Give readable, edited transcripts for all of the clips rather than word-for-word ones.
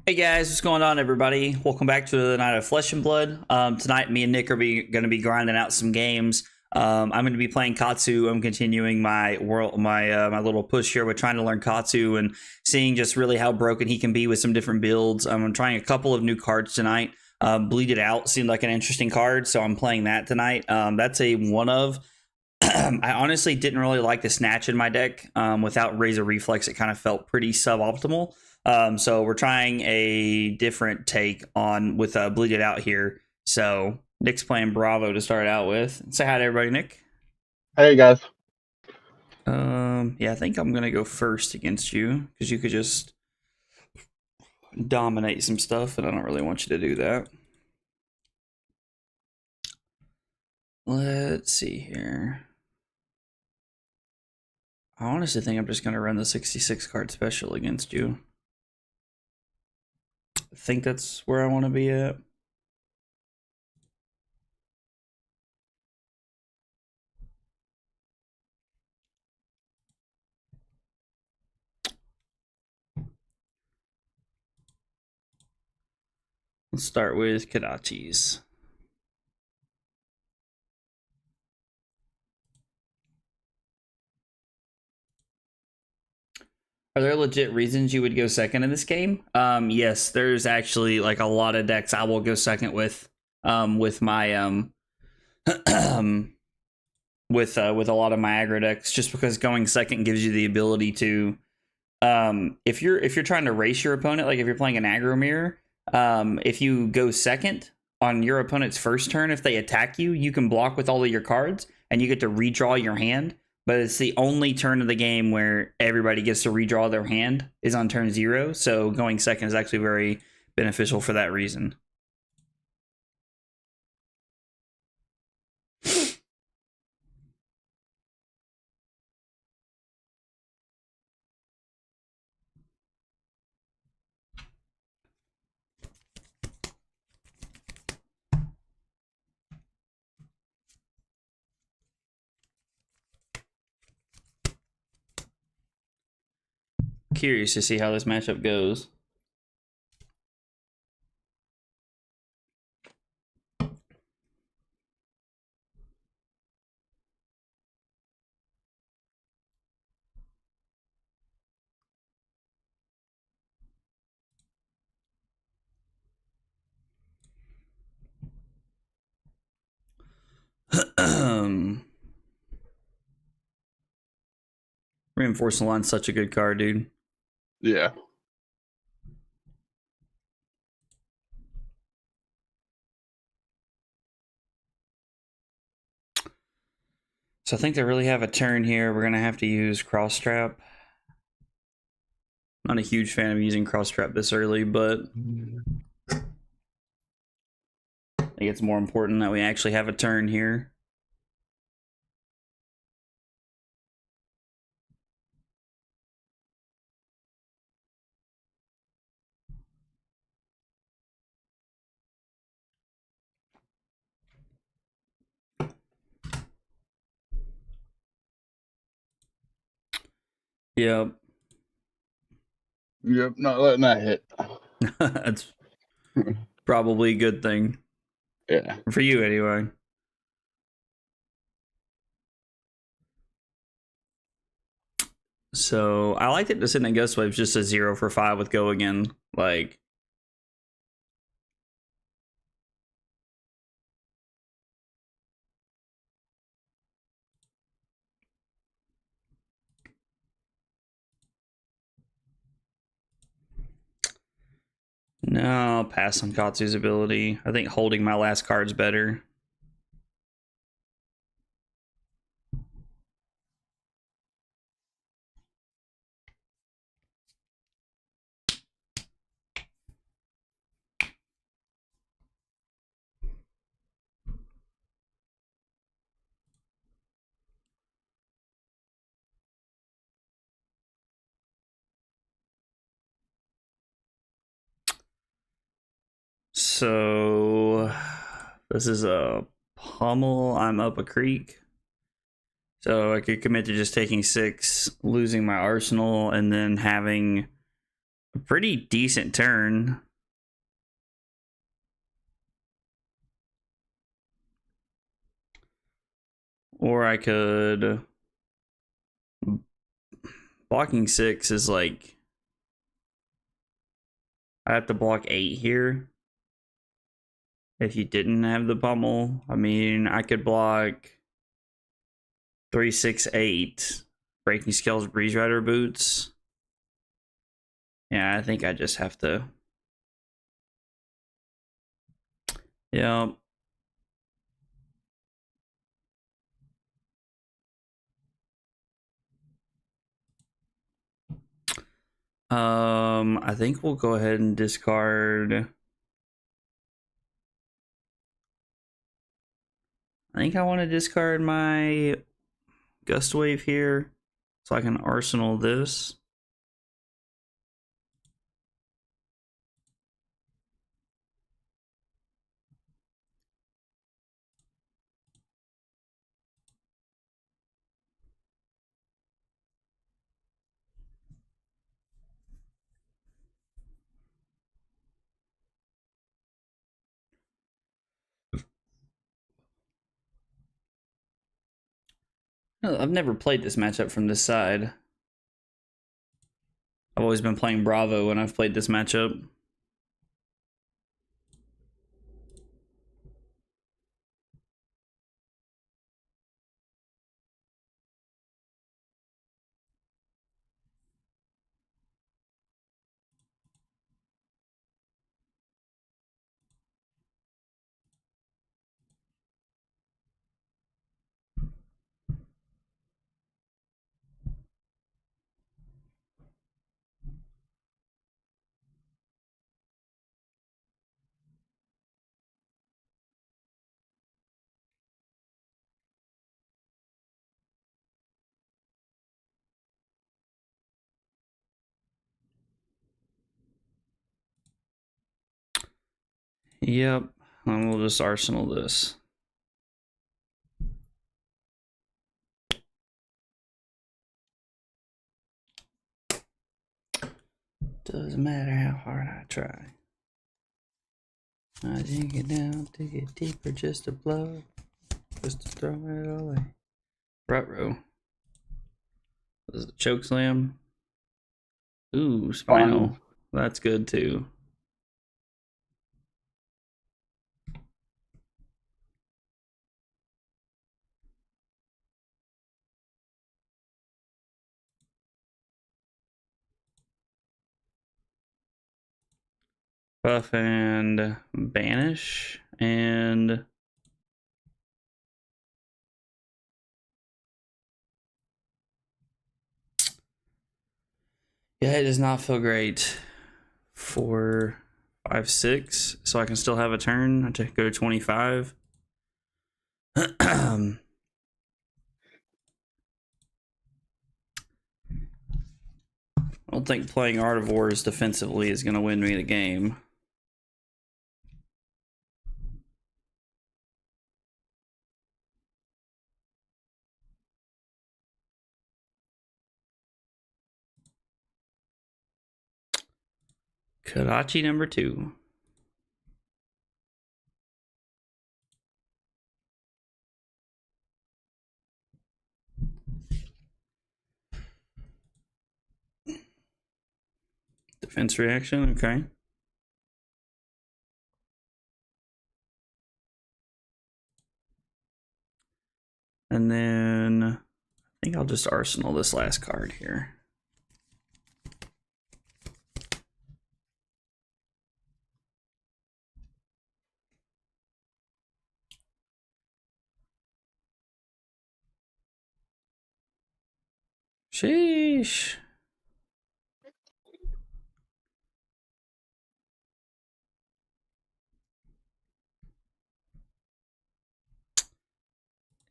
Hey guys, what's going on, everybody? Welcome back to the Night of Flesh and Blood. Tonight, me and Nick are going to be grinding out some games. I'm going to be playing Katsu. I'm continuing my my little push here with trying to learn Katsu and seeing just really how broken he can be with some different builds. I'm trying a couple of new cards tonight. Bleed It Out seemed like an interesting card, so I'm playing that tonight. That's a one of. I honestly didn't really like the Snatch in my deck. Without Razor Reflex, it kind of felt pretty suboptimal. So we're trying a different take on with Bleed It Out here. So Nick's playing Bravo to start out with. Say hi to everybody, Nick. Hey guys. Yeah, I think I'm gonna go first against you because you could just dominate some stuff, and I don't really want you to do that. Let's see here. I honestly think I'm just gonna run the 66 card special against you. I think that's where I want to be at. Let's start with Kadachis. Are there legit reasons you would go second in this game? Yes, there's actually like a lot of decks I will go second with my with a lot of my aggro decks, just because going second gives you the ability to if you're trying to race your opponent, like if you're playing an aggro mirror, if you go second on your opponent's first turn, if they attack you, you can block with all of your cards and you get to redraw your hand. But it's the only turn of the game where everybody gets to redraw their hand is on turn 0. So going second is actually very beneficial for that reason. Curious to see how this matchup goes. Reinforcing Line's such a good card, dude. Yeah. So I think they really have a turn here. We're going to have to use Cross Trap. Not a huge fan of using Cross Trap this early, but I think it's more important that we actually have a turn here. Yep. Yep, not letting that hit. That's probably a good thing. Yeah. For you, anyway. So, I liked it to send in Ghost Waves just a 0 for 5 with Go Again. Like, no, I'll pass on Katsu's ability. I think holding my last card's better. So, this is a pummel. I'm up a creek. So I could commit to just taking 6, losing my arsenal, and then having a pretty decent turn. Or I could... Blocking 6 is like... I have to block 8 here. If you didn't have the pummel, I mean, I could block 3, 6, 8. Breaking Scales, Breeze Rider boots. Yeah, I think I just have to. Yep. I think we'll go ahead and discard. I think I want to discard my Gust Wave here so I can arsenal this. No, I've never played this matchup from this side. I've always been playing Bravo when I've played this matchup. Yep, and we'll just arsenal this. Doesn't matter how hard I try. I dig it down to get deeper just to blow, just to throw it away. Rut-row. This is a choke slam. Ooh, spinal. That's good too. Buff and banish and yeah, it does not feel great. 4, 5, 6. So I can still have a turn to go to 25. I don't think playing Art of Wars defensively is going to win me the game. Karachi number 2. Defense reaction, okay. And then I think I'll just arsenal this last card here. Sheesh.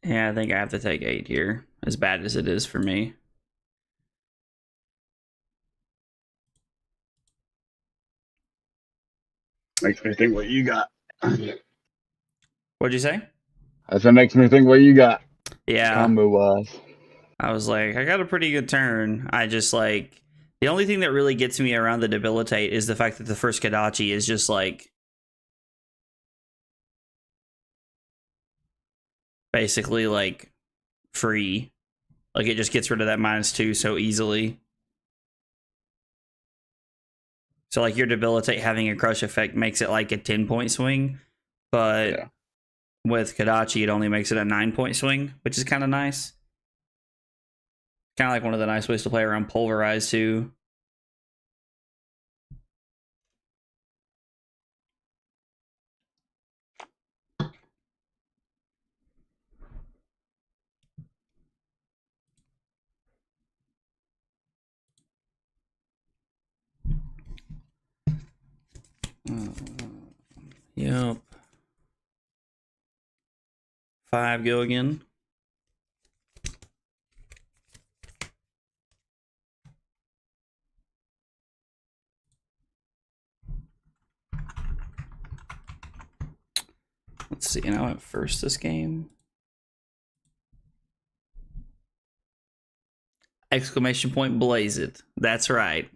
Yeah, I think I have to take 8 here, as bad as it is for me. Makes me think what you got. What'd you say? That makes me think what you got. Yeah. Combo wise. I was like, I got a pretty good turn. I just like The only thing that really gets me around the debilitate is the fact that the first Kadachi is just like basically like free. Like it just gets rid of that -2 so easily. So like your debilitate having a crush effect makes it like a 10-point swing, but Yeah. with Kadachi it only makes it a 9-point swing, which is kind of nice. Kind of like one of the nice ways to play around Pulverize too. Yep. 5 go again. Let's see, and I went first this game. Exclamation point, blaze it. That's right.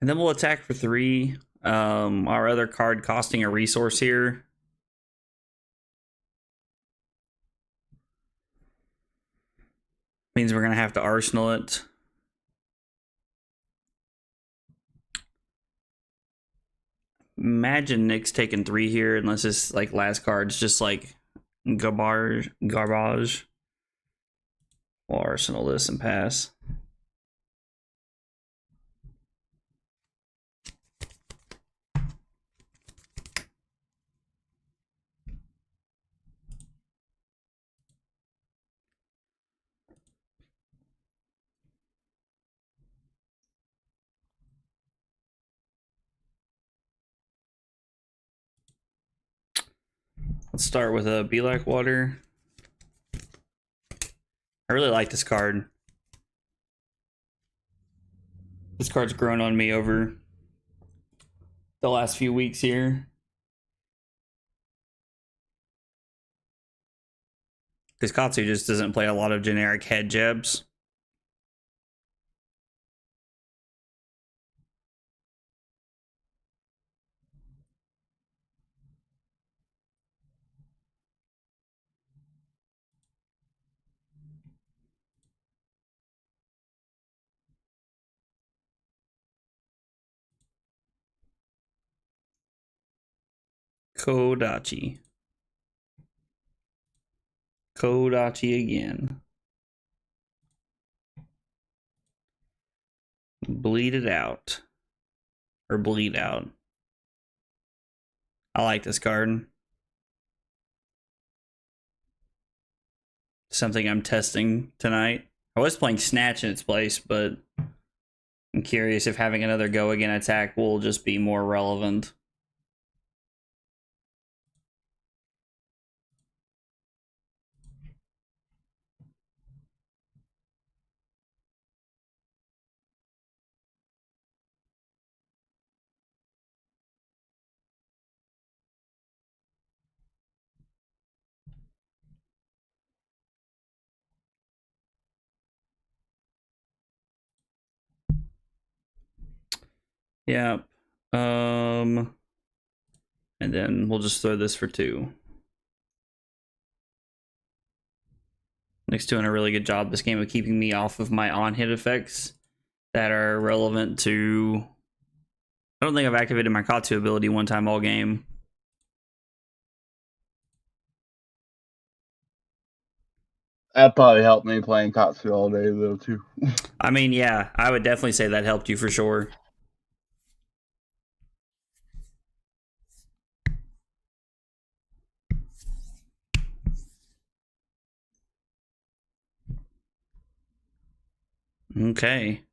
And then we'll attack for 3. Our other card costing a resource here. Means we're going to have to arsenal it. Imagine Nick's taking 3 here, unless it's like last card's just like garbage. We'll arsenal this and pass. Let's start with a Be Like Water. I really like this card. This card's grown on me over the last few weeks here. Because Katsu just doesn't play a lot of generic head jabs. Kodachi. Kodachi again. Bleed it out. Or bleed out. I like this card. Something I'm testing tonight. I was playing Snatch in its place, but I'm curious if having another go again attack will just be more relevant. Yeah. And then we'll just throw this for 2. Nick's doing a really good job this game of keeping me off of my on-hit effects that are relevant to... I don't think I've activated my Katsu ability one time all game. That probably helped me playing Katsu all day though too. I mean, yeah, I would definitely say that helped you for sure. Okay.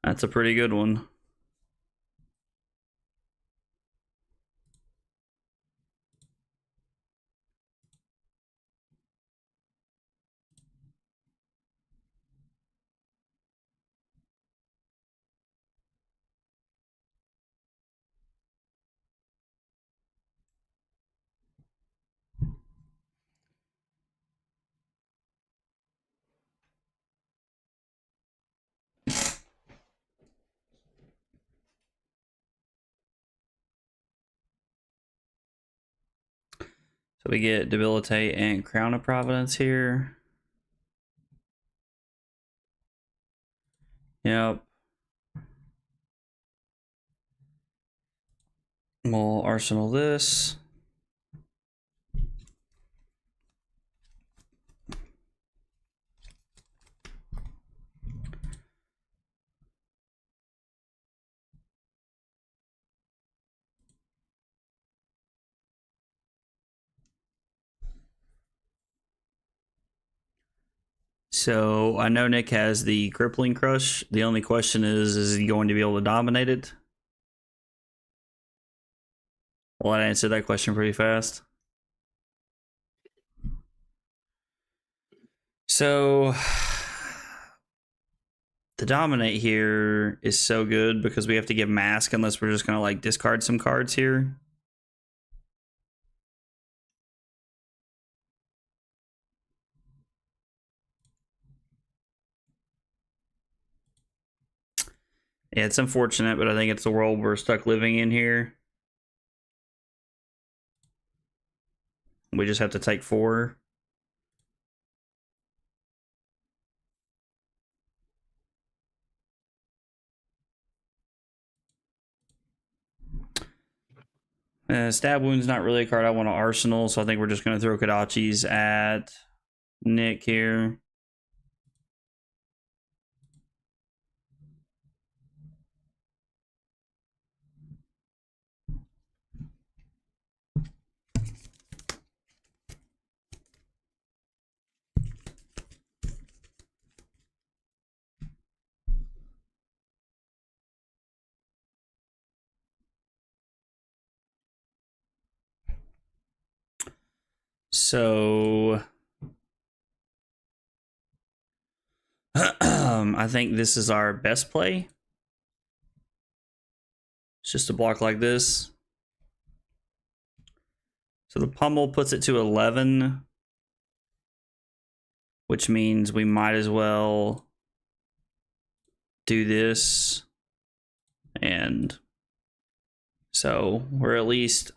That's a pretty good one. So we get Debilitate and Crown of Providence here. Yep. We'll arsenal this. So I know Nick has the Crippling Crush. The only question is he going to be able to dominate it? Well, I answered that question pretty fast. So the dominate here is so good because we have to give mask unless we're just gonna like discard some cards here. Yeah, it's unfortunate, but I think it's the world we're stuck living in here. We just have to take 4. Stab Wound's not really a card I want to arsenal, so I think we're just going to throw Kodachis at Nick here. So I think this is our best play. It's just a block like this. So the pummel puts it to 11, which means we might as well do this. And so we're at least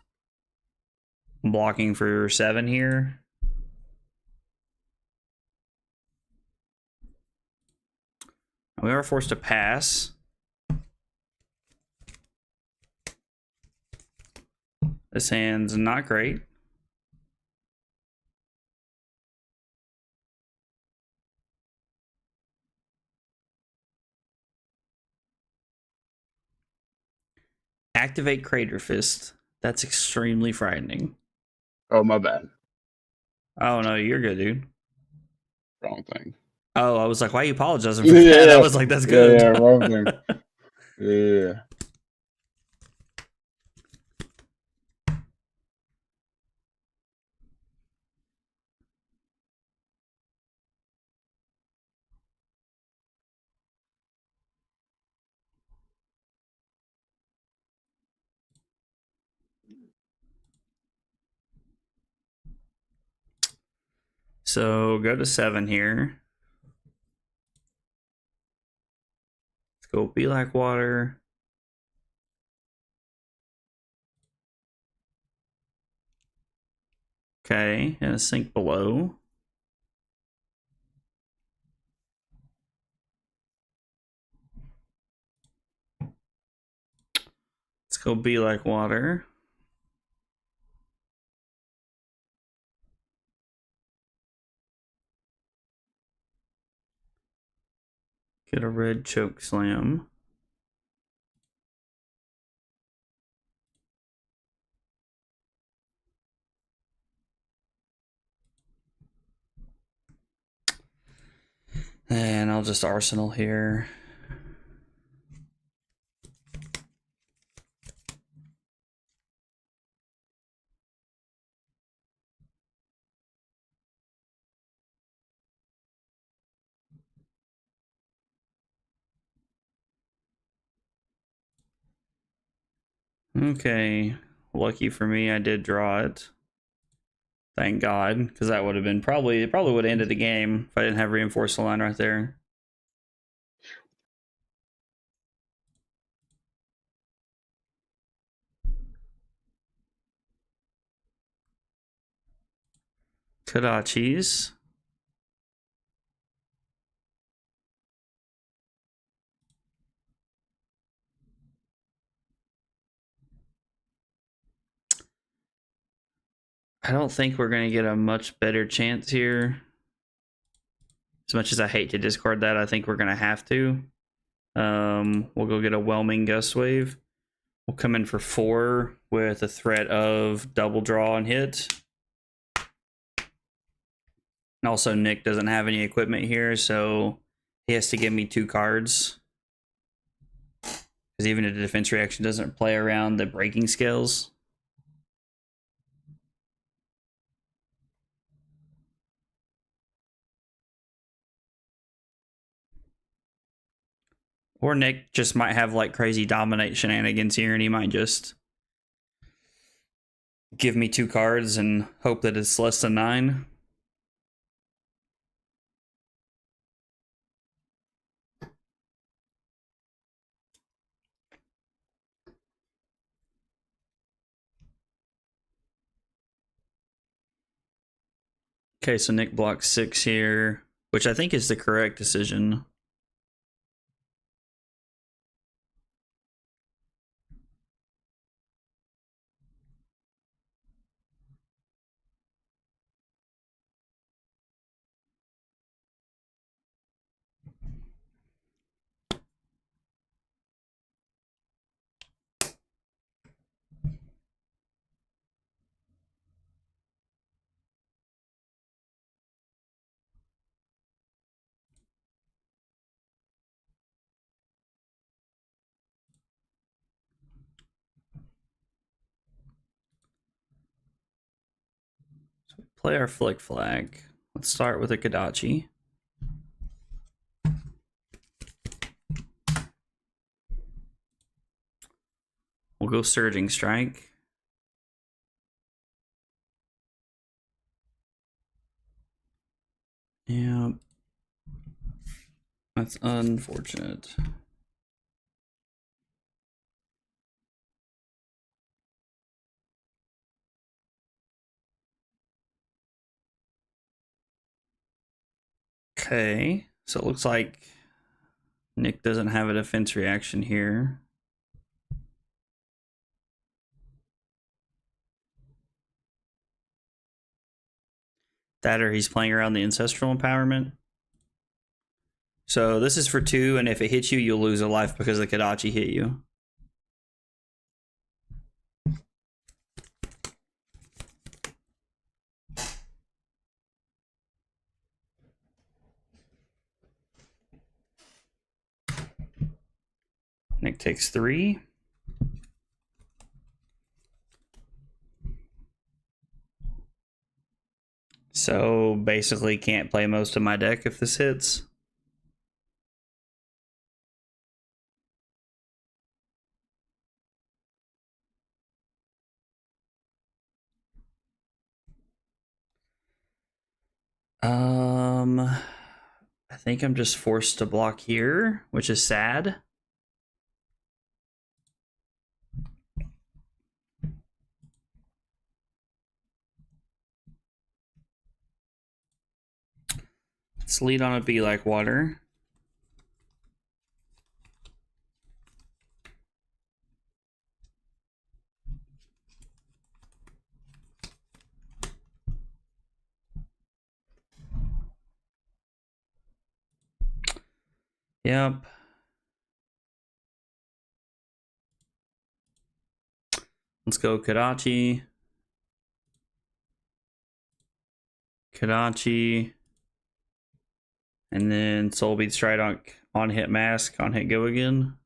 blocking for 7 here. We are forced to pass. This hand's not great. Activate Crater Fist. That's extremely frightening. Oh, my bad. Oh, no, you're good, dude. Wrong thing. Oh, I was like, why are you apologizing for that? I was like, that's good. Yeah, wrong thing. Yeah. So go to 7 here. Let's go Be Like Water. Okay, and a sink below. Let's go Be Like Water. Get a red Choke Slam. And I'll just Arsenal here. Okay, lucky for me, I did draw it. Thank God, because that would have been it probably would have ended the game if I didn't have reinforced line right there. Kodachis. I don't think we're going to get a much better chance here. As much as I hate to discard that, I think we're going to have to. We'll go get a Whelming Gust Wave. We'll come in for 4 with a threat of double draw and hit. And also, Nick doesn't have any equipment here, so he has to give me 2 cards. Because even if the defense reaction doesn't play around the breaking scales. Or Nick just might have like crazy dominate shenanigans here, and he might just give me 2 cards and hope that it's less than 9. Okay, so Nick blocks 6 here, which I think is the correct decision. Play our Flick Flag. Let's start with a Kodachi. We'll go Surging Strike. Yeah. That's unfortunate. Okay, so it looks like Nick doesn't have a defense reaction here. That or he's playing around the Ancestral Empowerment. So this is for 2, and if it hits you, you'll lose a life because the Kodachi hit you. Nick takes 3. So basically can't play most of my deck if this hits. I think I'm just forced to block here, which is sad. Let's lead on a Be Like Water. Yep. Let's go Kodachi. Kodachi. And then Soul Beat Stride on hit Mask, on hit Go again.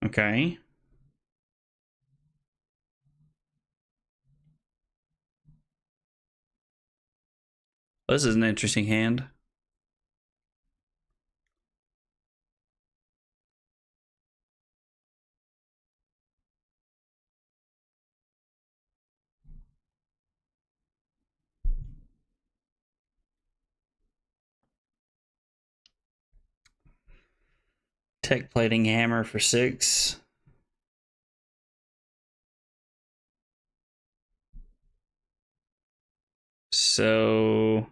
Okay. This is an interesting hand. Tech Plating Hammer for 6. so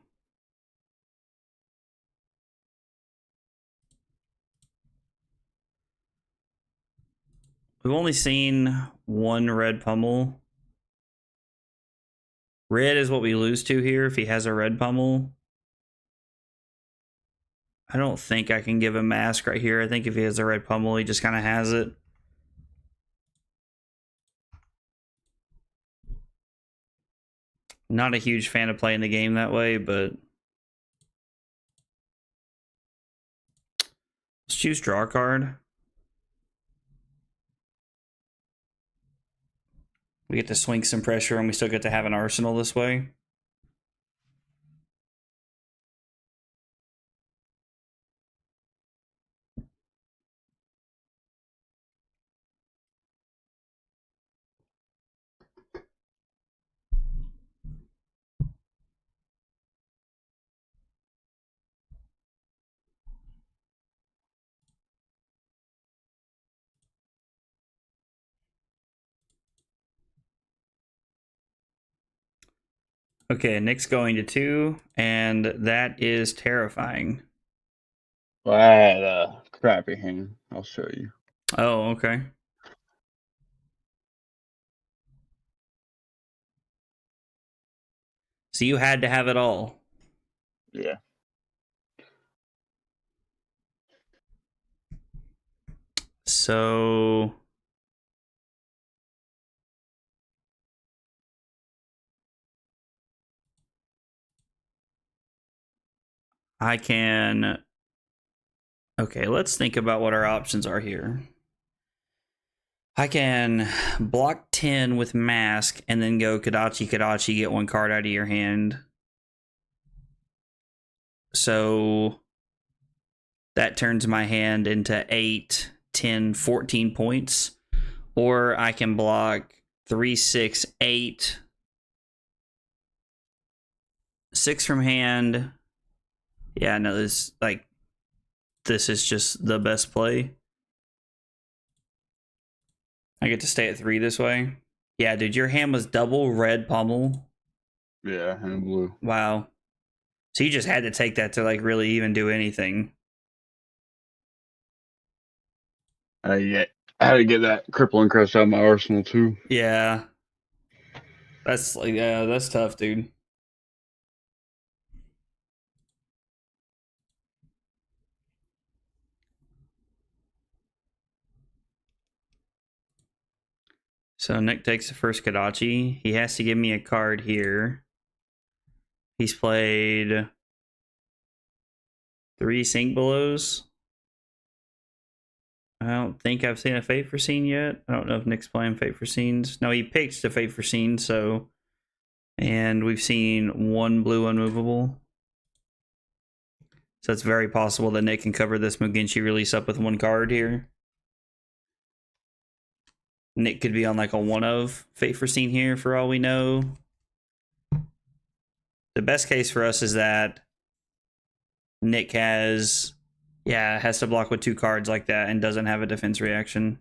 we've only seen one red pummel. Red is what we lose to here if he has a red pummel. I don't think I can give him mask right here. I think if he has a red pummel, he just kind of has it. Not a huge fan of playing the game that way, but let's choose draw card. We get to swing some pressure and we still get to have an arsenal this way. Okay, Nick's going to 2, and that is terrifying. Well, I had a crappy hand. I'll show you. Oh, okay. So you had to have it all. Yeah. So I can... Okay, let's think about what our options are here. I can block 10 with mask and then go Kadachi Kadachi, get one card out of your hand. So that turns my hand into 8, 10, 14 points. Or I can block 3, 6, 8. 6 from hand. Yeah, no, this is just the best play. I get to stay at 3 this way. Yeah, dude, your hand was double red pummel. Yeah, and blue. Wow. So you just had to take that to like really even do anything. I had to get that crippling crest out of my arsenal too. Yeah. That's tough, dude. So Nick takes the first Kadachi. He has to give me a card here. He's played 3 Sink Belows. I don't think I've seen a Fate for Scene yet. I don't know if Nick's playing Fate for Scenes. No, he picked the Fate for Scene, so... And we've seen 1 blue unmovable. So it's very possible that Nick can cover this Mugenshi release up with 1 card here. Nick could be on like a 1 of Fate for Scene here for all we know. The best case for us is that Nick has to block with 2 cards like that and doesn't have a defense reaction.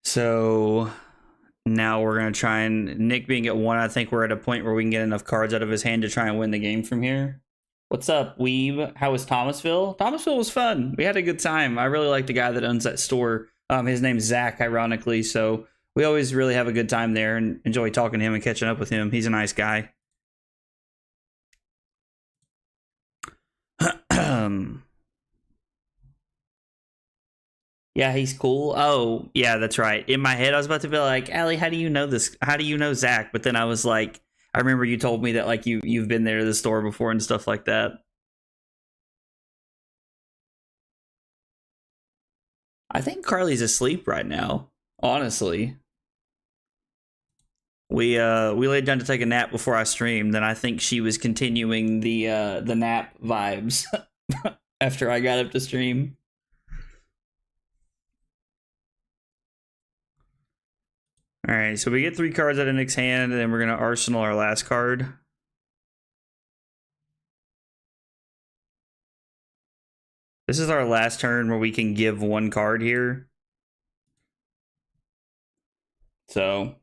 So now we're going to try and... Nick being at 1, I think we're at a point where we can get enough cards out of his hand to try and win the game from here. What's up, Weeb? How was Thomasville? Thomasville was fun. We had a good time. I really like the guy that owns that store. His name's Zach, ironically. So we always really have a good time there and enjoy talking to him and catching up with him. He's a nice guy. Yeah, he's cool. Oh, yeah, that's right. In my head, I was about to be like, Allie, how do you know this? How do you know Zach? But then I was like, I remember you told me that like you've been there to the store before and stuff like that. I think Carly's asleep right now, honestly. We laid down to take a nap before I streamed, then I think she was continuing the nap vibes after I got up to stream. All right, so we get 3 cards out of Nick's hand, and then we're gonna arsenal our last card. This is our last turn where we can give one card here. So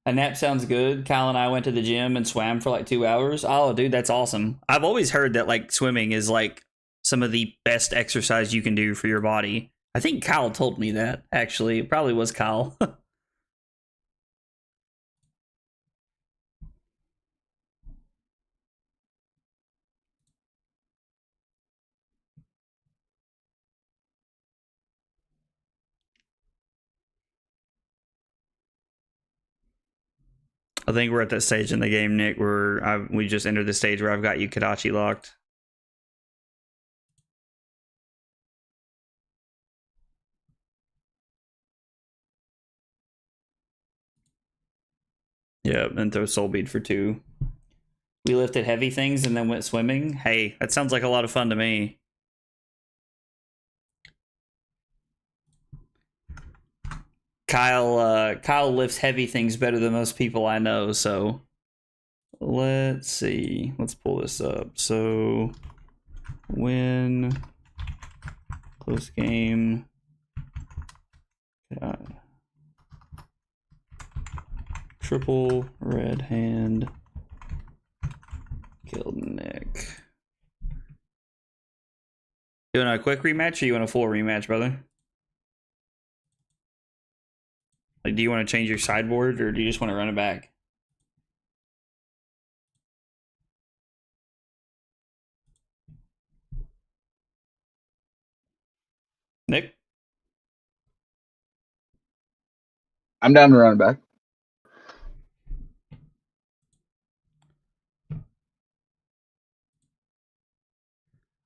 a nap sounds good. Kyle and I went to the gym and swam for like 2 hours. Oh, dude, that's awesome. I've always heard that like swimming is like some of the best exercise you can do for your body. I think Kyle told me that, actually. It probably was Kyle. I think we're at that stage in the game, Nick, where we just entered the stage where I've got you Kadachi locked. Yep, and throw Soul Bead for 2. We lifted heavy things and then went swimming. Hey, that sounds like a lot of fun to me. Kyle lifts heavy things better than most people I know, so let's see. Let's pull this up. So win close game. Triple red hand. Killed Nick. You want a quick rematch or you want a full rematch, brother? Like, do you want to change your sideboard or do you just want to run it back? Nick? I'm down to run it back.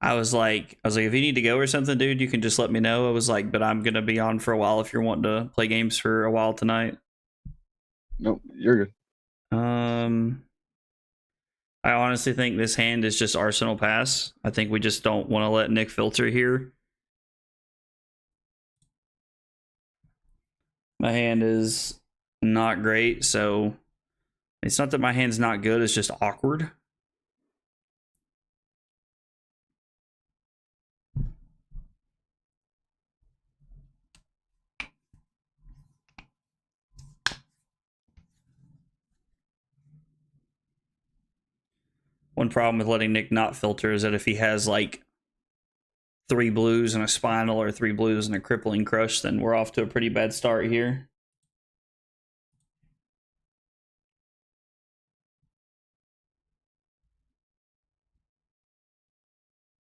I was like, if you need to go or something, dude, you can just let me know. I was like, but I'm gonna be on for a while if you're wanting to play games for a while tonight. Nope, you're good. I honestly think this hand is just Arsenal pass. I think we just don't want to let Nick filter here. My hand is not great, so it's not that my hand's not good, it's just awkward. One problem with letting Nick not filter is that if he has like 3 blues and a spinal or 3 blues and a crippling crush, then we're off to a pretty bad start here.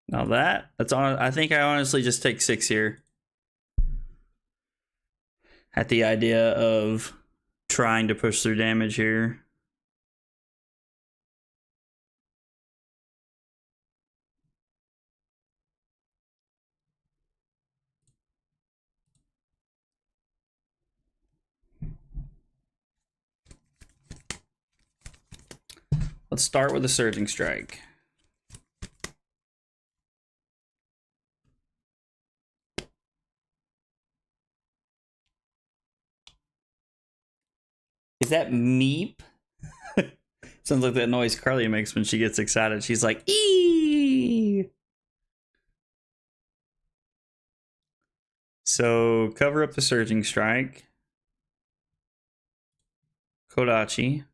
Now that's on. I think I honestly just take 6 here. At the idea of trying to push through damage here. Let's start with a surging strike. Is that meep? Sounds like that noise Carly makes when she gets excited. She's like, ee. So cover up the surging strike. Kodachi.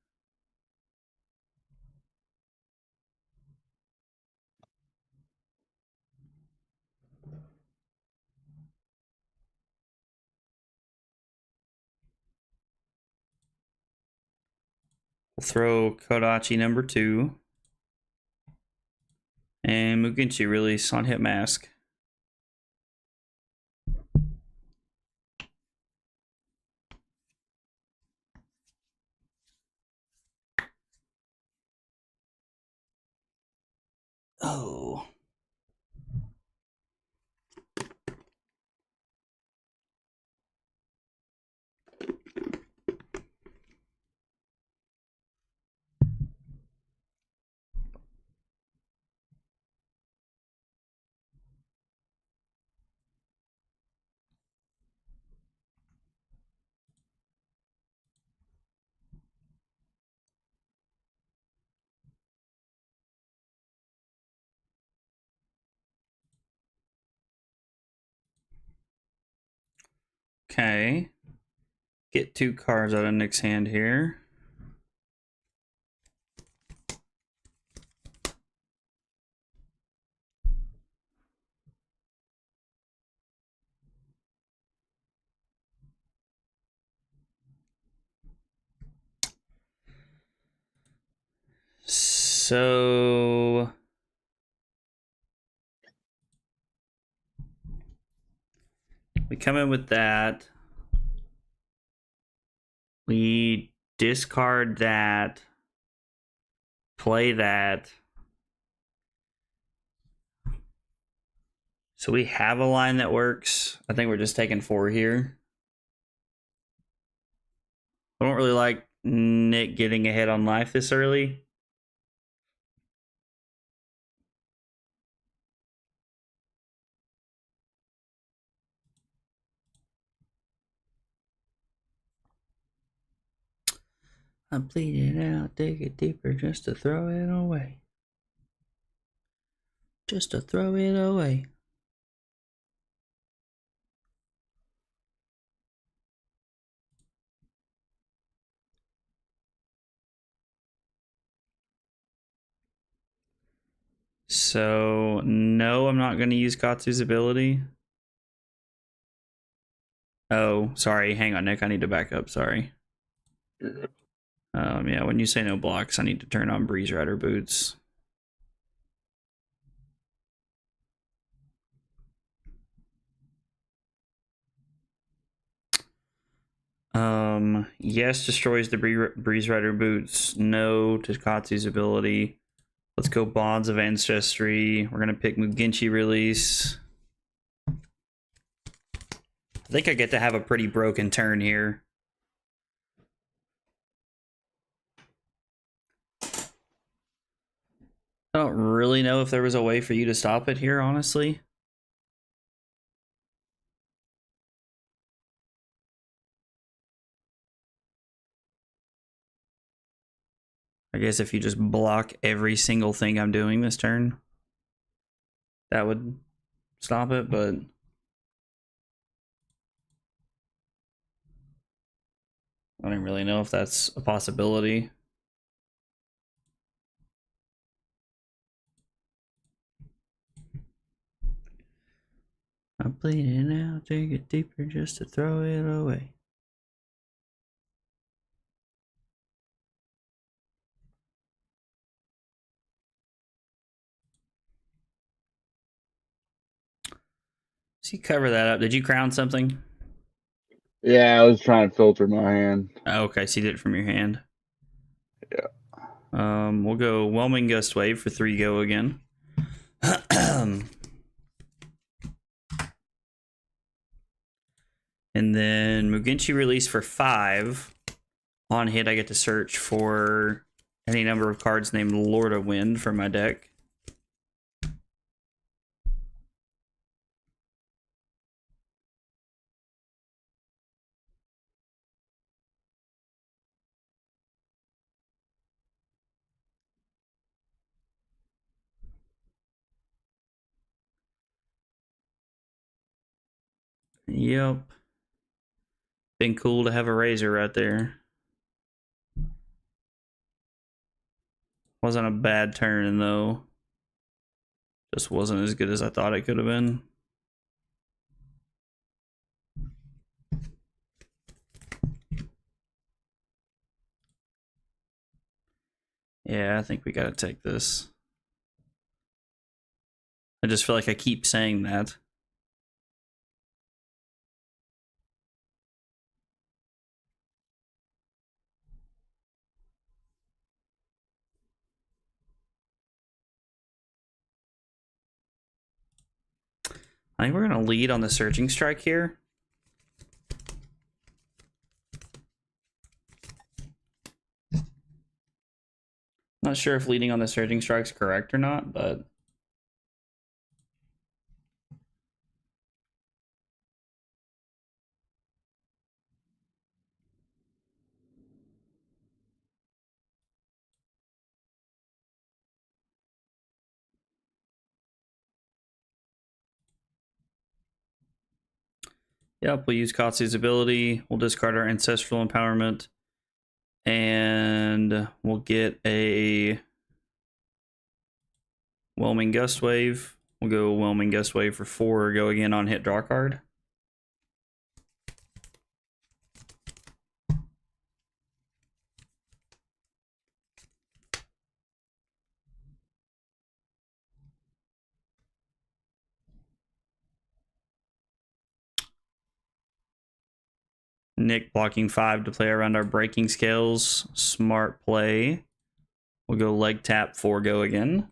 We'll throw Kodachi number 2. And Mugenchi release on hit mask. Oh. Okay. Get 2 cards out of Nick's hand here. So we come in with that. We discard that. Play that. So we have a line that works. I think we're just taking 4 here. I don't really like Nick getting ahead on life this early. I'm bleeding out, dig it deeper just to throw it away. Just to throw it away. So, no, I'm not going to use Katsu's ability. Oh, sorry. Hang on, Nick. I need to back up. Sorry. Yeah, when you say no blocks, I need to turn on Breeze Rider boots. Yes, destroys the Breeze Rider boots. No to Katsu's ability. Let's go Bonds of Ancestry. We're gonna pick Mugenshi release. I think I get to have a pretty broken turn here. I don't really know if there was a way for you to stop it here, honestly. I guess if you just block every single thing I'm doing this turn, that would stop it, but I don't really know if that's a possibility. I'm bleeding out, dig it deeper just to throw it away. So you cover that up. Did you crown something? Yeah, I was trying to filter my hand. Oh, okay, so you did it from your hand. Yeah. We'll go Whelming Gust Wave for 3 go again. And then Mugenshi release for 5. On hit, I get to search for any number of cards named Lord of Wind from my deck. Yep. Been cool to have a razor right there. Wasn't a bad turn though. Just wasn't as good as I thought it could have been. Yeah, I think we gotta take this. I just feel like I keep saying that. I think we're gonna lead on the Searching Strike here. Not sure if leading on the Surging Strike's correct or not, but Yep, we'll use Katsu's ability. We'll discard our Ancestral Empowerment. And we'll get a Whelming Gust Wave. We'll go Whelming Gust Wave for 4. Go again on hit, draw card. Nick blocking 5 to play around our breaking scales. Smart play. We'll go leg tap 4, go again.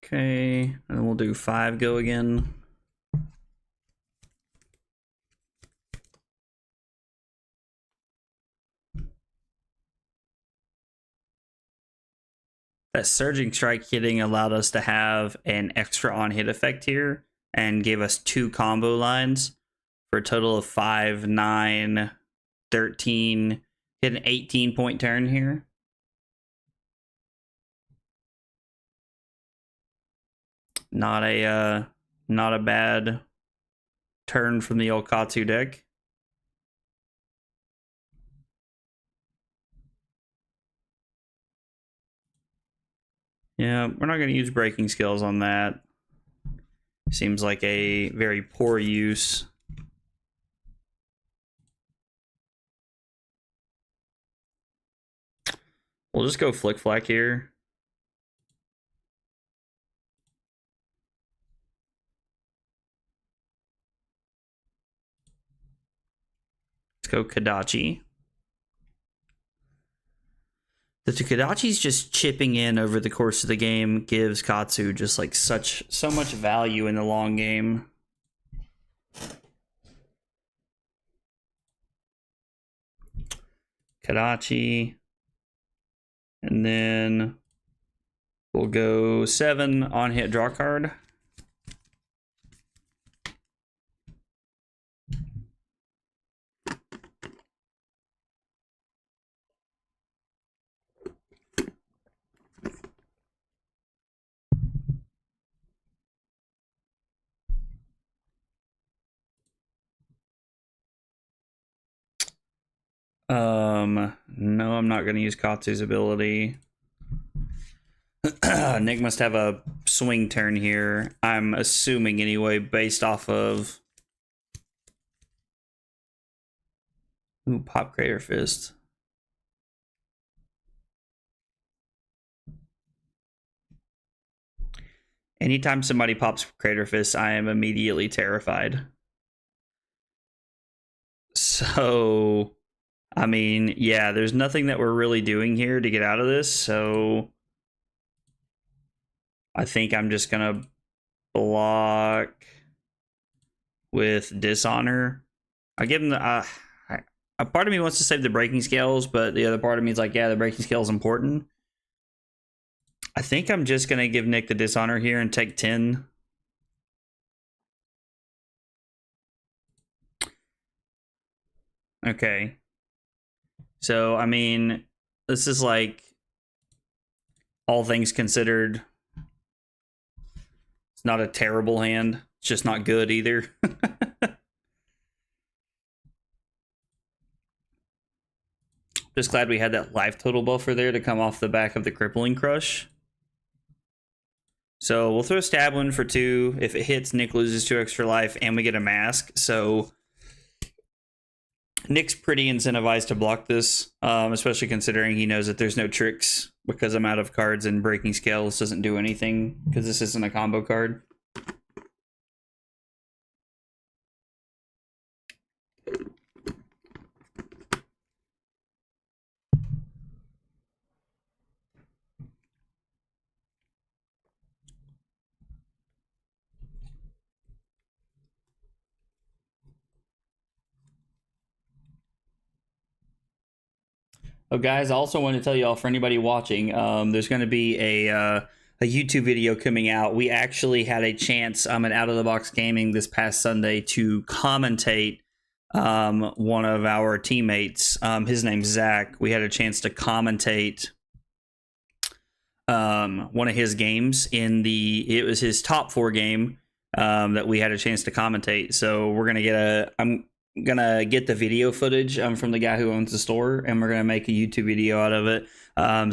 Okay, and then we'll do 5, go again. That Surging Strike hitting allowed us to have an extra on hit effect here and gave us 2 combo lines for a total of 5, 9, 13. Hit an 18-point turn here. Not a bad turn from the old Katsu deck. Yeah, we're not going to use breaking skills on that. Seems like a very poor use. We'll just go Flick Flack here. Let's go Kadachi. The Kadachi's just chipping in over the course of the game gives Katsu just like so much value in the long game. Kadachi. And then we'll go 7 on hit, draw card. No, I'm not going to use Katsu's ability. Nick must have a swing turn here. I'm assuming anyway, based off of... Ooh, Pop Crater Fist. Anytime somebody pops Crater Fist, I am immediately terrified. So, I mean, yeah, there's nothing that we're really doing here to get out of this, so I think I'm just gonna block with Dishonor. I give him the... a part of me wants to save the breaking scales, but the other part of me is like, yeah, the breaking scale is important. I think I'm just going to give Nick the Dishonor here and take 10. Okay. So, I mean, this is like, all things considered, it's not a terrible hand. It's just not good either. Just glad we had that life total buffer there to come off the back of the Crippling Crush. So we'll throw Stab Wound for 2. If it hits, Nick loses 2 extra life, and we get a mask. So Nick's pretty incentivized to block this, especially considering he knows that there's no tricks because I'm out of cards and Breaking Scales doesn't do anything because this isn't a combo card. Oh, guys, I also want to tell y'all, for anybody watching, there's going to be a YouTube video coming out. We actually had a chance at Out of the Box Gaming this past Sunday to commentate one of our teammates. His name's Zach. We had a chance to commentate one of his games it was his top 4 game that we had a chance to commentate. So we're going to I'm gonna get the video footage from the guy who owns the store, and we're gonna make a YouTube video out of it.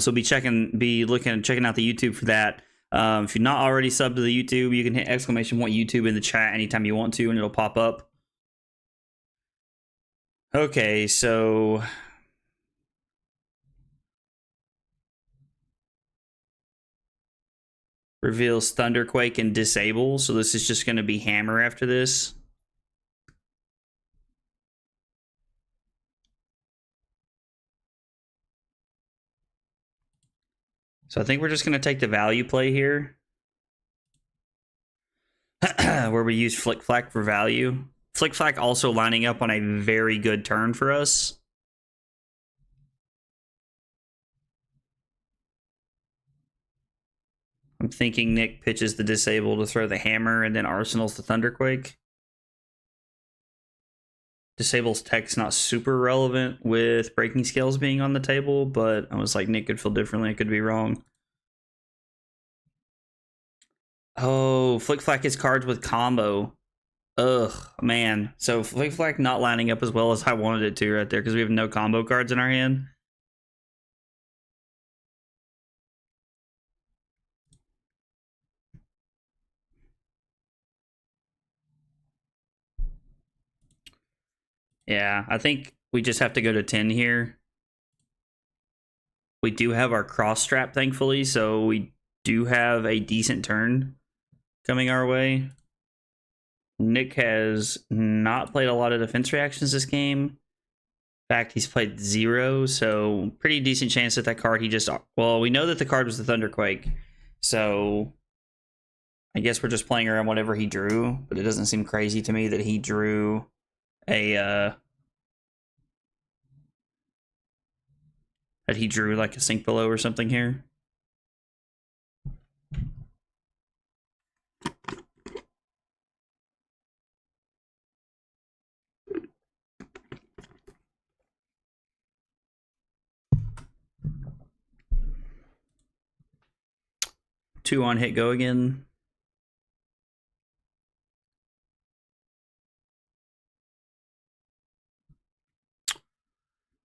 So checking out the YouTube for that. If you're not already subbed to the YouTube, you can hit ! YouTube in the chat anytime you want to, and it'll pop up. Okay, so reveals Thunderquake and Disable. So this is just gonna be Hammer after this. So I think we're just going to take the value play here. Where we use Flick Flack for value. Flick Flack also lining up on a very good turn for us. I'm thinking Nick pitches the Disable to throw the Hammer, and then Arsenal's the Thunderquake. Disable's tech's not super relevant with breaking scales being on the table, but I was like, Nick could feel differently. I could be wrong. Oh, Flick Flack his cards with combo. Ugh, man. So Flick Flack not lining up as well as I wanted it to right there, because we have no combo cards in our hand. Yeah, I think we just have to go to 10 here. We do have our cross strap, thankfully, so we do have a decent turn coming our way. Nick has not played a lot of defense reactions this game. In fact, he's played 0, so pretty decent chance that card he just... Well, we know that the card was the Thunderquake, so I guess we're just playing around whatever he drew, but it doesn't seem crazy to me that he drew a... that he drew like a sink below or something here. Two on hit go again.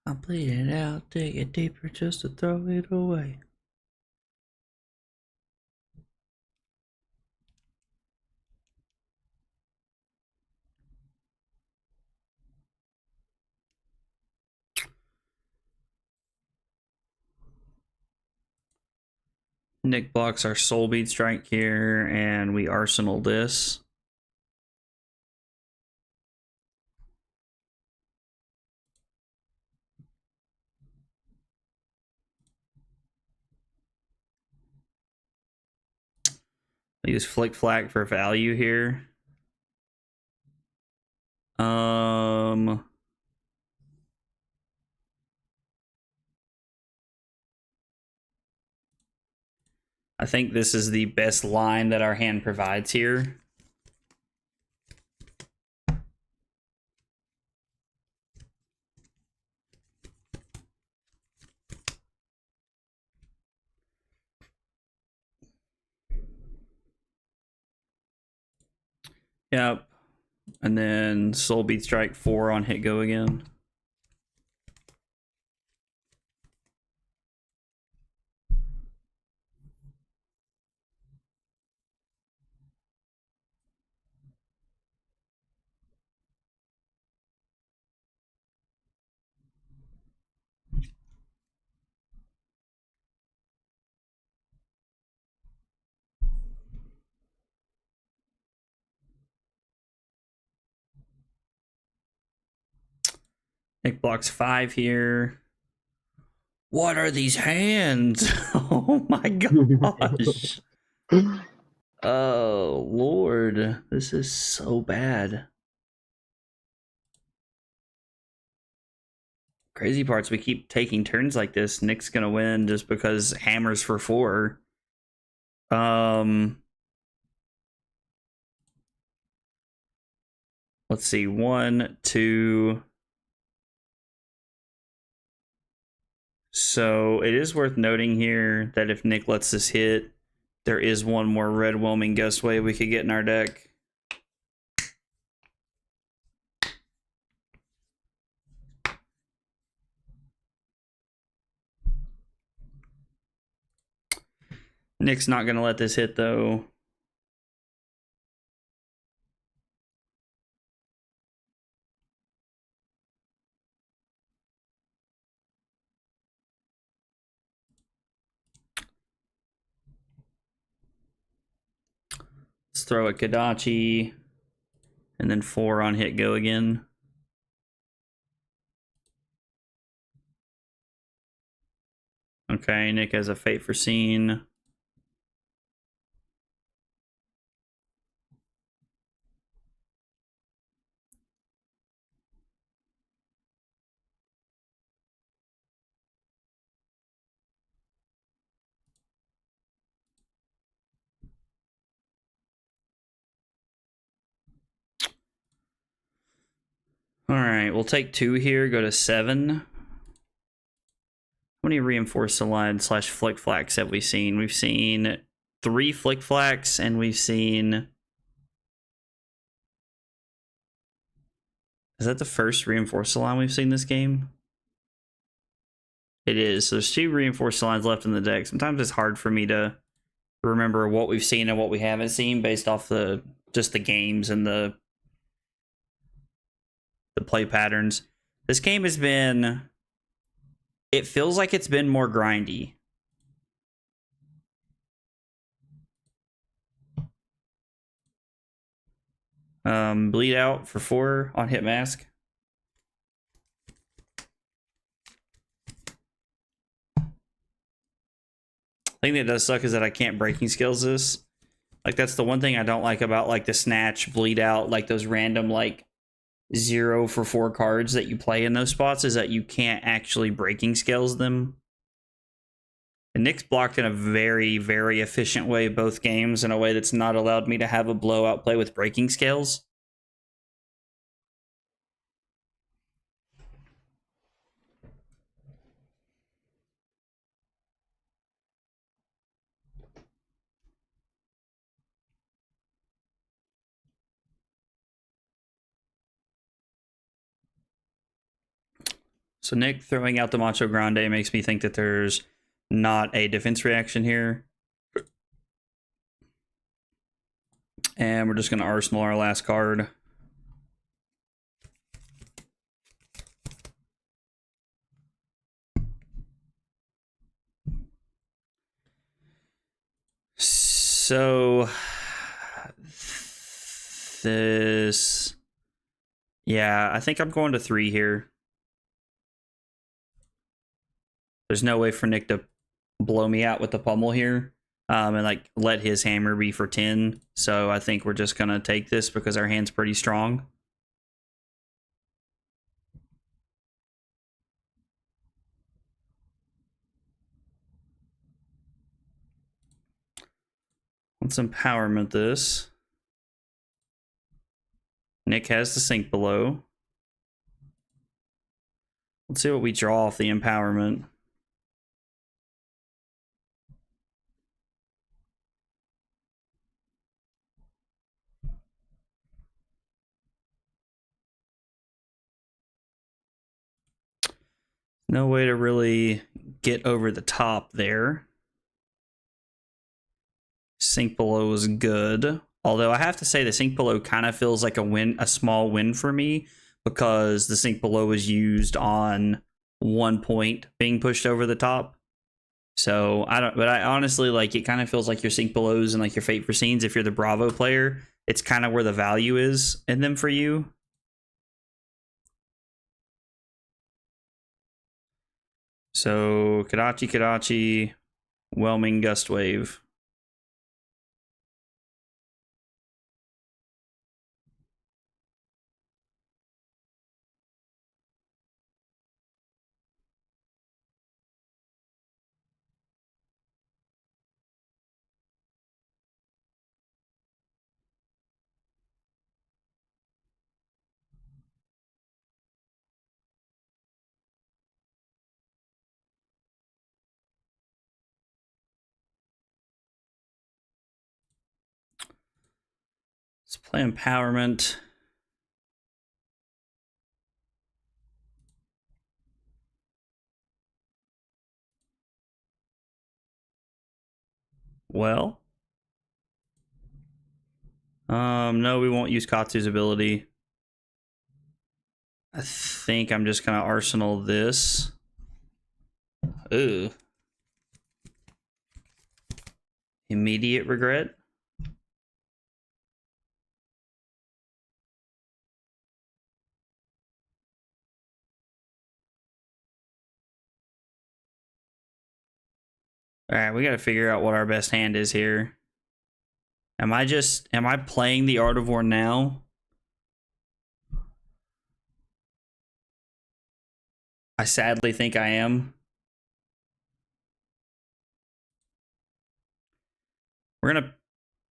I'll bleed it out, dig it deeper just to throw it away. Nick blocks our Soul Bead Strike here, and we Arsenal this. I use Flick Flack for value here. I think this is the best line that our hand provides here. Yep. And then Soul Bead Strike 4 on hit go again. Nick blocks 5 here. What are these hands? Oh my gosh. Oh Lord, this is so bad. Crazy part's we keep taking turns like this. Nick's gonna win just because hammers for 4. Let's see. 1, 2. So it is worth noting here that if Nick lets this hit, there is one more red whelming gust wave we could get in our deck. Nick's not gonna let this hit though. Let's throw a Kadachi and then 4 on hit go again. Okay, Nick has a Fate Foreseen. All right, we'll take 2 here, go to 7. How many reinforced align / flick flacks have we seen? We've seen 3 flick flacks, and we've seen... Is that the first reinforced line we've seen this game? It is. So there's 2 reinforced lines left in the deck. Sometimes it's hard for me to remember what we've seen and what we haven't seen based off just the games and the play patterns. This game has been... It feels like it's been more grindy. Bleed out for 4 on hit mask. The thing that does suck is that I can't breaking skills this. Like, that's the one thing I don't like about, like, the snatch, bleed out, like, those random, like, 0 for 4 cards that you play in those spots, is that you can't actually breaking skills them. And Nick's blocked in a very, very efficient way both games, in a way that's not allowed me to have a blowout play with breaking scales. So Nick throwing out the Macho Grande makes me think that there's not a defense reaction here. And we're just going to arsenal our last card. So this... Yeah, I think I'm going to 3 here. There's no way for Nick to blow me out with the pummel here. And like let his hammer be for 10. So I think we're just gonna take this because our hand's pretty strong. Let's empowerment this. Nick has the sink below. Let's see what we draw off the empowerment. No way to really get over the top there. Sink below is good. Although I have to say the sink below kind of feels like a small win for me, because the sink below is used on 1 point being pushed over the top. So I honestly, like, it kind of feels like your sink belows and like your Fate Foreseens, if you're the Bravo player, it's kind of where the value is in them for you. So Kadachi, Whelming Gust Wave. Let's play Empowerment. Well, no, we won't use Katsu's ability. I think I'm just gonna Arsenal this. Ooh. Immediate regret. All right, we got to figure out what our best hand is here. Am I playing the Art of War now? I sadly think I am. We're going to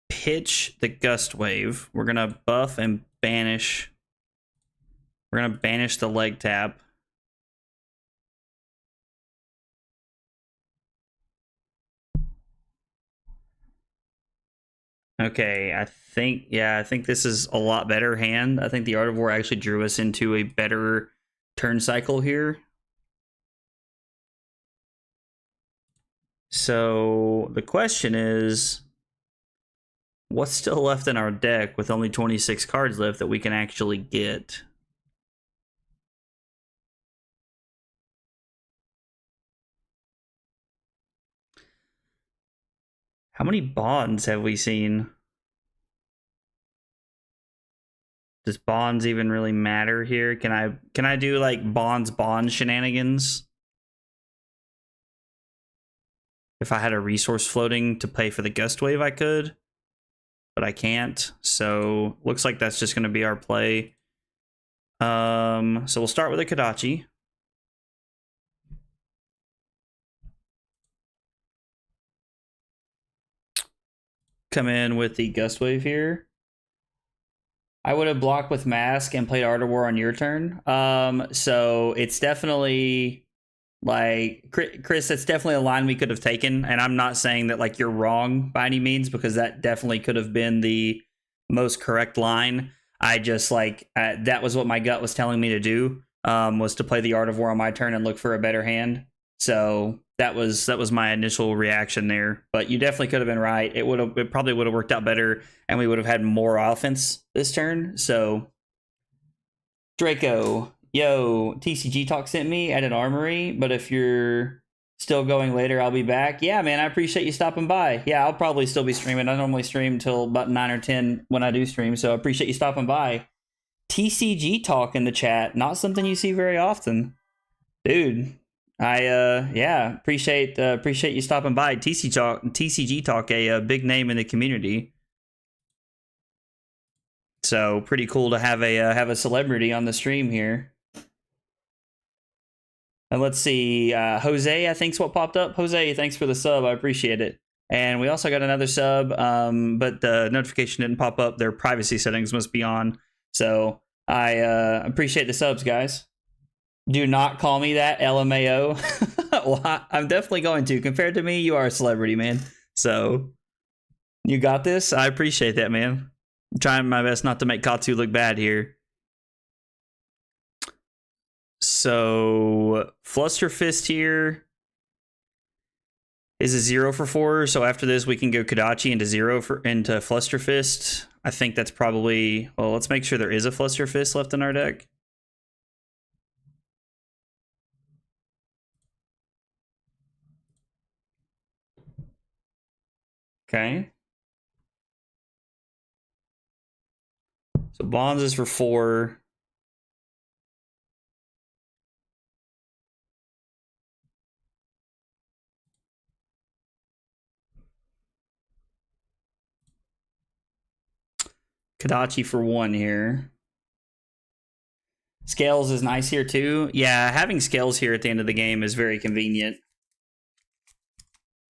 pitch the Gust Wave. We're going to buff and banish. We're going to banish the leg tap. Okay, I think this is a lot better hand. I think the Art of War actually drew us into a better turn cycle here. So the question is, what's still left in our deck with only 26 cards left that we can actually get? How many bonds have we seen? Does bonds even really matter here? Can I do like bond shenanigans? If I had a resource floating to pay for the Gust Wave, I could, but I can't. So looks like that's just going to be our play. So we'll start with a Kodachi. Come in with the Gust Wave here. I would have blocked with Mask and played Art of War on your turn. So it's definitely like, Chris, that's definitely a line we could have taken. And I'm not saying that like you're wrong by any means, because that definitely could have been the most correct line. I just like, that was what my gut was telling me to do, was to play the Art of War on my turn and look for a better hand. So that was my initial reaction there. But you definitely could have been right. It probably would have worked out better, and we would have had more offense this turn. So Draco, yo, TCG Talk sent me at an armory, but if you're still going later, I'll be back. Yeah, man, I appreciate you stopping by. Yeah, I'll probably still be streaming. I normally stream until about 9 or 10 when I do stream, so I appreciate you stopping by. TCG Talk in the chat, not something you see very often. Dude, appreciate you stopping by. TCG Talk, a big name in the community. So pretty cool to have a celebrity on the stream here. And let's see, Jose, I think's what popped up. Jose, thanks for the sub. I appreciate it. And we also got another sub, but the notification didn't pop up. Their privacy settings must be on. So I appreciate the subs, guys. Do not call me that, LMAO. Well, I'm definitely going to. Compared to me, you are a celebrity, man. So you got this. I appreciate that, man. I'm trying my best not to make Katsu look bad here. So Fluster Fist here is a 0 for 4. So after this, we can go Kodachi into Fluster Fist. I think that's probably, well, let's make sure there is a Fluster Fist left in our deck. Okay. So Bonds is for 4. Kodachi for 1 here. Scales is nice here too. Yeah, having Scales here at the end of the game is very convenient.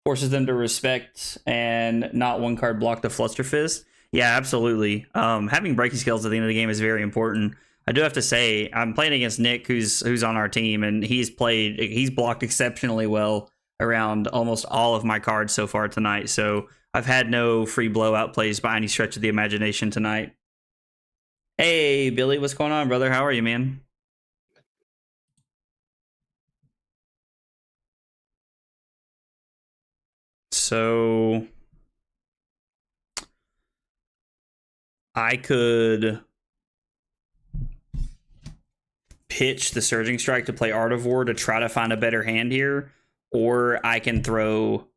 Forces them to respect and not one card block the Fluster Fist. Yeah, absolutely. Having Breaking Scales at the end of the game is very important. I do have to say, I'm playing against Nick, who's on our team, and he's blocked exceptionally well around almost all of my cards so far tonight. So I've had no free blowout plays by any stretch of the imagination tonight. Hey, Billy, what's going on, brother? How are you, man? So I could pitch the Surging Strike to play Art of War to try to find a better hand here, or I can throw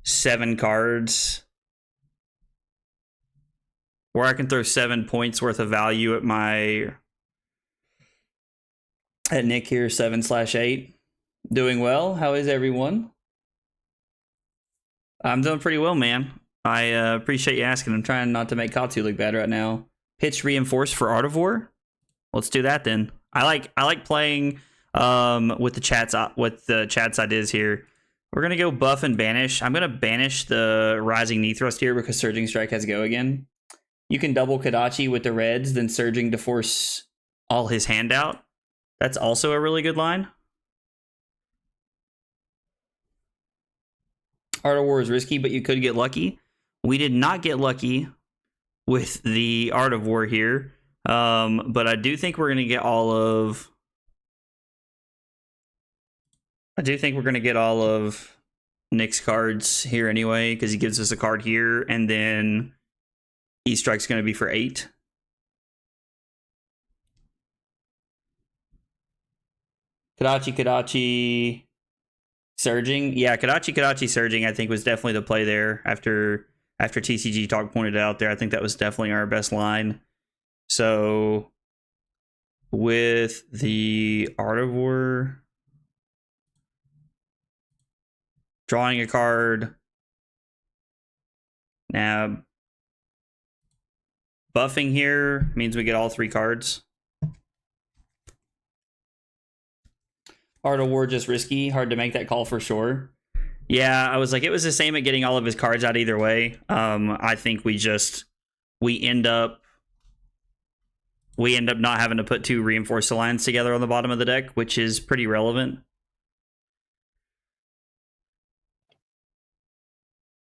7 cards, or I can throw 7 points worth of value at Nick here, 7/8. Doing well. How is everyone? I'm doing pretty well, man. I appreciate you asking. I'm trying not to make Katsu look bad right now. Pitch reinforced for Art of War. Let's do that then. I like playing with the chat's ideas here. We're gonna go buff and banish. I'm gonna banish the Rising Knee Thrust here because Surging Strike has go again. You can double Kadachi with the reds, then Surging to force all his hand out. That's also a really good line. Art of War is risky, but you could get lucky. We did not get lucky with the Art of War here. But I do think we're going to get all of Nick's cards here anyway, because he gives us a card here, and then E-Strike's going to be for 8. Kadachi Surging. Yeah, Kadachi Surging I think was definitely the play there after TCG Talk pointed it out there. I think that was definitely our best line. So with the Art of War, drawing a card. Now, buffing here means we get all 3 cards. Art of War just risky. Hard to make that call for sure. Yeah, I was like, it was the same at getting all of his cards out either way. I think we end up not having to put 2 Reinforced Alliance together on the bottom of the deck, which is pretty relevant.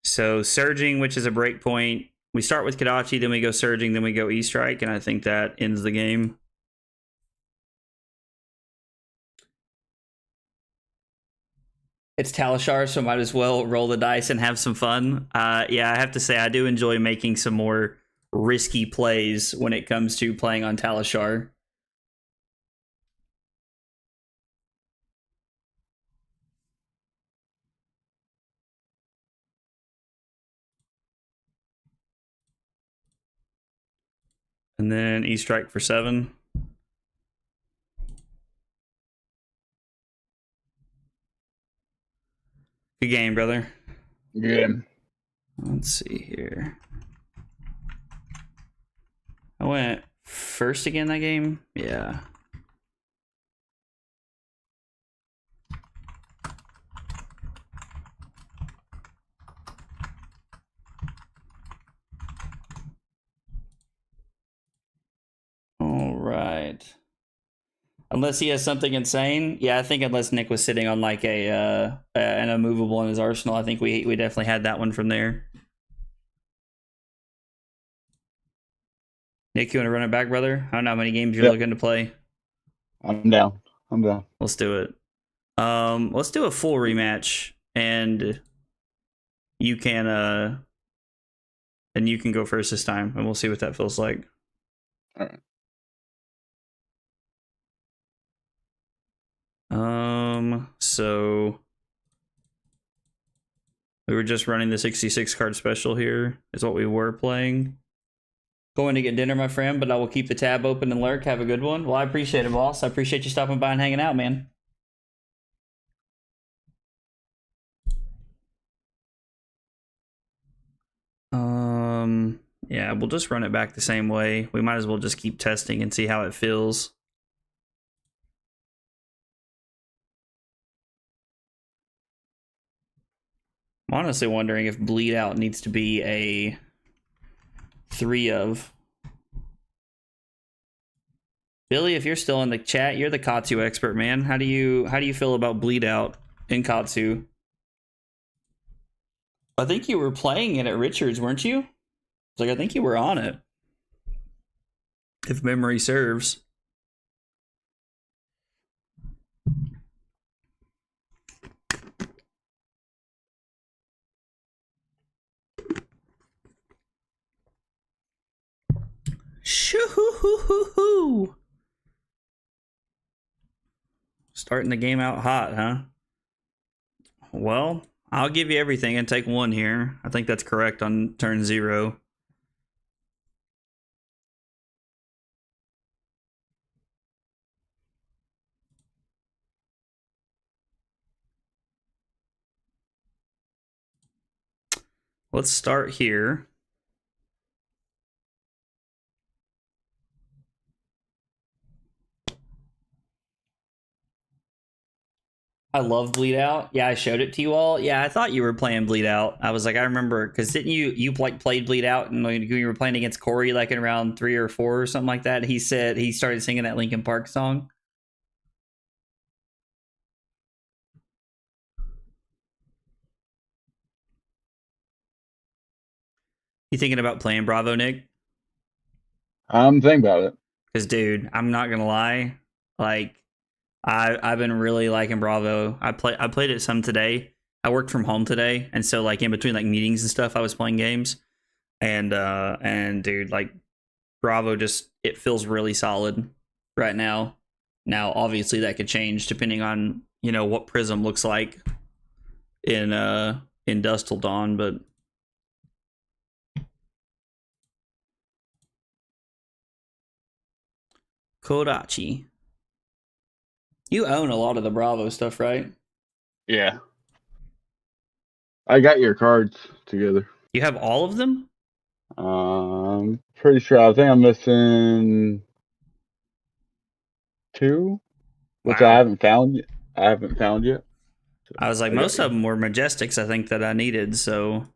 So Surging, which is a break point. We start with Kadachi, then we go Surging, then we go E-Strike, and I think that ends the game. It's Talishar, so might as well roll the dice and have some fun. Yeah, I have to say, I do enjoy making some more risky plays when it comes to playing on Talishar. And then E-Strike for 7. Good game, brother. Yeah. Let's see here. I went first again that game? Yeah. All right. Unless he has something insane. Yeah, I think unless Nick was sitting on like an immovable in his arsenal, I think we definitely had that one from there. Nick, you want to run it back, brother? I don't know how many games you're looking to play. I'm down. Let's do it. Let's do a full rematch, and you can go first this time, and we'll see what that feels like. All right. So we were just running the 66 card special here, is what we were playing. Going to get dinner, my friend, but I will keep the tab open and lurk. Have a good one. Well, I appreciate it, boss. I appreciate you stopping by and hanging out, man. Yeah, we'll just run it back the same way. We might as well just keep testing and see how it feels. I'm honestly wondering if Bleed Out needs to be a 3 of. Billy, if you're still in the chat, you're the Katsu expert, man. How do you feel about Bleed Out in Katsu? I think you were playing it at Richards, weren't you? It's like, I think you were on it. if memory serves. Shoo-hoo-hoo-hoo-hoo. Starting the game out hot, huh? Well, I'll give you everything and take one here. I think that's correct on turn 0. Let's start here. I love Bleed Out. Yeah, I showed it to you all. Yeah, I thought you were playing Bleed Out. I was like, I remember, because didn't you like played Bleed Out, and like, you were playing against Corey like in round 3 or 4 or something like that. He said he started singing that Linkin Park song. You thinking about playing Bravo, Nick? I'm thinking about it. Because dude, I'm not gonna lie, like I've been really liking Bravo. I played it some today. I worked from home today, and so like in between like meetings and stuff, I was playing games. And dude, like Bravo just it feels really solid right now. Now, obviously that could change depending on, you know, what Prism looks like in Dusk Till Dawn, but Kodachi. You own a lot of the Bravo stuff, right? Yeah. I got your cards together. You have all of them? Pretty sure. I think I'm missing 2, which I Wow. haven't found yet. So I was like, I got most you. of them were Majestics, I think, that I needed, so.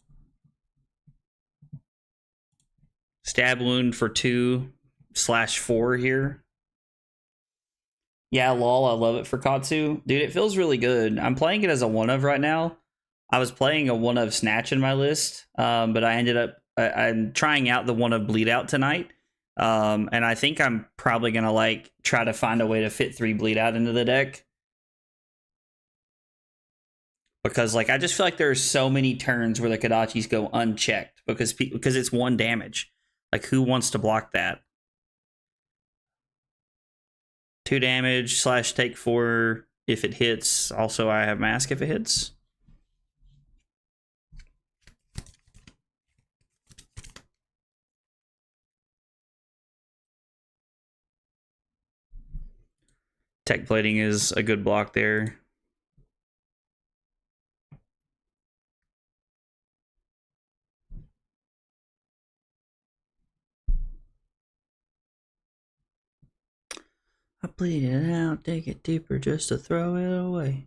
Stab wound for 2/4 here. Yeah, lol, I love it for Katsu. Dude, it feels really good. I'm playing it as a one of right now. I was playing a one of Snatch in my list, but I ended up I'm trying out the one of Bleed Out tonight. And I think I'm probably gonna like try to find a way to fit 3 Bleed Out into the deck. Because like I just feel like there's so many turns where the Kodachis go unchecked because it's 1 damage. Like who wants to block that? 2 damage / take 4 if it hits. Also, I have mask if it hits. Tech plating is a good block there. I bleed it out, dig it deeper just to throw it away.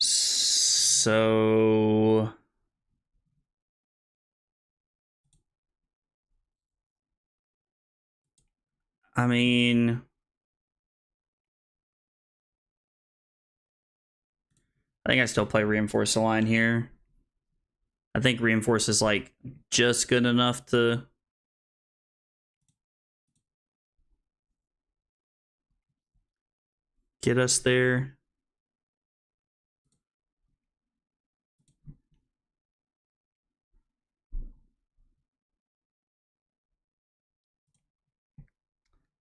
So I mean, I think I still play Reinforce the line here. I think Reinforce is like just good enough to get us there.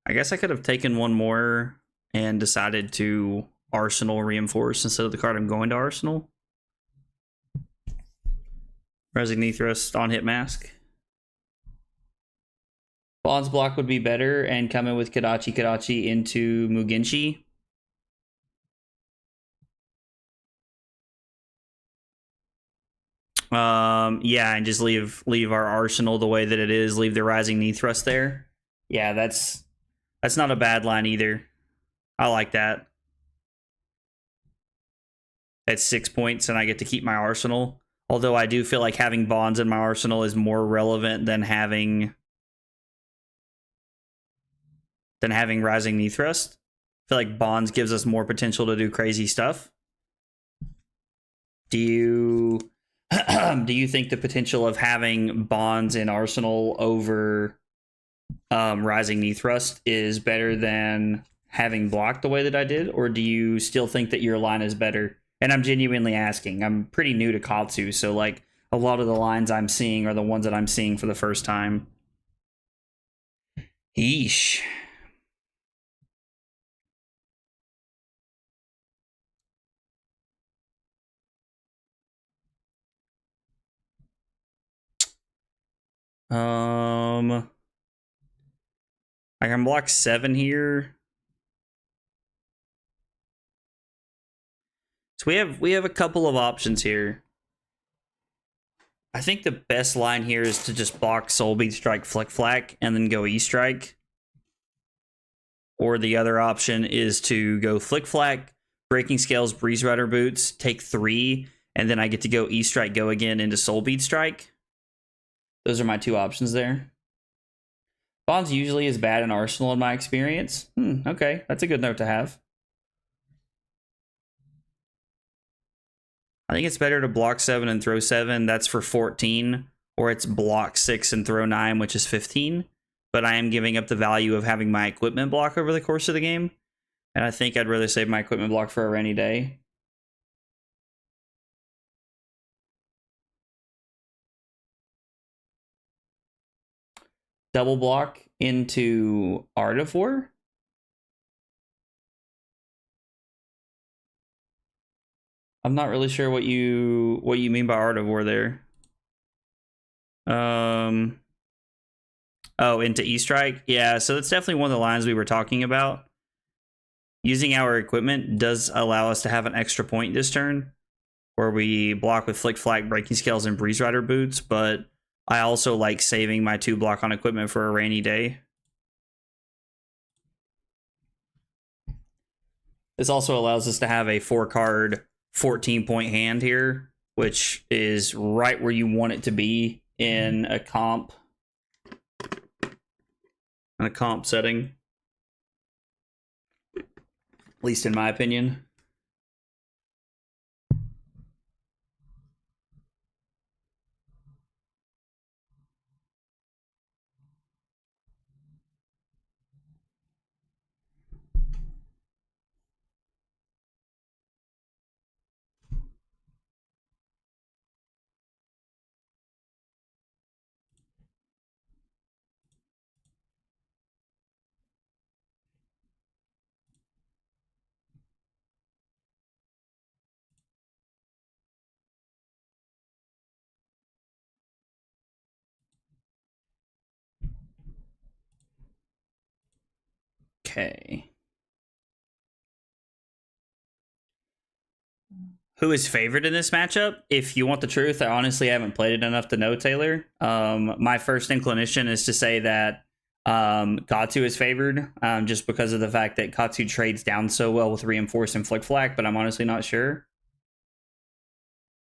I guess I could have taken one more and decided to Arsenal Reinforce instead of the card I'm going to Arsenal. Resig Thrust on hit mask. Bond's block would be better and come in with Kodachi into Mugenshi. Yeah, and just leave our arsenal the way that it is. Leave the Rising Knee Thrust there. Yeah, that's not a bad line either. I like that. That's 6 points, and I get to keep my arsenal. Although I do feel like having Bonds in my arsenal is more relevant than having Rising Knee Thrust. I feel like Bonds gives us more potential to do crazy stuff. Do you do you think the potential of having Bonds in Arsenal over Rising Knee Thrust is better than having blocked the way that I did, or do you still think that your line is better? And I'm genuinely asking. I'm pretty new to Katsu, so like a lot of the lines I'm seeing are the ones that I'm seeing for the first time. Yeesh. I can block 7 here. So we have a couple of options here. I think the best line here is to just block Soul Beat Strike, Flick Flack, and then go E Strike. Or the other option is to go Flick Flack, Breaking Scales, Breeze Rider Boots, take 3, and then I get to go E Strike, go again into Soul Beat Strike. Those are my two options there. Bonds usually is bad in Arsenal in my experience. Okay, that's a good note to have. I think it's better to block 7 and throw 7. That's for 14. Or it's block 6 and throw 9, which is 15. But I am giving up the value of having my equipment block over the course of the game. And I think I'd rather save my equipment block for a rainy day. Double block into Art of War. I'm not really sure what you mean by Art of War there. Oh, into E-Strike? Yeah, so that's definitely one of the lines we were talking about. Using our equipment does allow us to have an extra point this turn, where we block with Flick Flack, Breaking Scales, and Breeze Rider Boots, but I also like saving my 2 block on equipment for a rainy day. This also allows us to have a 4-card, 14-point hand here, which is right where you want it to be in a comp. In a comp setting. At least in my opinion. Okay. Who is favored in this matchup? If you want the truth, I honestly haven't played it enough to know, Taylor. My first inclination is to say that Katsu is favored, just because of the fact that Katsu trades down so well with Reinforce and Flick Flack, but I'm honestly not sure.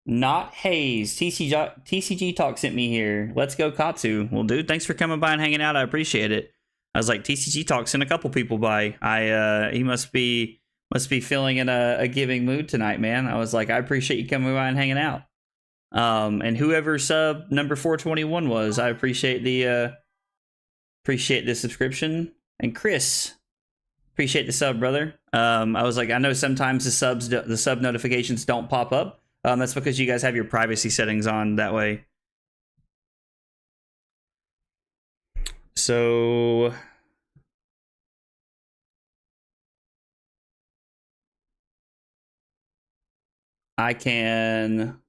Not Hayes. TCG Talk sent me here. Let's go Katsu. Well, dude, thanks for coming by and hanging out. I appreciate it. I was like, TCG Talk sent a couple people by. He must be feeling in a giving mood tonight, man. I was like, I appreciate you coming by and hanging out. And whoever sub number 421 was, I appreciate the subscription. And Chris, appreciate the sub, brother. I was like, I know sometimes the sub notifications don't pop up. That's because you guys have your privacy settings on that way. So I can.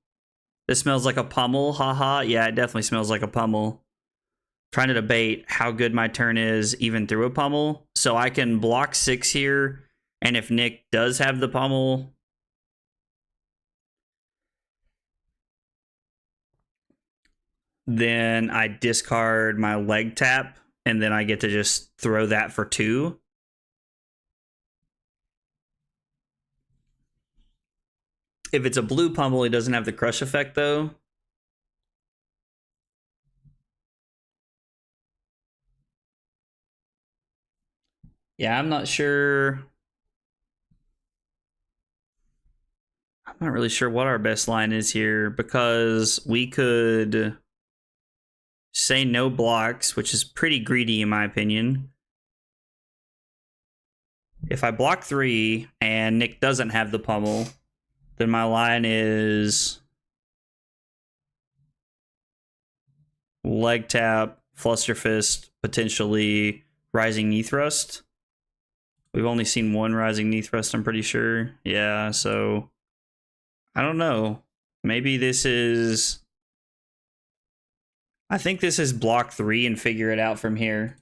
This smells like a pummel, haha. Yeah, it definitely smells like a pummel. Trying to debate how good my turn is even through a pummel. So I can block 6 here, and if Nick does have the pummel, then I discard my leg tap, and then I get to just throw that for 2. If it's a blue pummel, he doesn't have the crush effect, though. Yeah, I'm not sure. I'm not really sure what our best line is here, because we could say no blocks, which is pretty greedy in my opinion. If I block 3 and Nick doesn't have the pummel, then my line is leg tap, fluster fist, potentially rising knee thrust. We've only seen one rising knee thrust, I'm pretty sure. Yeah, so I don't know. Maybe this is... I think this is block 3 and figure it out from here.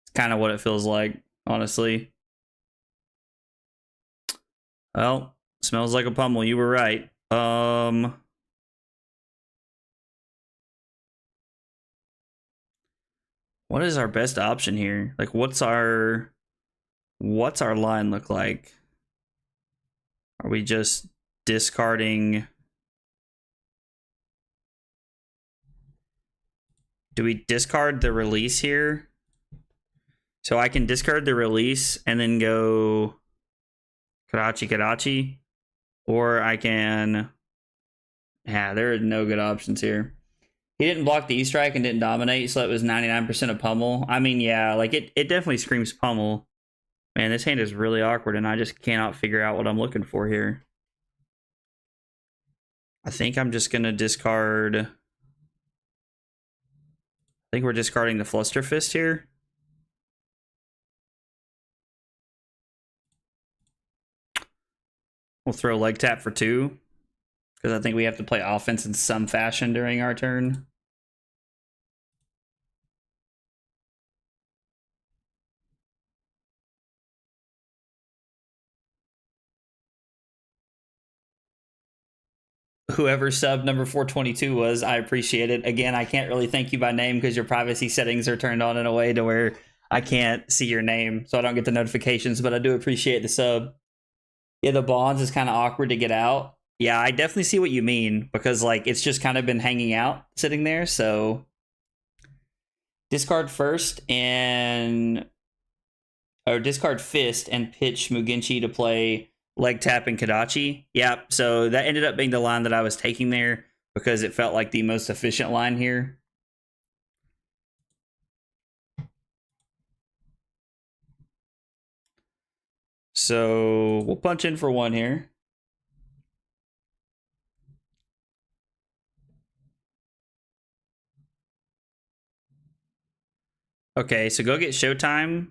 It's kind of what it feels like, honestly. Well, smells like a pummel. You were right. What is our best option here? Like, what's our line look like? Are we just discarding? Do we discard the release here? So I can discard the release and then go Karachi, or I can... Yeah, there are no good options here. He didn't block the E-strike and didn't dominate, so it was 99% of pummel. I mean, yeah, like it definitely screams pummel. Man, this hand is really awkward, and I just cannot figure out what I'm looking for here. I think I'm just going to discard... I think we're discarding the Fluster Fist here. We'll throw leg tap for 2, because I think we have to play offense in some fashion during our turn. Whoever sub number 422 was, I appreciate it. Again, I can't really thank you by name because your privacy settings are turned on in a way to where I can't see your name, so I don't get the notifications, but I do appreciate the sub. Yeah, the bonds is kind of awkward to get out. Yeah, I definitely see what you mean, because like it's just kind of been hanging out sitting there. So discard first and or discard fist and pitch Mugenchi to play leg tap and Kadachi. Yeah, so that ended up being the line that I was taking there because it felt like the most efficient line here. So we'll punch in for 1 here. Okay, so go get Showtime.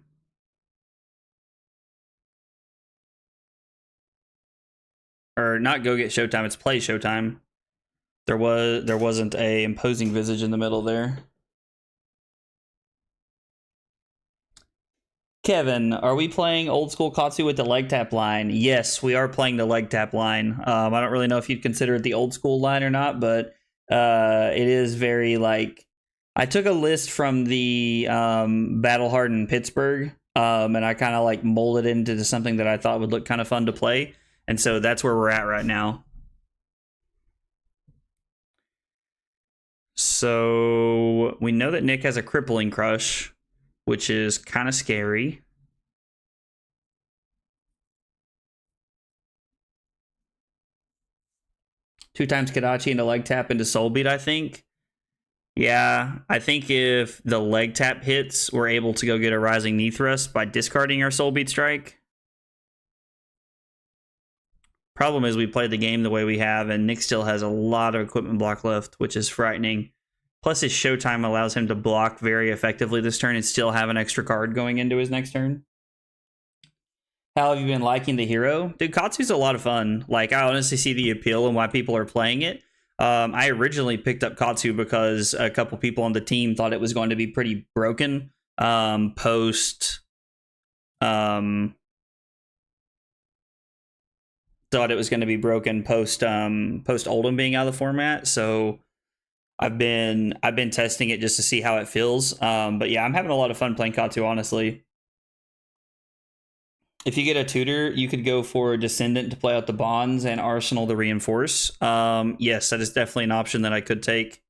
Or not go get Showtime, it's play Showtime. There wasn't a imposing visage in the middle there. Kevin, are we playing old school Katsu with the leg tap line? Yes, we are playing the leg tap line. I don't really know if you'd consider it the old school line or not, but it is very like... I took a list from the Battle Hardened Pittsburgh, and I kind of like molded it into something that I thought would look kind of fun to play. And so that's where we're at right now. So we know that Nick has a crippling crush, which is kind of scary. Two times Kadachi and a leg tap into Soul Beat, I think. Yeah, I think if the leg tap hits, we're able to go get a rising knee thrust by discarding our Soul Beat strike. Problem is we played the game the way we have, and Nick still has a lot of equipment block left, which is frightening. Plus his Showtime allows him to block very effectively this turn and still have an extra card going into his next turn. How have you been liking the hero? Dude, Katsu's a lot of fun. Like, I honestly see the appeal and why people are playing it. I originally picked up Katsu because a couple people on the team thought it was going to be pretty broken post... thought it was going to be broken post Oldham being out of the format, so I've been testing it just to see how it feels. But yeah, I'm having a lot of fun playing Katsu, honestly. If you get a tutor, you could go for Descendant to play out the bonds and Arsenal to reinforce. Yes, that is definitely an option that I could take.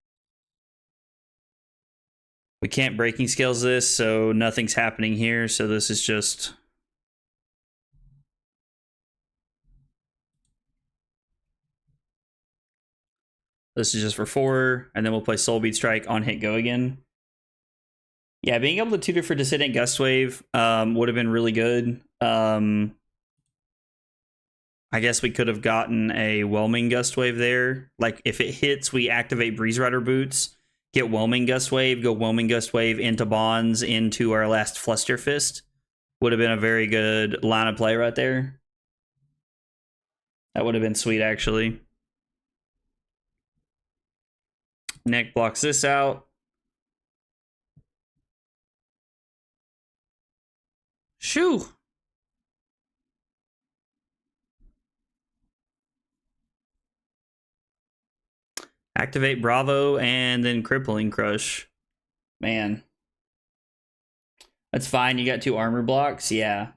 We can't breaking scales this, so nothing's happening here. So this is just... This is just for 4, and then we'll play Soul Bead Strike on hit go again. Yeah, being able to tutor for Dissident Gust Wave would have been really good. I guess we could have gotten a Whelming Gust Wave there. Like, if it hits, we activate Breeze Rider Boots, get Whelming Gust Wave, go Whelming Gust Wave into Bonds, into our last Fluster Fist. Would have been a very good line of play right there. That would have been sweet, actually. Nick blocks this out. Shoo! Activate Bravo and then Crippling Crush. Man. That's fine. You got 2 armor blocks. Yeah.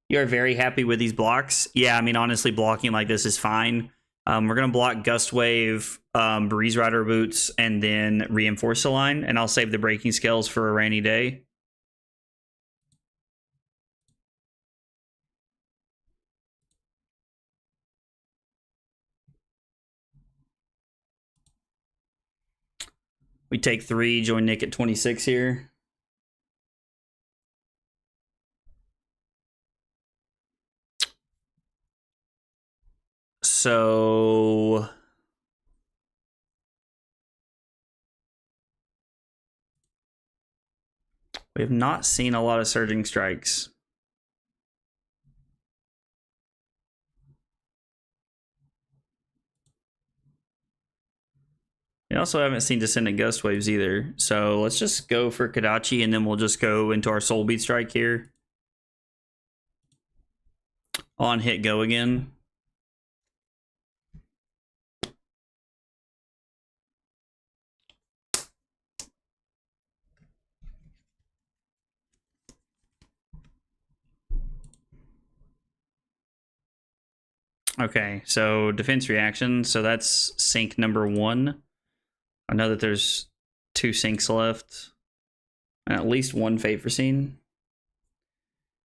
You are very happy with these blocks. Yeah, I mean, honestly, blocking like this is fine. We're going to block Gust Wave, Breeze Rider Boots, and then Reinforce the line. And I'll save the Breaking Scales for a rainy day. We take 3, join Nick at 26 here. So we have not seen a lot of Surging Strikes. We also haven't seen Descendant Gust Waves either. So let's just go for Kadachi, and then we'll just go into our Soul Bead Strike here. On hit go again. Okay, so defense reaction. So that's sync number 1. I know that there's 2 syncs left. And at least 1 Fate Foreseen.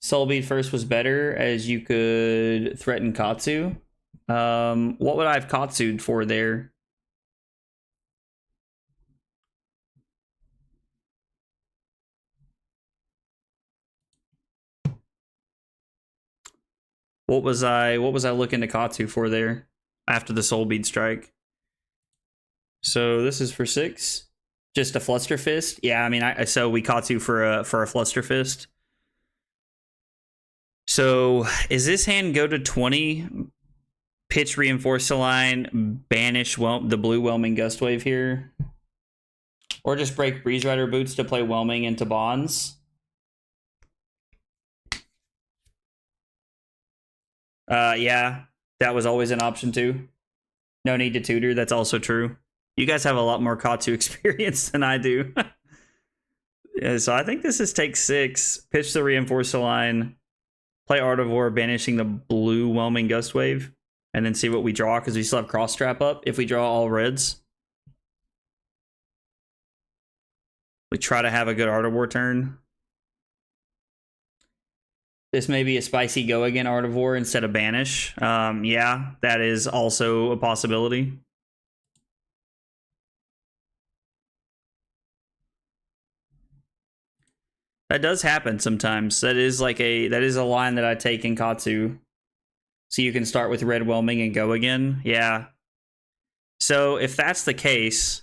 Soul Bead first was better, as you could threaten Katsu. What would I have Katsu'd for there? What was I looking to Katsu for there after the Soul Bead Strike? So this is for 6. Just a Fluster Fist? Yeah, I mean, so we Katsu for a Fluster Fist. So is this hand go to 20? Pitch Reinforce the line, banish the blue Whelming Gust Wave here. Or just break Breeze Rider Boots to play Whelming into Bonds. Yeah, that was always an option too. No need to tutor, that's also true. You guys have a lot more Katsu experience than I do. Yeah, so I think this is take 6. Pitch the Reinforce the line. Play Art of War, banishing the blue Whelming Gust Wave. And then see what we draw, because we still have Cross Trap up if we draw all reds. We try to have a good Art of War turn. This may be a spicy go again Art of War instead of banish. Yeah, that is also a possibility. That does happen sometimes. That is a line that I take in Katsu. So you can start with red Whelming and go again. Yeah. So if that's the case,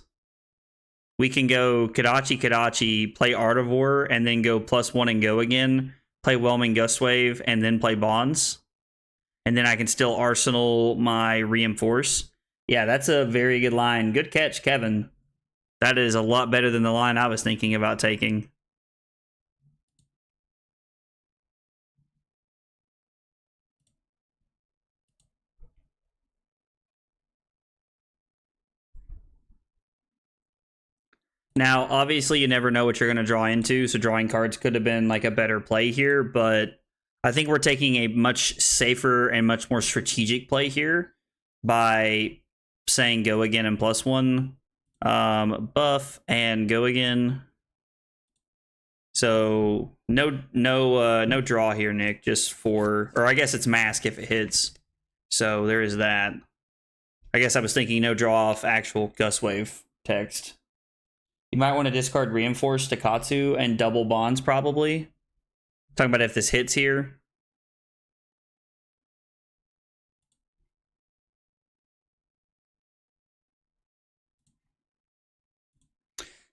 we can go Kadachi, play Art of War, and then go +1 and go again. Play Whelming Gust Wave, and then play Bonds. And then I can still arsenal my Reinforce. Yeah, that's a very good line. Good catch, Kevin. That is a lot better than the line I was thinking about taking. Now, obviously, you never know what you're going to draw into, so drawing cards could have been like a better play here, but I think we're taking a much safer and much more strategic play here by saying go again and +1, buff and go again. So no draw here, Nick, just for, or I guess it's mask if it hits. So there is that. I guess I was thinking no draw off actual Gust Wave text. You might want to discard Reinforce to Katsu and double bonds probably. Talking about if this hits here.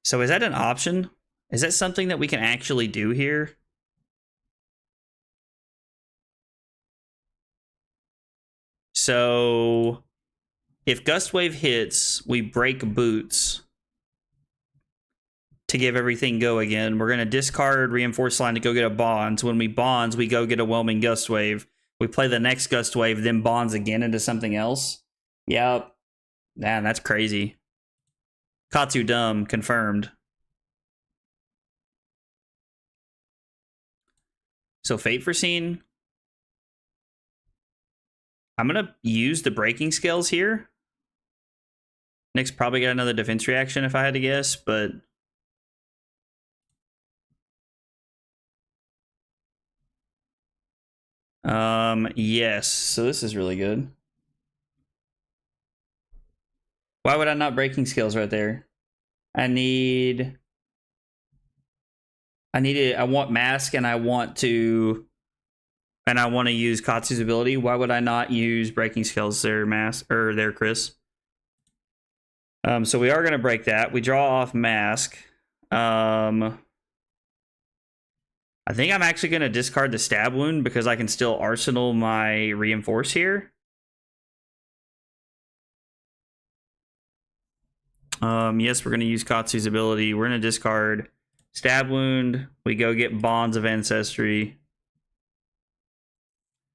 So is that an option? Is that something that we can actually do here? So if Gust Wave hits, we break Boots to give everything go again. We're going to discard Reinforced Line to go get a Bonds. When we Bonds, we go get a Whelming Gust Wave. We play the next Gust Wave, then Bonds again into something else. Yep. Man, that's crazy. Katsu dumb, confirmed. So Fate Foreseen. I'm going to use the breaking skills here. Nick's probably got another defense reaction if I had to guess, but... yes. So this is really good. Why would I not breaking skills right there? I want mask and I want to use Katsu's ability. Why would I not use breaking skills there, mask or there, Chris? So we are going to break that. We draw off mask. I think I'm actually going to discard the stab wound because I can still arsenal my reinforce here. Yes, we're going to use Katsu's ability. We're going to discard stab wound. We go get bonds of ancestry.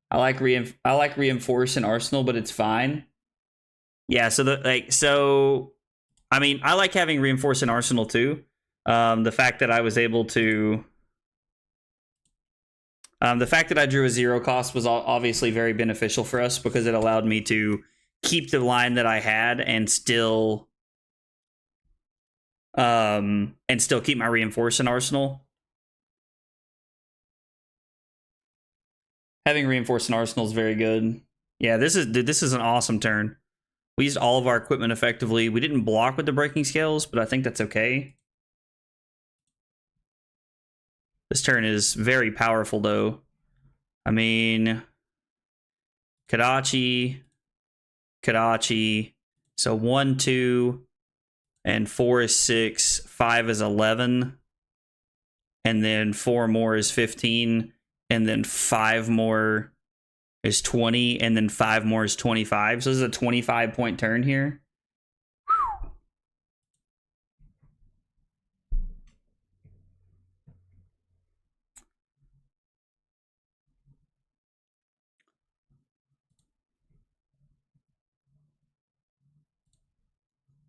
I like reinforce and arsenal, but it's fine. Yeah, so I mean, I like having reinforce and arsenal too. The fact that I was able to the fact that I drew a 0 cost was obviously very beneficial for us because it allowed me to keep the line that I had and still keep my reinforce and arsenal. Having reinforce and arsenal is very good. Yeah, this is an awesome turn. We used all of our equipment effectively. We didn't block with the breaking scales, but I think that's okay. This turn is very powerful, though. I mean, Kadachi. So 1, 2, and 4 is 6. 5 is 11. And then 4 more is 15. And then 5 more is 20. And then 5 more is 25. So this is a 25-point turn here.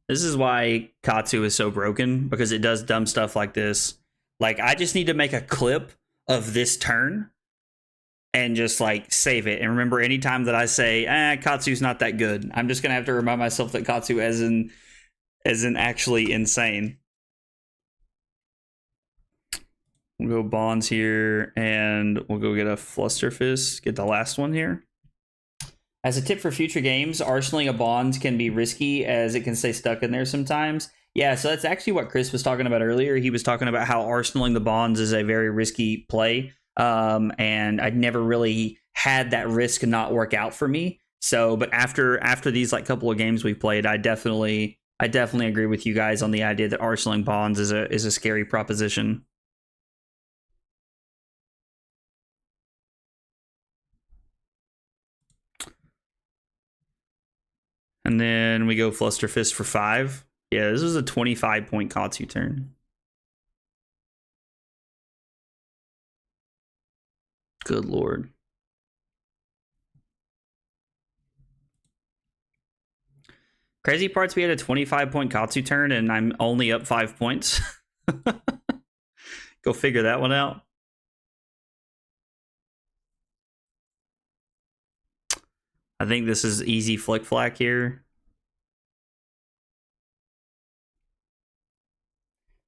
This is why Katsu is so broken, because it does dumb stuff like this. Like, I just need to make a clip of this turn and just, like, save it. And remember, anytime that I say, Katsu's not that good, I'm just going to have to remind myself that Katsu isn't actually insane. We'll go bonds here, and we'll go get a Flusterfist, get the last one here. As a tip for future games, arsenaling a bond can be risky as it can stay stuck in there sometimes. Yeah, so that's actually what Chris was talking about earlier. He was talking about how arsenaling the bonds is a very risky play. And I'd never really had that risk not work out for me. So, but after these like couple of games we've played, I definitely agree with you guys on the idea that arsenaling bonds is a scary proposition. And then we go Flusterfist for 5. Yeah, this was a 25-point Katsu turn. Good lord. Crazy part's we had a 25-point Katsu turn and I'm only up 5 points. Go figure that one out. I think this is easy flick flack here.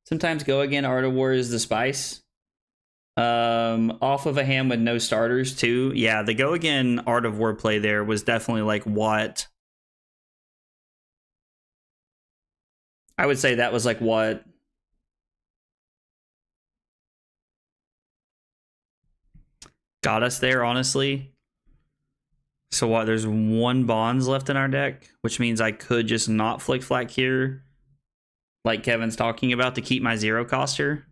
Sometimes go again. Art of War is the spice. Off of a hand with no starters too. Yeah, the go again Art of War play there was definitely like what I would say that was like what? Got us there, honestly. So what? There's 1 bonds left in our deck, which means I could just not flick flack here, like Kevin's talking about, to keep my 0 coster.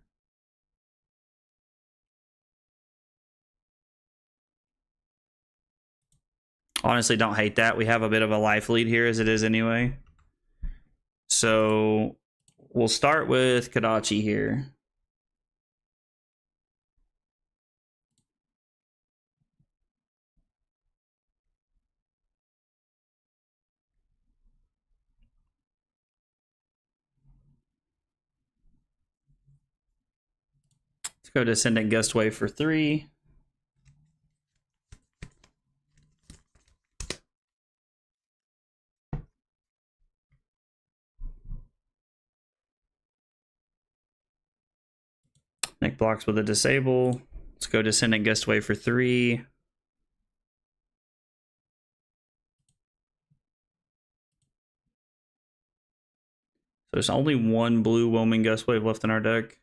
Honestly, don't hate that. We have a bit of a life lead here as it is anyway. So we'll start with Kadachi here. Let's go Descendant Gust Wave for 3. Nick blocks with a Disable. Let's go Descendant Gust Wave for 3. So there's only 1 blue Whelming Gust Wave left in our deck.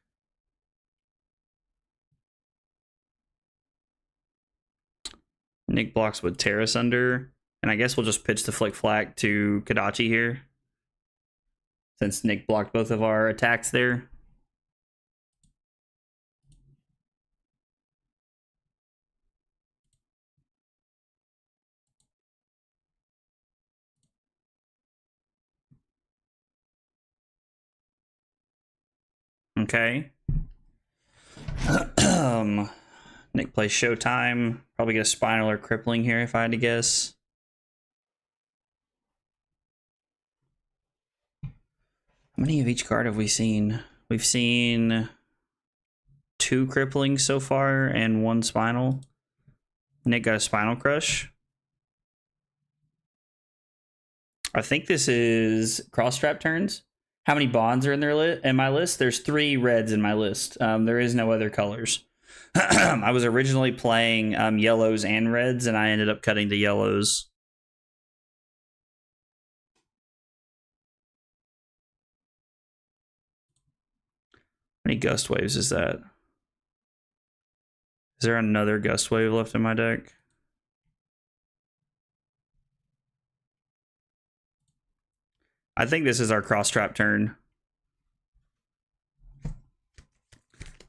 Nick blocks with Terrace Under. And I guess we'll just pitch the Flick Flack to Kadachi here, since Nick blocked both of our attacks there. Okay. Nick plays Showtime. Probably get a Spinal or Crippling here if I had to guess. How many of each card have we seen? We've seen 2 Cripplings so far and 1 Spinal. Nick got a Spinal Crush. I think this is Cross Trap turns. How many bonds are in their in my list? There's 3 reds in my list. There is no other colors. I was originally playing yellows and reds, and I ended up cutting the yellows. How many Gust Waves is that? Is there another Gust Wave left in my deck? I think this is our Cross Trap turn.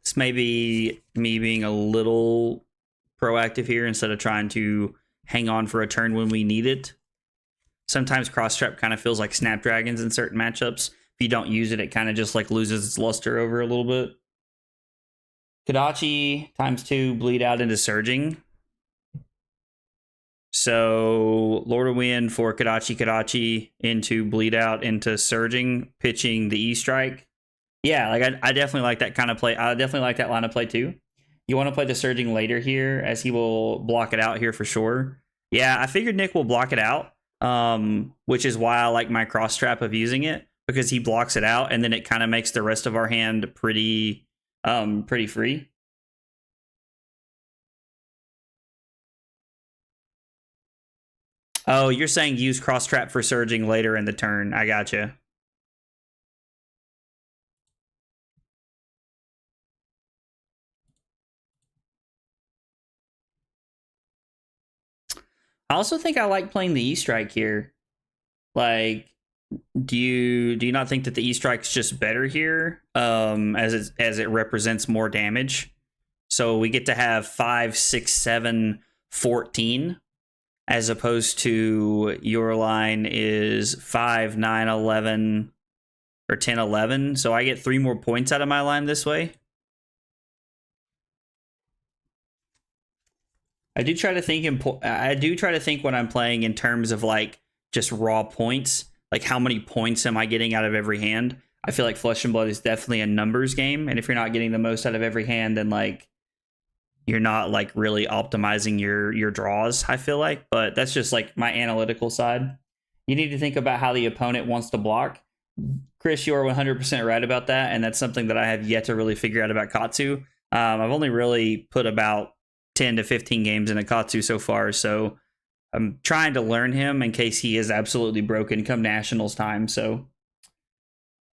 This may be me being a little proactive here instead of trying to hang on for a turn when we need it. Sometimes Cross Trap kind of feels like Snapdragons in certain matchups. If you don't use it, it kind of just like loses its luster over a little bit. Kadachi ×2 bleed out into Surging. So Lord of Wind for Kadachi into bleed out into Surging, pitching the E-Strike. Yeah, like I definitely like that kind of play. I definitely like that line of play too. You want to play the Surging later here, as he will block it out here for sure. Yeah, I figured Nick will block it out, which is why I like my Cross Trap of using it, because he blocks it out, and then it kind of makes the rest of our hand pretty free. Oh, you're saying use Cross Trap for Surging later in the turn. I gotcha. I also think I like playing the E-Strike here. Like, do you not think that the E-Strike's just better here, as it represents more damage? So we get to have 5, 6, 7, 14, as opposed to your line is 5, 9, 11, or 10, 11. So I get 3 more points out of my line this way. I do try to think when I'm playing in terms of like just raw points, like how many points am I getting out of every hand? I feel like Flesh and Blood is definitely a numbers game, and if you're not getting the most out of every hand, then like you're not like really optimizing your draws, I feel like. But that's just like my analytical side. You need to think about how the opponent wants to block. Chris, you are 100% right about that, and that's something that I have yet to really figure out about Katsu. I've only really put about 10 to 15 games in a Katsu so far, so I'm trying to learn him in case he is absolutely broken come Nationals time. So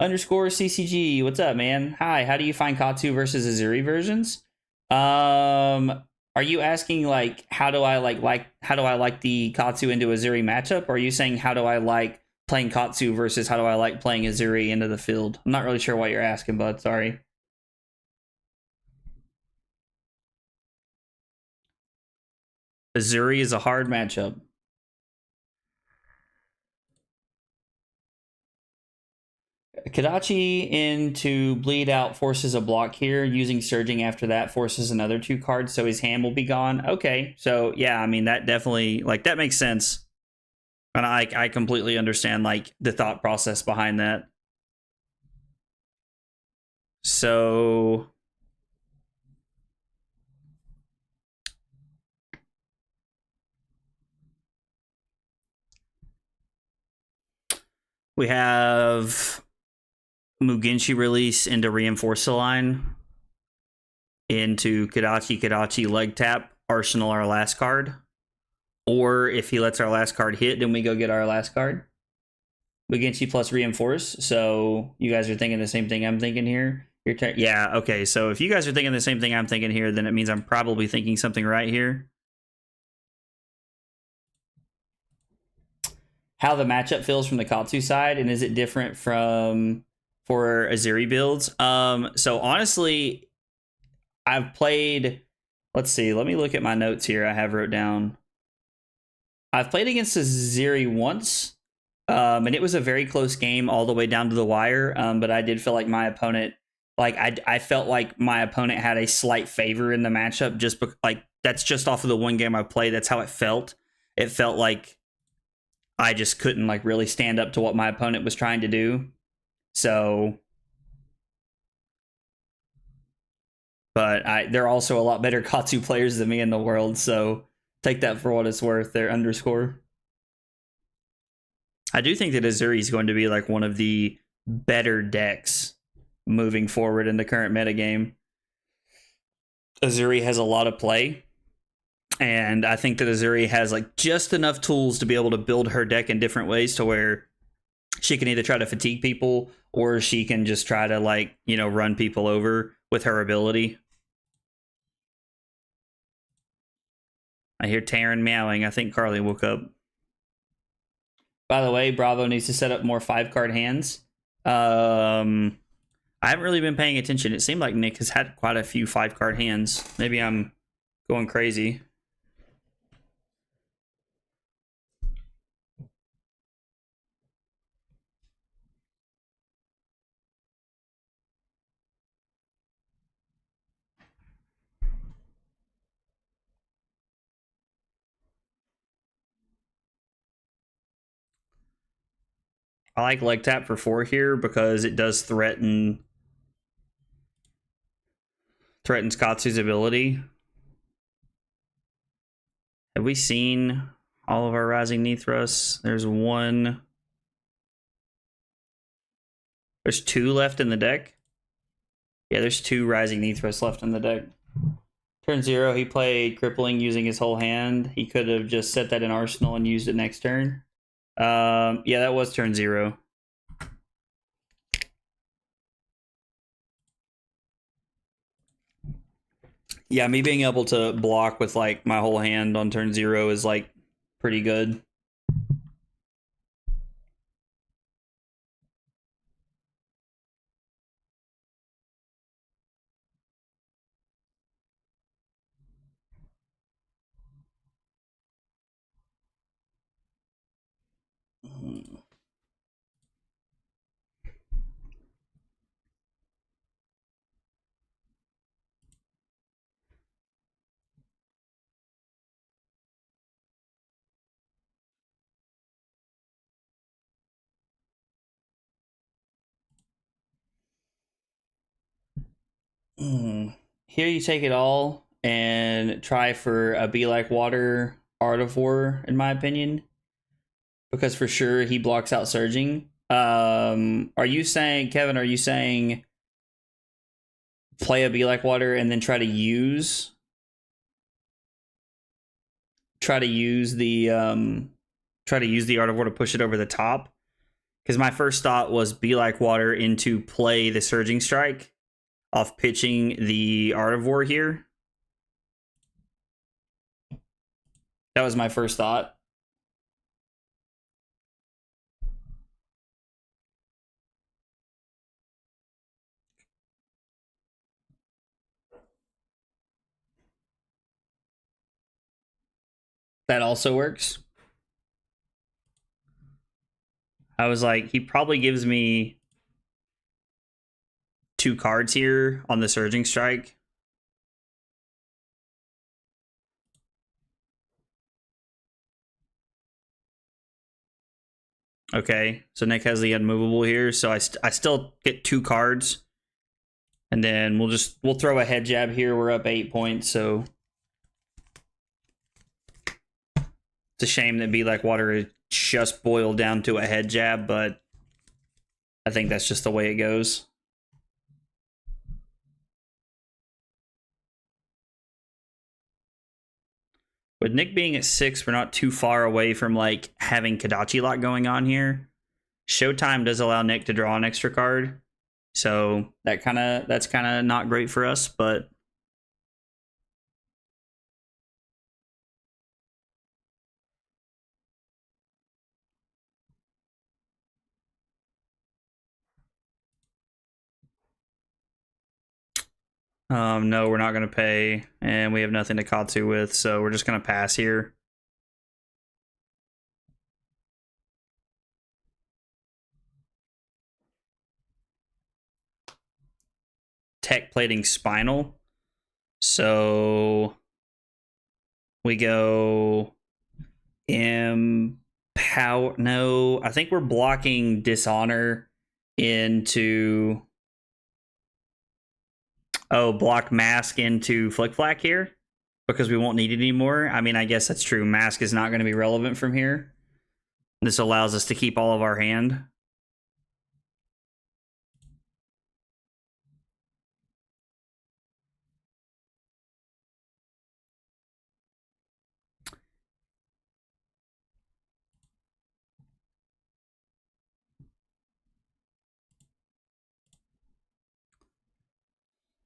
Underscore CCG, what's up, man? Hi, how do you find Katsu versus Azuri versions? Are you asking like how do I like the Katsu into Azuri matchup? Or are you saying how do I like playing Katsu versus how do I like playing Azuri into the field? I'm not really sure what you're asking, bud. Sorry. Azuri is a hard matchup. Kadachi into bleed out forces a block here. Using surging after that forces another 2 cards, so his hand will be gone. Okay, so yeah, I mean that definitely like that makes sense, and I completely understand like the thought process behind that. So we have Mugenshi release into reinforce the line, into Kadachi leg tap, arsenal our last card. Or if he lets our last card hit, then we go get our last card. Mugenshi plus reinforce. So you guys are thinking the same thing I'm thinking here. Yeah, okay. So if you guys are thinking the same thing I'm thinking here, then it means I'm probably thinking something right here. How the matchup feels from the Katsu side, and is it different from for Azuri builds? So honestly, I've played. Let's see. Let me look at my notes here. I have wrote down. I've played against Azuri once, and it was a very close game all the way down to the wire. But I did feel like my opponent, like I felt like my opponent had a slight favor in the matchup. Just like that's just off of the one game I played. That's how it felt. It felt like I just couldn't like really stand up to what my opponent was trying to do. So, but they're also a lot better Katsu players than me in the world. So take that for what it's worth. Their underscore. I do think that Azuri is going to be like one of the better decks moving forward in the current metagame. Azuri has a lot of play, and I think that Azuri has like just enough tools to be able to build her deck in different ways to where she can either try to fatigue people or she can just try to like, you know, run people over with her ability. I hear Taryn meowing. I think Carly woke up. By the way, Bravo needs to set up more 5-card hands. I haven't really been paying attention. It seemed like Nick has had quite a few 5-card hands. Maybe I'm going crazy. I like leg tap for 4 here because it does threatens Katsu's ability. Have we seen all of our rising knee thrusts? There's 1. There's 2 left in the deck. Yeah, there's 2 rising knee thrusts left in the deck. Turn 0, he played crippling using his whole hand. He could have just set that in arsenal and used it next turn. Yeah, that was turn 0. Yeah, me being able to block with like my whole hand on turn 0 is like pretty good. Here you take it all and try for a Be Like Water Art of War, in my opinion. Because for sure he blocks out surging. Are you saying, Kevin, are you saying play a Be Like Water and then try to use the Art of War to push it over the top? Because my first thought was Be Like Water into play the Surging Strike off pitching the Art of War here. That was my first thought. That also works. I was like, he probably gives me 2 cards here on the Surging Strike. Okay, so Nick has the unmovable here, so I still get 2 cards, and then we'll throw a head jab here. We're up 8 points, so it's a shame that Be Like Water is just boiled down to a head jab, but I think that's just the way it goes. With Nick being at 6, we're not too far away from like having Kadachi lock going on here. Showtime does allow Nick to draw an extra card, so that's kind of not great for us, but no, we're not going to pay, and we have nothing to Katsu with, so we're just going to pass here. Tech plating Spinal. So we go Empower. No, I think we're blocking Dishonor into... Oh, block Mask into Flick Flack here because we won't need it anymore. I mean, I guess that's true. Mask is not going to be relevant from here. This allows us to keep all of our hand.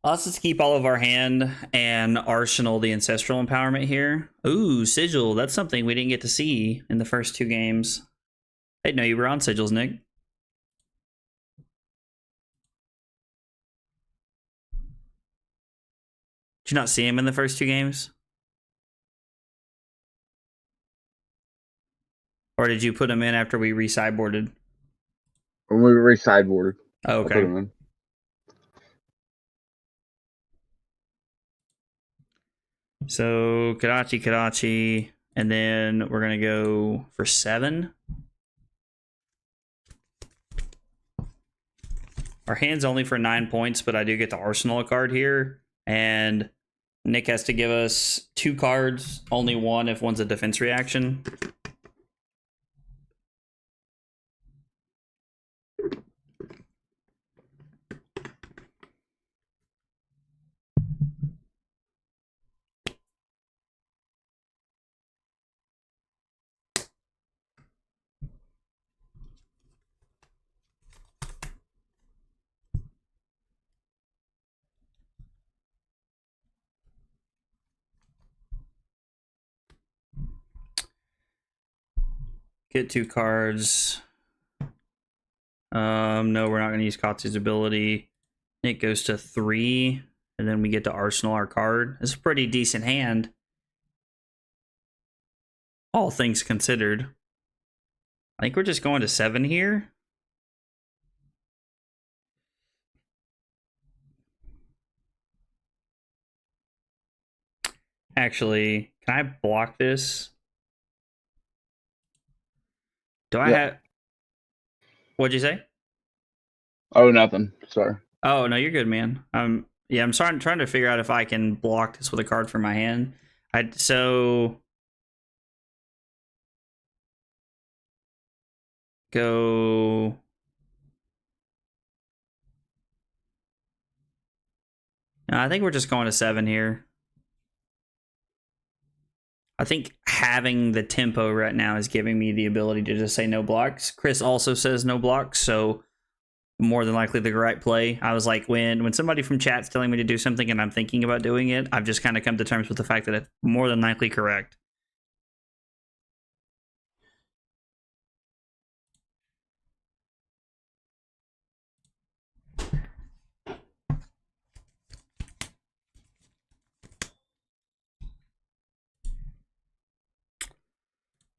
Let's just keep all of our hand and arsenal the Ancestral Empowerment here. Ooh, Sigil. That's something we didn't get to see in the first 2 games. I didn't know you were on Sigils, Nick. Did you not see him in the first 2 games? Or did you put him in after we re-sideboarded? When we re-sideboarded. Oh, I put okay. him in. So Kadachi, and then we're gonna go for 7. Our hand's only for 9 points, but I do get to arsenal a card here, and Nick has to give us 2 cards, only 1 if one's a defense reaction. Get 2 cards. No, we're not going to use Katsu's ability. Nick goes to 3, and then we get to arsenal our card. It's a pretty decent hand, all things considered. I think we're just going to 7 here. Actually, can I block this? Do I have... What'd you say? Oh, nothing. Sorry. Oh, no, you're good, man. Yeah, I'm trying to figure out if I can block this with a card from my hand. So go... No, I think we're just going to 7 here. I think having the tempo right now is giving me the ability to just say no blocks. Chris also says no blocks, so more than likely the right play. I was like, when somebody from chat's telling me to do something and I'm thinking about doing it, I've just kind of come to terms with the fact that it's more than likely correct.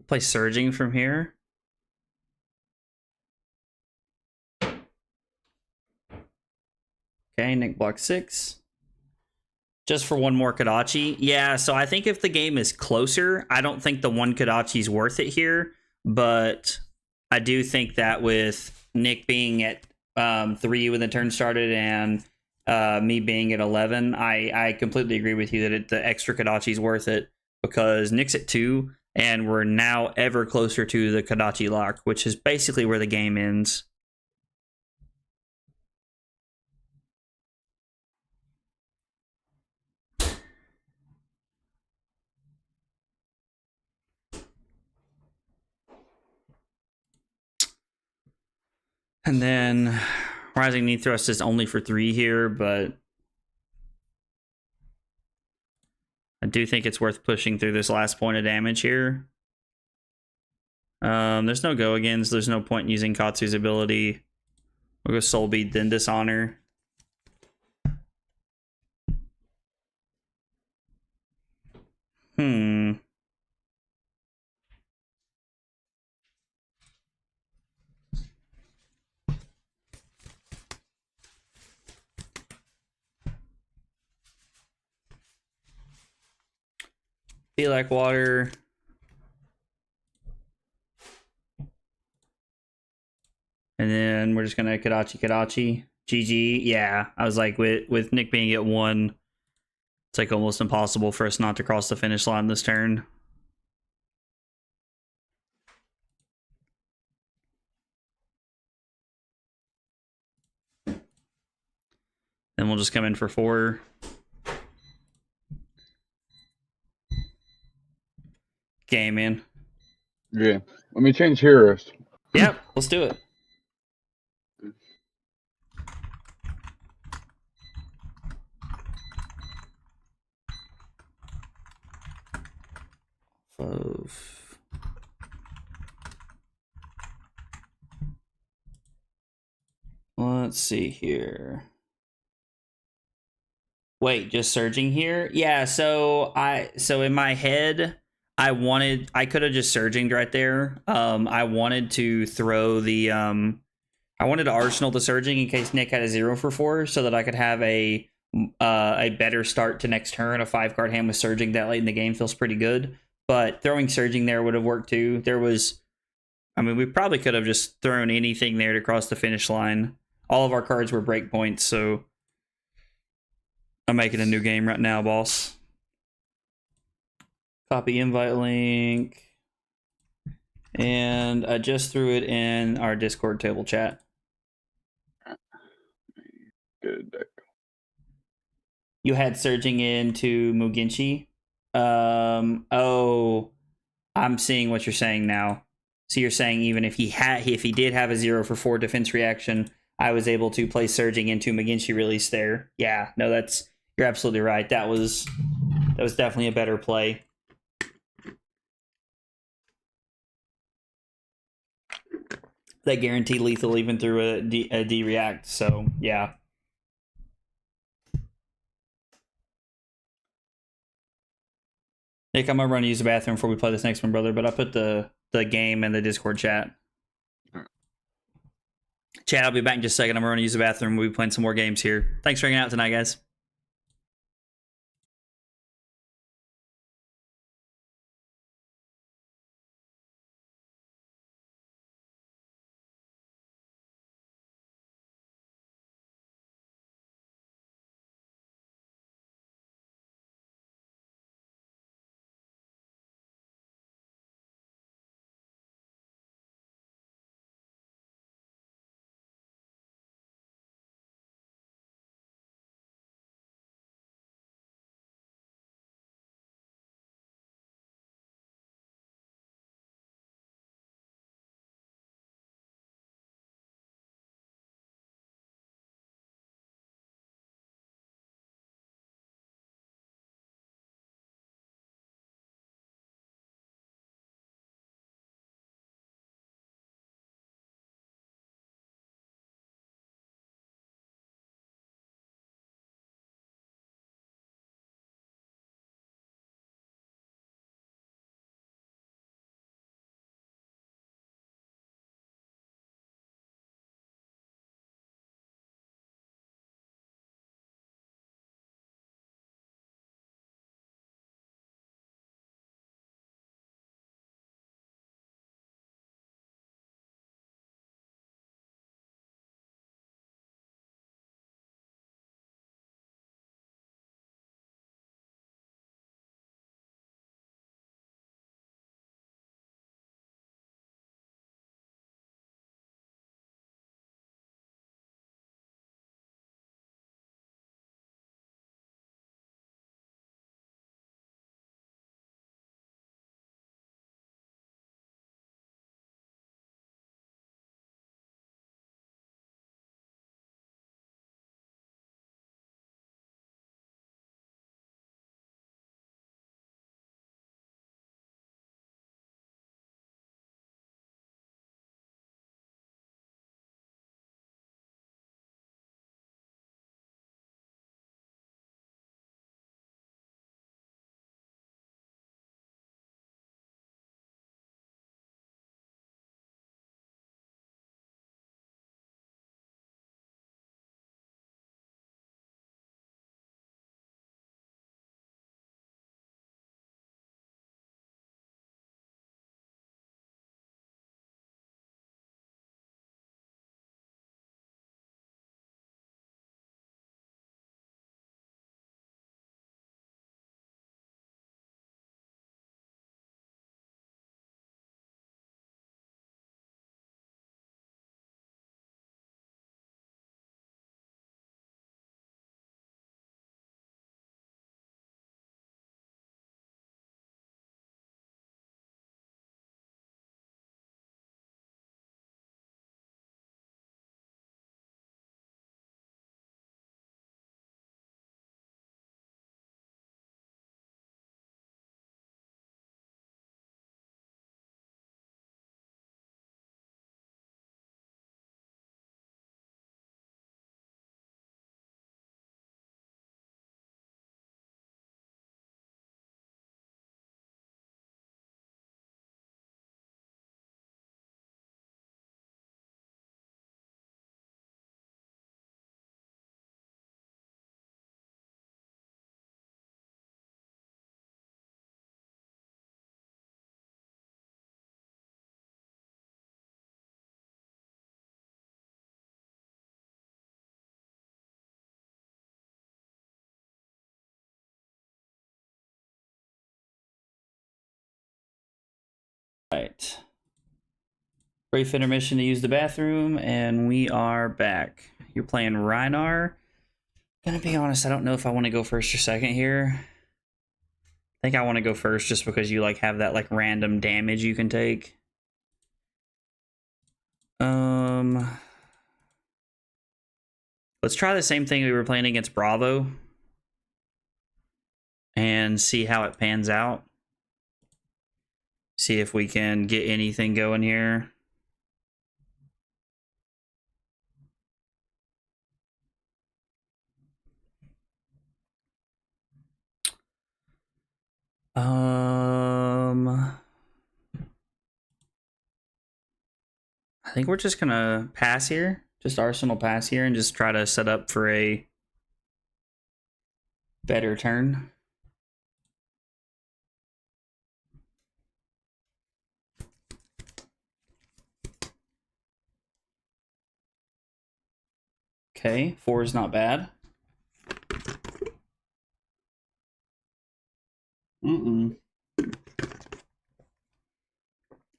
Play surging from here. Okay, Nick block 6. Just for one more Kodachi. Yeah, so I think if the game is closer, I don't think the one Kodachi is worth it here. But I do think that with Nick being at 3 when the turn started and me being at 11, I completely agree with you that the extra Kodachi is worth it, because Nick's at 2 and we're now ever closer to the Kodachi lock, which is basically where the game ends. And then Rising Knee Thrust is only for 3 here, but I do think it's worth pushing through this last point of damage here. There's no go agains. There's no point in using Katsu's ability. We'll go Soul Bead, then Dishonor. Feel like water. And then we're just gonna Kodachi. GG. Yeah, I was like, with Nick being at 1, it's like almost impossible for us not to cross the finish line this turn. Then we'll just come in for 4. Game in. Yeah. Let me change heroes. Yep, let's do it. Let's see here. Wait, just surging here? Yeah, so in my head, I could have just surging right there. I wanted to throw the I wanted to arsenal the surging in case Nick had a 0 for 4, so that I could have a better start to next turn. A 5-card hand with surging that late in the game feels pretty good. But throwing surging there would have worked too. We probably could have just thrown anything there to cross the finish line. All of our cards were breakpoints, so I'm making a new game right now, boss. Copy invite link. And I just threw it in our Discord table chat. Good. You had surging into Mugenshi. Oh, I'm seeing what you're saying now. So you're saying even if he did have a 0 for 4 defense reaction, I was able to play surging into Mugenshi release there. Yeah, no, you're absolutely right. That was definitely a better play. That guaranteed lethal even through a D react. So yeah. Nick, I'm gonna run to use the bathroom before we play this next one, brother. But I put the game in the Discord chat. Chat, I'll be back in just a second. I'm gonna run to use the bathroom. We'll be playing some more games here. Thanks for hanging out tonight, guys. Right. Brief intermission to use the bathroom, and we are back. You're playing Reinar. Gonna be honest, I don't know if I want to go first or second here. I think I want to go first just because you like have that like random damage you can take. Let's try the same thing we were playing against Bravo and see how it pans out. See if we can get anything going here. I think we're just gonna pass here. Just Arsenal pass here and just try to set up for a better turn. Okay, 4 is not bad.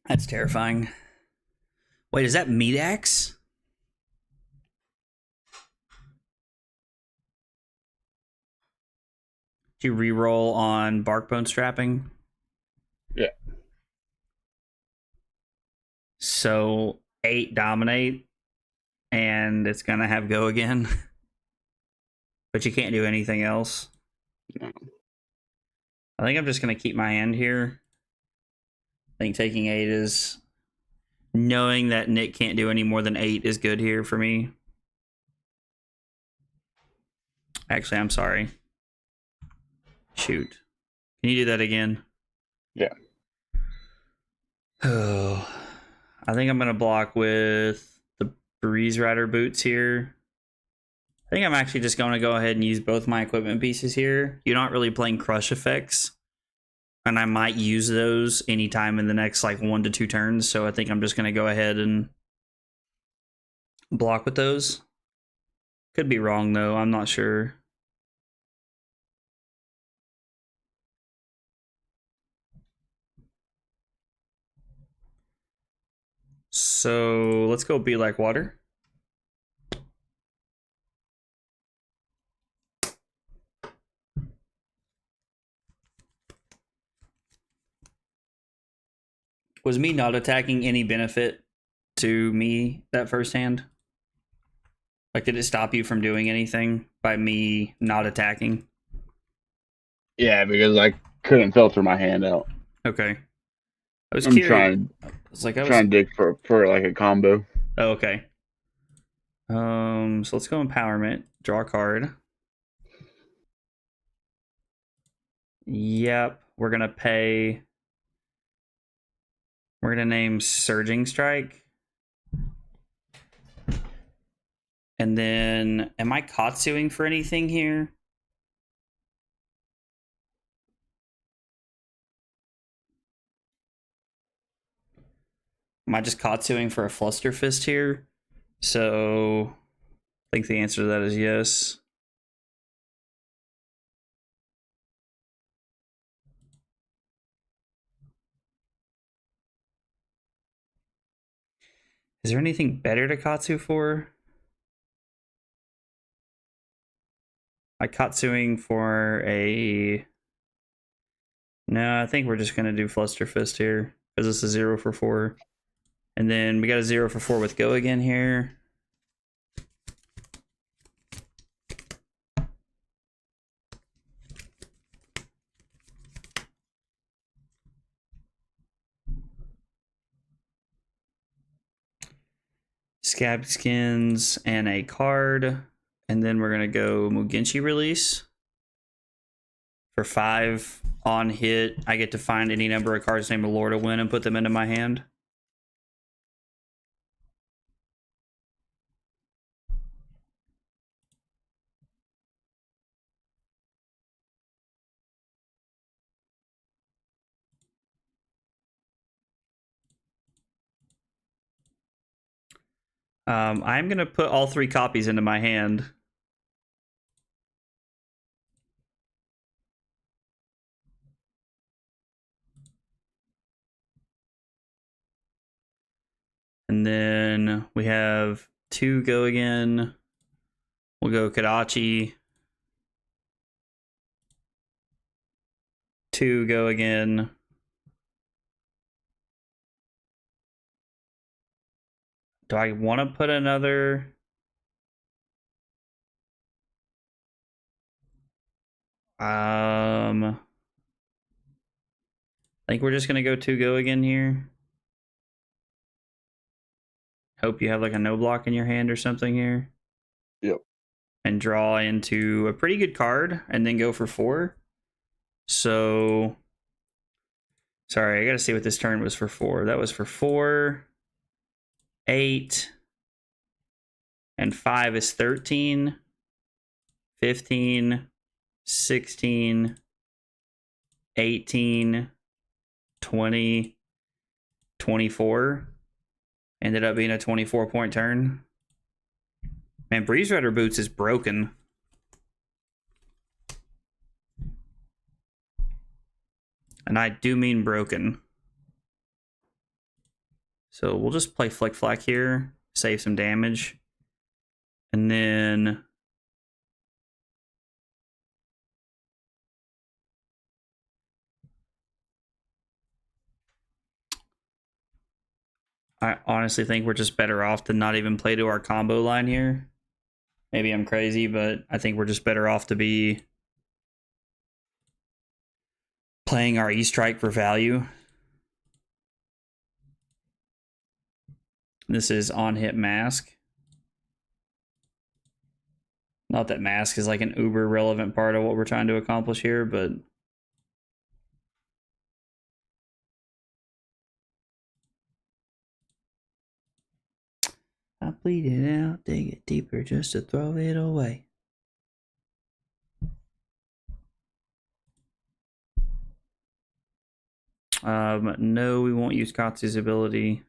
That's terrifying. Wait, is that Meat Axe? Do you reroll on Barkbone Strapping? Yeah. So 8 dominate, and it's gonna have go again. But you can't do anything else. No. I think I'm just gonna keep my hand here. I think taking 8 is... Knowing that Nick can't do any more than 8 is good here for me. Actually, I'm sorry. Shoot. Can you do that again? Yeah. Oh, I think I'm going to block with the Breeze Rider boots here. I think I'm actually just going to go ahead and use both my equipment pieces here. You're not really playing crush effects. And I might use those anytime in the next like 1 to 2 turns. So I think I'm just going to go ahead and block with those. Could be wrong though. I'm not sure. So let's go Be Like Water. Was me not attacking any benefit to me that first hand? Like, did it stop you from doing anything by me not attacking? Yeah, because I couldn't filter my hand out. Okay. I was I'm curious. trying to dig for like a combo. Oh, okay. So let's go empowerment. Draw a card. Yep. We're gonna pay. We're gonna name Surging Strike. And then, am I Katsuing for anything here? Am I just Katsuing for a Fluster Fist here? So, I think the answer to that is yes. Is there anything better to Katsu for? I Katsuing for a... No, I think we're just going to do Fluster Fist here because it's a 0 for 4. And then we got a 0 for 4 with Go again here. Scab Skins and a card. And then we're going to go Mugenshi Release. For 5 on hit, I get to find any number of cards named Lord of Wind and put them into my hand. I'm going to put all 3 copies into my hand. And then we have 2 go again. We'll go Kadachi. 2 go again. Do I want to put another? I think we're just gonna go 2 go again here. Hope you have like a no block in your hand or something here. Yep. And draw into a pretty good card and then go for 4. So, sorry, I gotta see what this turn was for 4. That was for 4, 8, and 5 is 13, 15, 16, 18, 20, 24. Ended up being a 24-point turn. Man, Breeze Rider Boots is broken. And I do mean broken. So we'll just play Flick Flack here, save some damage. And then I honestly think we're just better off to not even play to our combo line here. Maybe I'm crazy, but I think we're just better off to be playing our E-Strike for value. This is on-hit mask. Not that mask is like an uber relevant part of what we're trying to accomplish here, but I bleed it out, dig it deeper just to throw it away. No, we won't use Katsu's ability.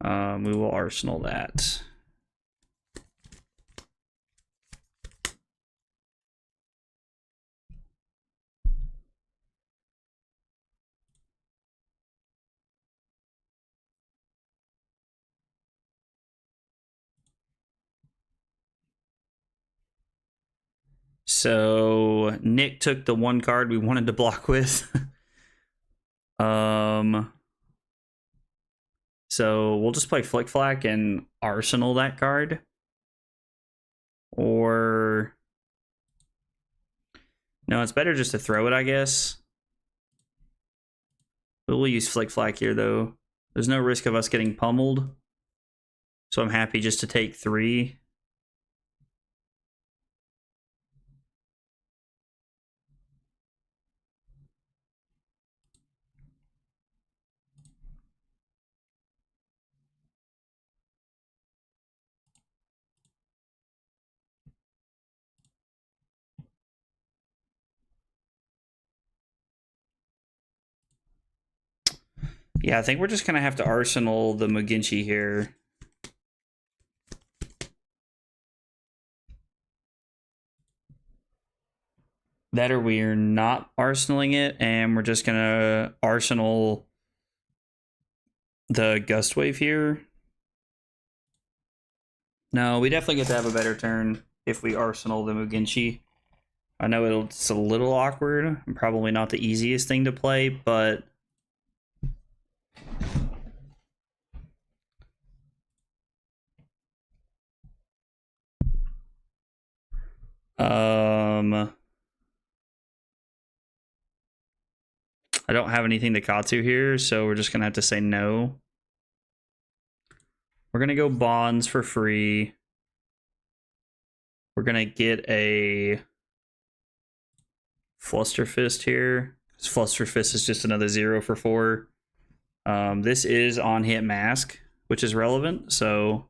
We will arsenal that. So Nick took the 1 card we wanted to block with. So we'll just play Flick Flack and arsenal that card. Or no, it's better just to throw it, I guess. But we'll use Flick Flack here, though. There's no risk of us getting pummeled. So I'm happy just to take 3. Yeah, I think we're just going to have to arsenal the Muginchi here. That or we're not arsenaling it, and we're just going to arsenal the Gust Wave here. No, we definitely get to have a better turn if we arsenal the Muginchi. I know it's a little awkward, and probably not the easiest thing to play, but I don't have anything to Katsu here, so we're just gonna have to say no. We're gonna go bonds for free. We're gonna get a Fluster Fist here. Fluster Fist is just another 0 for 4. This is on hit mask, which is relevant, so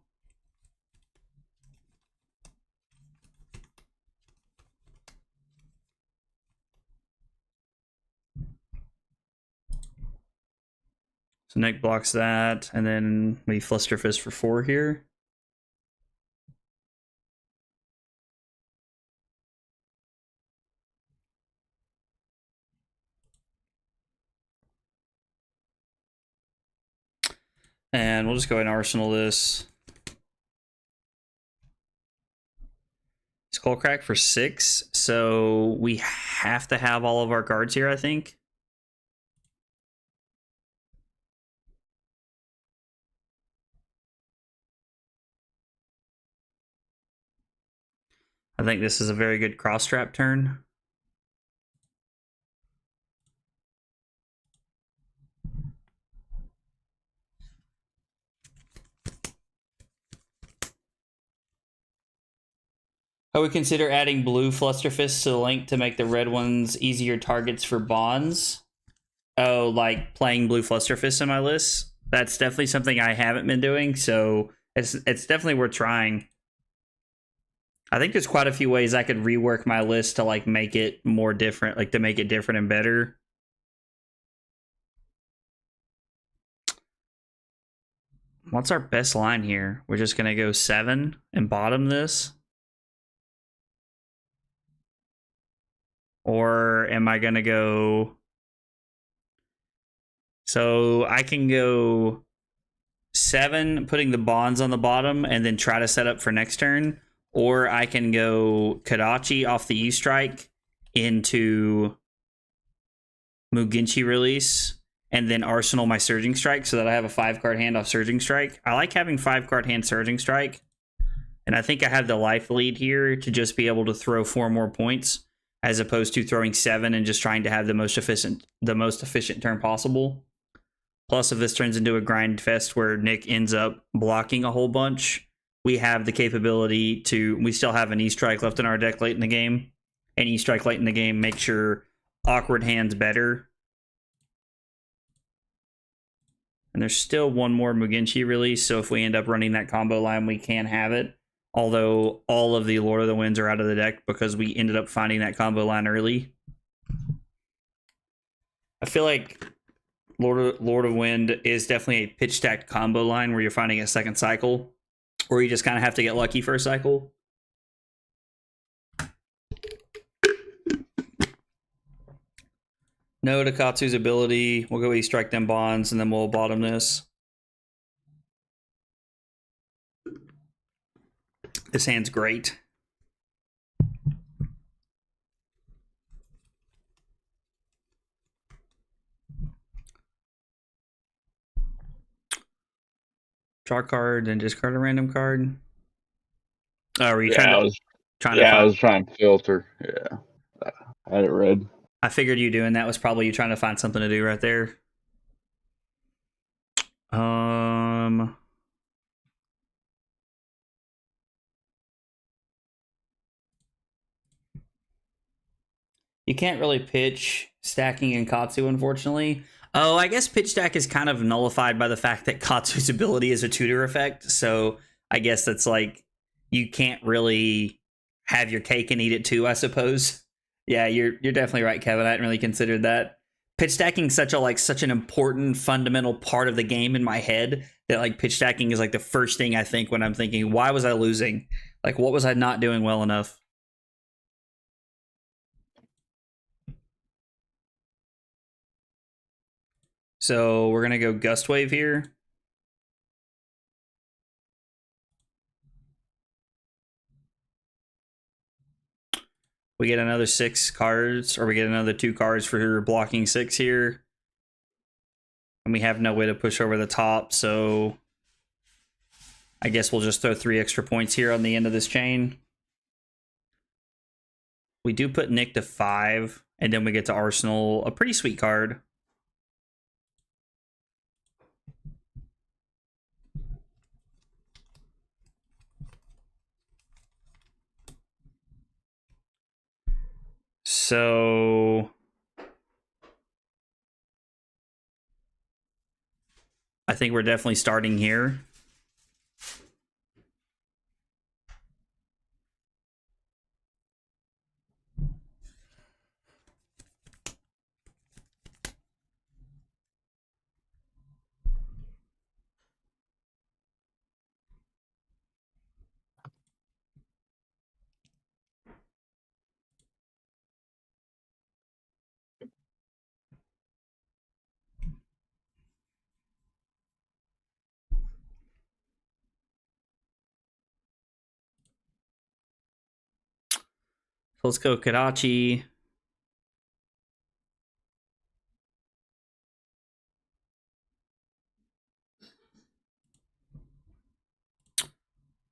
Nick blocks that, and then we Fluster Fist for 4 here. And we'll just go ahead and arsenal this. Skullcrack for 6, so we have to have all of our cards here, I think. I think this is a very good cross-trap turn. I would consider adding blue Flusterfists to the link to make the red ones easier targets for bonds. Oh, like playing blue Flusterfists in my list? That's definitely something I haven't been doing, so it's definitely worth trying. I think there's quite a few ways I could rework my list to like make it more different, like to make it different and better. What's our best line here? We're just gonna go 7 and bottom this. Or am I gonna go... So I can go 7, putting the bonds on the bottom, and then try to set up for next turn. Or I can go Kadachi off the U-Strike into Mugenshi release, and then arsenal my Surging Strike so that I have a 5-card hand off Surging Strike. I like having 5-card hand Surging Strike, and I think I have the life lead here to just be able to throw 4 more points, as opposed to throwing 7 and just trying to have the most efficient turn possible. Plus, if this turns into a grind fest where Nick ends up blocking a whole bunch, we have the capability to... We still have an E-Strike left in our deck late in the game. And E-Strike late in the game makes your awkward hands better. And there's still one more Mugenshi release, so if we end up running that combo line, we can have it. Although all of the Lord of the Winds are out of the deck because we ended up finding that combo line early. I feel like Lord of Wind is definitely a pitch stacked combo line where you're finding a second cycle, or you just kind of have to get lucky for a cycle. No to Katsu's ability. We'll go E-Strike them bonds, and then we'll bottom this. This hand's great. Draw a card and discard a random card. Oh, were you trying to I was trying to filter. Yeah. I had it read. I figured you doing that was probably you trying to find something to do right there. You can't really pitch stacking in Katsu, unfortunately. Oh, I guess pitch stack is kind of nullified by the fact that Katsu's ability is a tutor effect. So I guess that's like, you can't really have your cake and eat it too, I suppose. Yeah, you're definitely right, Kevin. I hadn't really considered that. Pitch stacking is such an important fundamental part of the game in my head that like pitch stacking is like the first thing I think when I'm thinking, why was I losing? Like, what was I not doing well enough? So we're gonna go Gust Wave here. We get another 6 cards, or we get another 2 cards for blocking 6 here. And we have no way to push over the top, so I guess we'll just throw 3 extra points here on the end of this chain. We do put Nick to 5, and then we get to Arsenal, a pretty sweet card. So I think we're definitely starting here. Let's go Kadachi.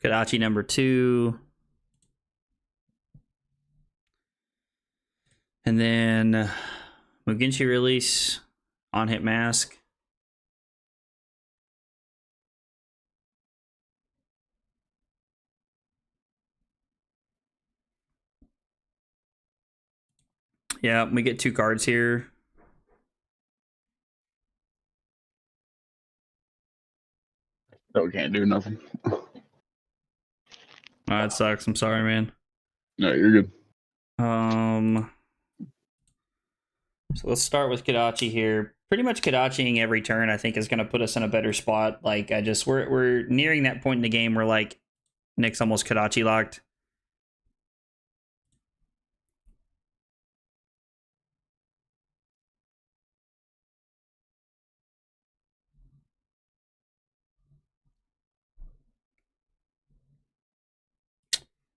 Kadachi number 2. And then Mugenshi release on hit mask. Yeah, we get 2 cards here. Oh, we can't do nothing. Oh, that sucks. I'm sorry, man. No, you're good. So let's start with Kadachi here. Pretty much Kadachiing every turn, I think, is going to put us in a better spot. Like, we're nearing that point in the game where, like, Nick's almost Kadachi locked.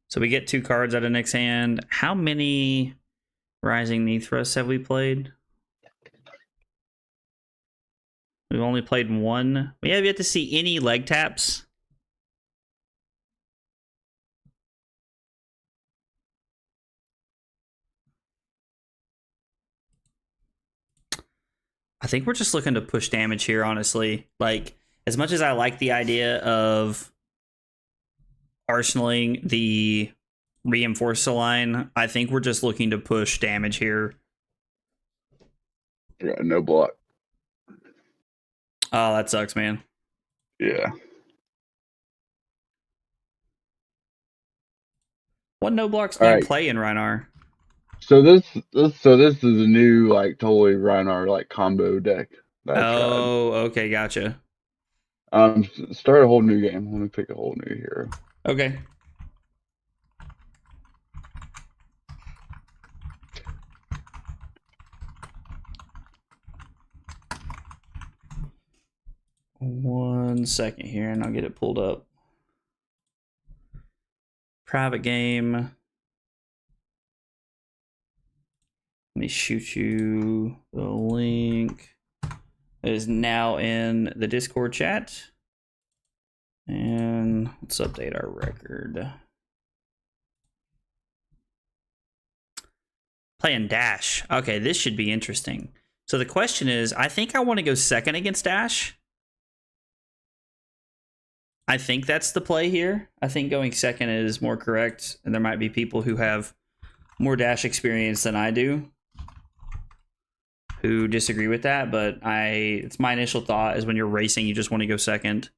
So we get 2 cards out of Nick's hand. How many Rising Knee Thrusts have we played? We've only played 1. We have yet to see any leg taps. I think we're just looking to push damage here, honestly. Like, as much as I like the idea of arsenaling the reinforce line, I think we're just looking to push damage here. Yeah, no block. Oh, that sucks, man. Yeah. What no blocks do you play in Rhinar? So this is a new, like, totally Rhinar, like, combo deck that I tried. Okay, gotcha. Start a whole new game. Let me pick a whole new hero. Okay. One second here, and I'll get it pulled up. Private game. Let me shoot you the link. It is now in the Discord chat. And let's update our record. Playing Dash. Okay, this should be interesting. So the question is, I think I want to go second against Dash. I think that's the play here. I think going second is more correct, and there might be people who have more Dash experience than I do who disagree with that, but it's my initial thought is when you're racing, you just want to go second.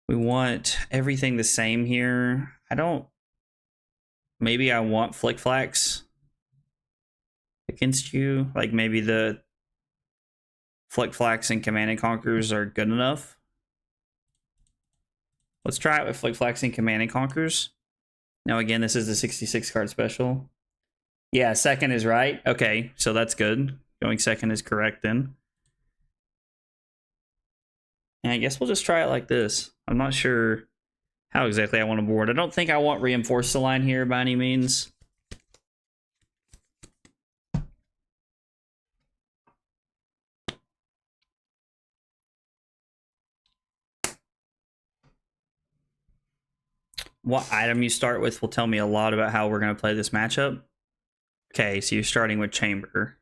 We want everything the same here. Maybe I want Flick Flax against you. Like, maybe the Flick Flax and Command and Conquers are good enough. Let's try it with Flick Flax and Command and Conquers. Now, again, this is the 66 card special. Yeah, second is right. Okay, so that's good. Going second is correct then. And I guess we'll just try it like this. I'm not sure how exactly I want to board. I don't think I want reinforce the line here by any means. What item you start with will tell me a lot about how we're going to play this matchup. Okay, so you're starting with Chamber.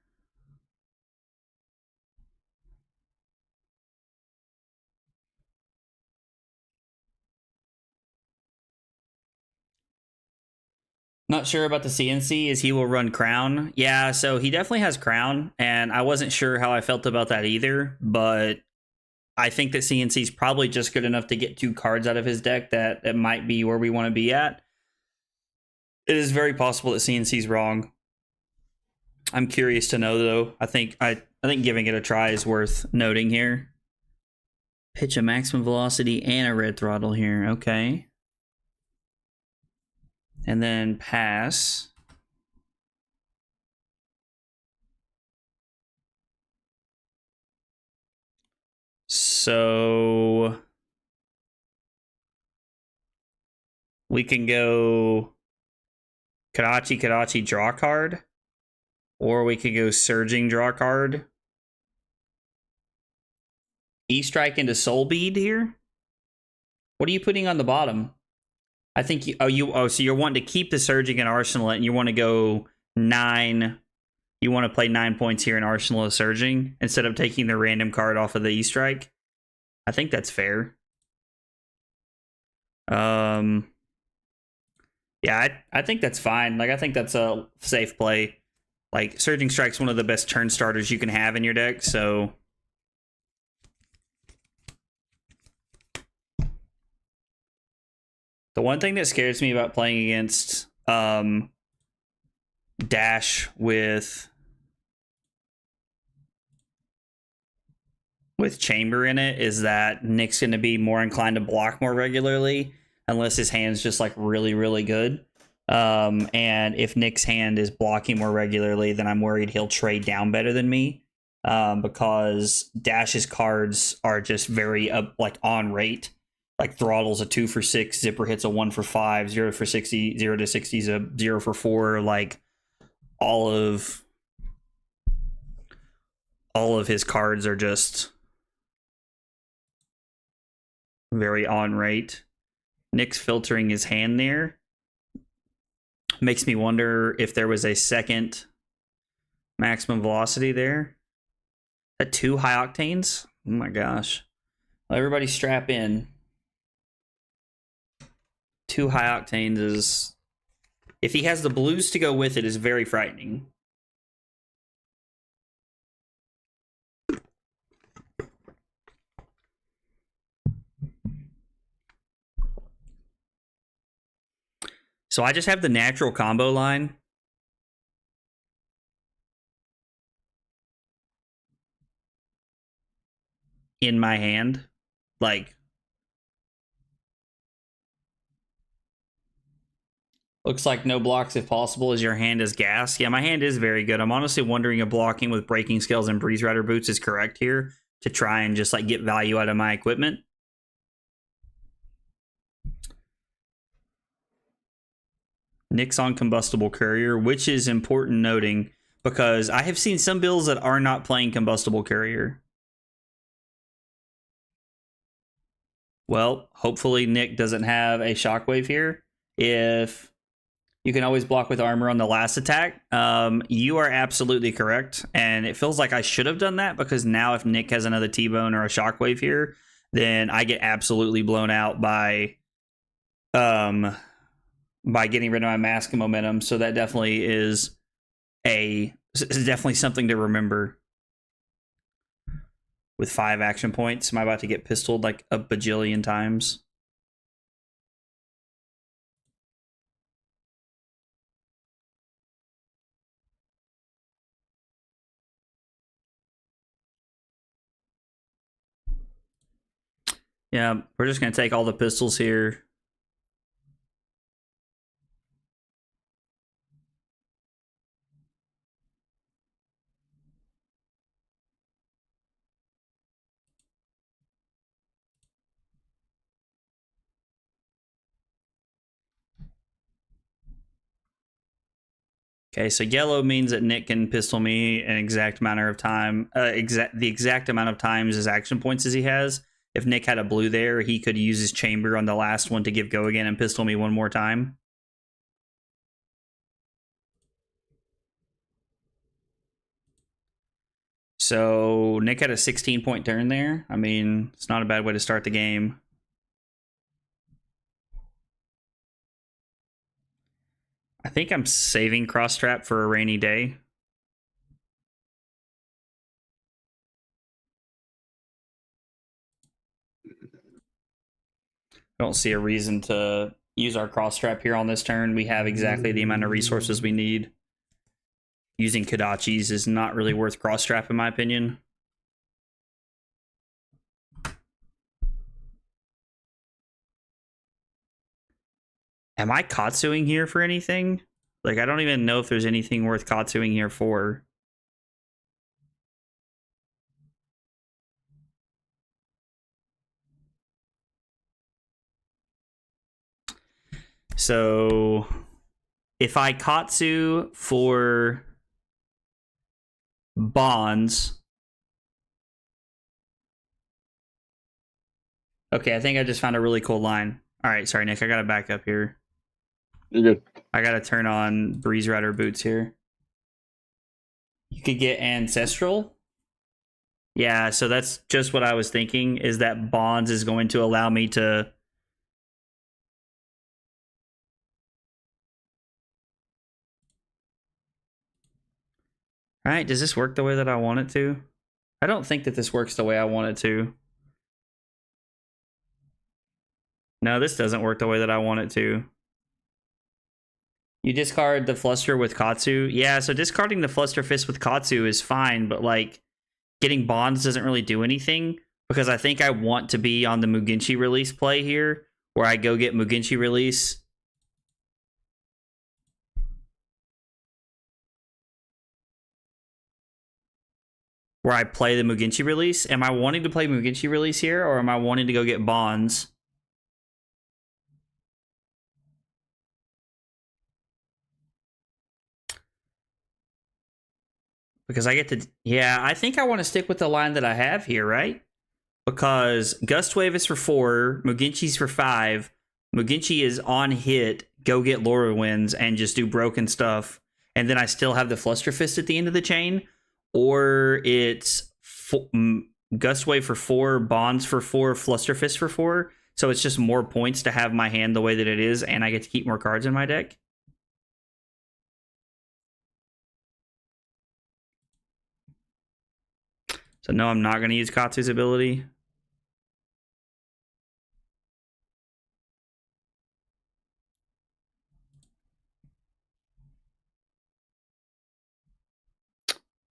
Not sure about the CNC, is he will run Crown. Yeah, so he definitely has Crown, and I wasn't sure how I felt about that either, but I think that CNC is probably just good enough to get 2 cards out of his deck that it might be where we want to be at. It is very possible that CNC is wrong. I'm curious to know, though. I think giving it a try is worth noting here. Pitch a maximum velocity and a red throttle here. Okay. And then pass. So we can go Kadachi, draw card. Or we could go Surging, draw card. E-Strike into Soul Bead here. What are you putting on the bottom? I think so you're wanting to keep the Surging in Arsenal and you want to go 9. You want to play 9 points here in Arsenal of Surging instead of taking the random card off of the E-Strike. I think that's fair. Yeah, I think that's fine. Like, I think that's a safe play. Like, Surging Strike's one of the best turn starters you can have in your deck, so... The one thing that scares me about playing against Dash with Chamber in it is that Nick's going to be more inclined to block more regularly unless his hand's just like really, really good. And if Nick's hand is blocking more regularly, then I'm worried he'll trade down better than me because Dash's cards are just very like on rate. Like Throttle's a 2 for 6, Zipper hits a 1 for 5, 0 for 60, 0 to 60 is a 0 for 4. Like all of his cards are just very on rate. Nick's filtering his hand there. Makes me wonder if there was a second maximum velocity there. At 2 high octanes? Oh my gosh. Well, everybody strap in. 2 high octanes is... If he has the blues to go with it, is very frightening. So I just have the natural combo line. In my hand. Like... Looks like no blocks if possible as your hand is gas. Yeah, my hand is very good. I'm honestly wondering if blocking with Breaking Scales and Breeze Rider Boots is correct here to try and just like get value out of my equipment. Nick's on Combustible Courier, which is important noting because I have seen some builds that are not playing Combustible Courier. Well, hopefully Nick doesn't have a Shockwave here. If you can always block with armor on the last attack, you are absolutely correct. And it feels like I should have done that because now if Nick has another T-Bone or a Shockwave here, then I get absolutely blown out by getting rid of my Mask and Momentum. So that definitely is definitely something to remember. With 5 action points, am I about to get pistoled like a bajillion times? Yeah, we're just going to take all the pistols here. Okay, so yellow means that Nick can pistol me an exact amount of time, the exact amount of times his action points as he has. If Nick had a blue there, he could use his chamber on the last one to give go again and pistol me one more time. So Nick had a 16-point turn there. I mean, it's not a bad way to start the game. I think I'm saving Cross Trap for a rainy day. I don't see a reason to use our Cross Trap here on this turn. We have exactly the amount of resources we need. Using Kodachis is not really worth Cross Trap in my opinion. Am I Katsuing here for anything? Like, I don't even know if there's anything worth Katsuing here for. So if I Katsu for bonds. Okay, I think I just found a really cool line. All right, sorry, Nick. I got to back up here. You're good. I got to turn on Breeze Rider boots here. You could get Ancestral. Yeah, so that's just what I was thinking, is that bonds is going to allow me to... All right, does this work the way that I want it to? I don't think that this works the way I want it to. No, this doesn't work the way that I want it to. You discard the Fluster with Katsu. Yeah, so discarding the Fluster Fist with Katsu is fine, but like getting bonds doesn't really do anything because I think I want to be on the Mugenshi release play here where I go get Mugenshi release. Where I play the Mugenshi release. Am I wanting to play Mugenshi release here or am I wanting to go get bonds? Because I get to... Yeah, I think I want to stick with the line that I have here, right? Because Gust Wave is for 4, Muginshi's for 5. Mugenshi is on hit, go get Laura Winds, and just do broken stuff. And then I still have the Fluster Fist at the end of the chain. Or it's Gust Wave for 4, Bonds for 4, Fluster Fist for 4. So it's just more points to have my hand the way that it is, and I get to keep more cards in my deck. So no, I'm not going to use Katsu's ability.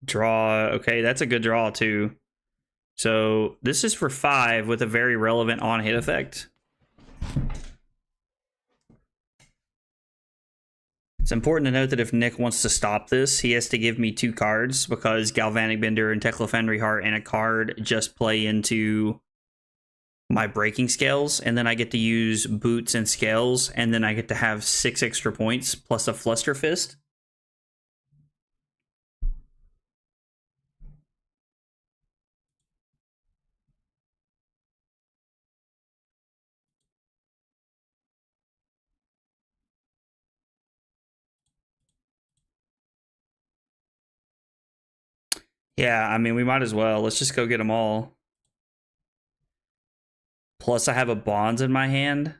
Draw. Okay, that's a good draw too. So this is for 5 with a very relevant on-hit effect. It's important to note that if Nick wants to stop this, he has to give me 2 cards because Galvanic Bender and Teclifenry Heart and a card just play into my breaking scales, and then I get to use boots and scales, and then I get to have 6 extra points plus a Fluster Fist. Yeah, I mean, we might as well. Let's just go get them all. Plus, I have a Bonds in my hand.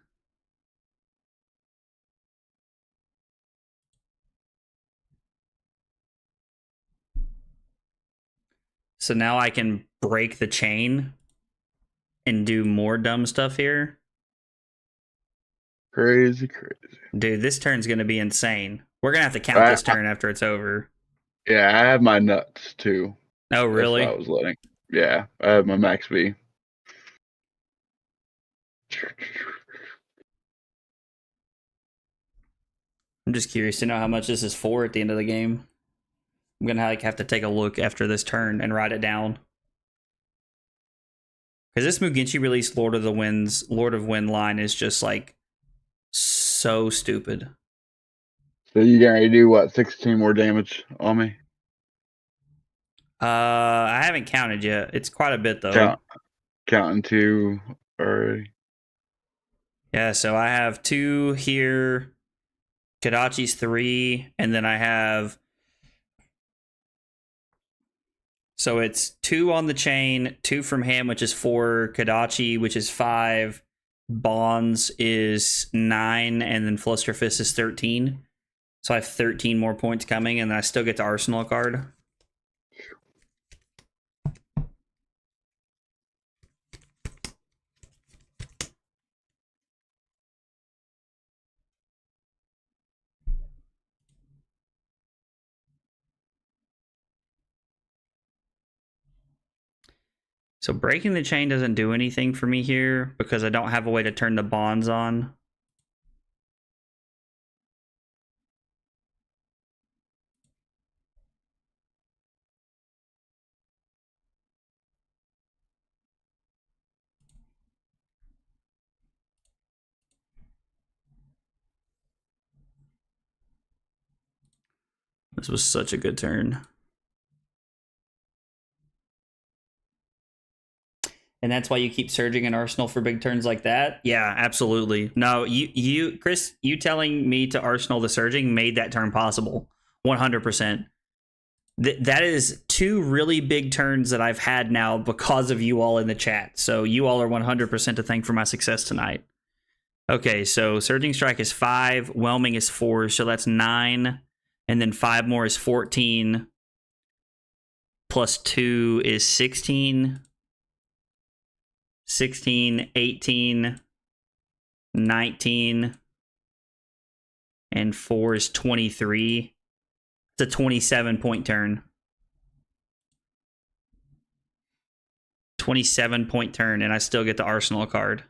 So now I can break the chain and do more dumb stuff here. Crazy, crazy. Dude, this turn's going to be insane. We're going to have to count this turn after it's over. Yeah, I have my nuts too. Oh, really? That's what I was letting. Yeah, I have my max B. I'm just curious to know how much this is for at the end of the game. I'm going to have to take a look after this turn and write it down. Because this Mugenshi release Lord of Wind line is just like so stupid. So you gonna do what? 16 more damage on me? I haven't counted yet. It's quite a bit though. Counting 2 already. Yeah, so I have 2 here. Kadachi's 3, and then I have... So it's 2 on the chain, 2 from him, which is 4, Kadachi, which is 5, Bonds is 9, and then Fluster Fist is 13. So I have 13 more points coming, and then I still get to Arsenal card. So breaking the chain doesn't do anything for me here because I don't have a way to turn the bonds on. This was such a good turn. And that's why you keep surging in Arsenal for big turns like that? Yeah, absolutely. No, Chris, you telling me to Arsenal the surging made that turn possible. 100%. That is 2 really big turns that I've had now because of you all in the chat. So you all are 100% to thank for my success tonight. Okay, so Surging Strike is 5, Whelming is 4, so that's 9. And then 5 more is 14. Plus 2 is 16. 16, 18, 19, and 4 is 23. It's a 27-point turn. 27-point turn, and I still get the Arsenal card.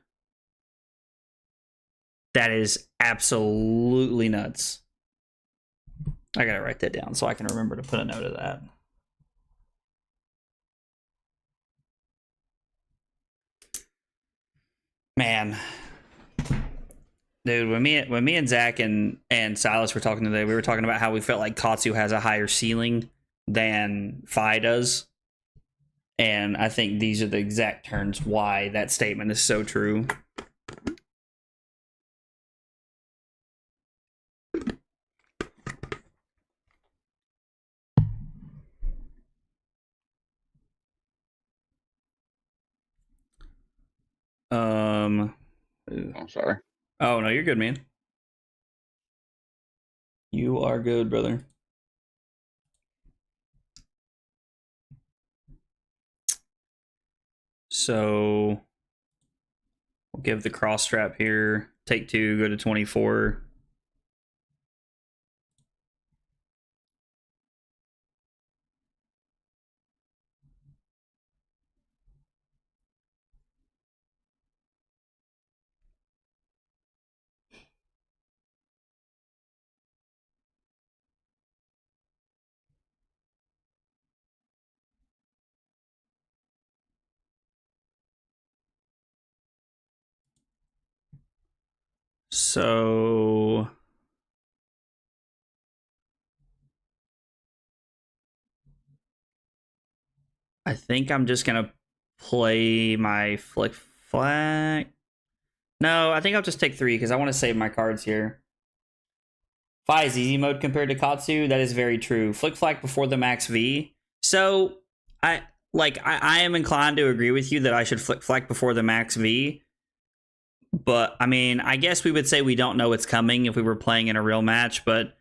That is absolutely nuts. I gotta write that down so I can remember to put a note of that. Man, dude, when me and Zach and Silas were talking today, we were talking about how we felt like Katsu has a higher ceiling than Fi does, and I think these are the exact turns why that statement is so true. I'm sorry. Oh no, you're good, man. You are good, brother. So we'll give the cross strap here. Take 2, go to 24. So I think I'm just gonna play my flick flag. No, I think I'll just take 3 because I want to save my cards here. Fi is easy mode compared to Katsu. That is very true. Flick flag before the max V. So I am inclined to agree with you that I should flick flag before the max V. But I mean, I guess we would say we don't know it's coming if we were playing in a real match, but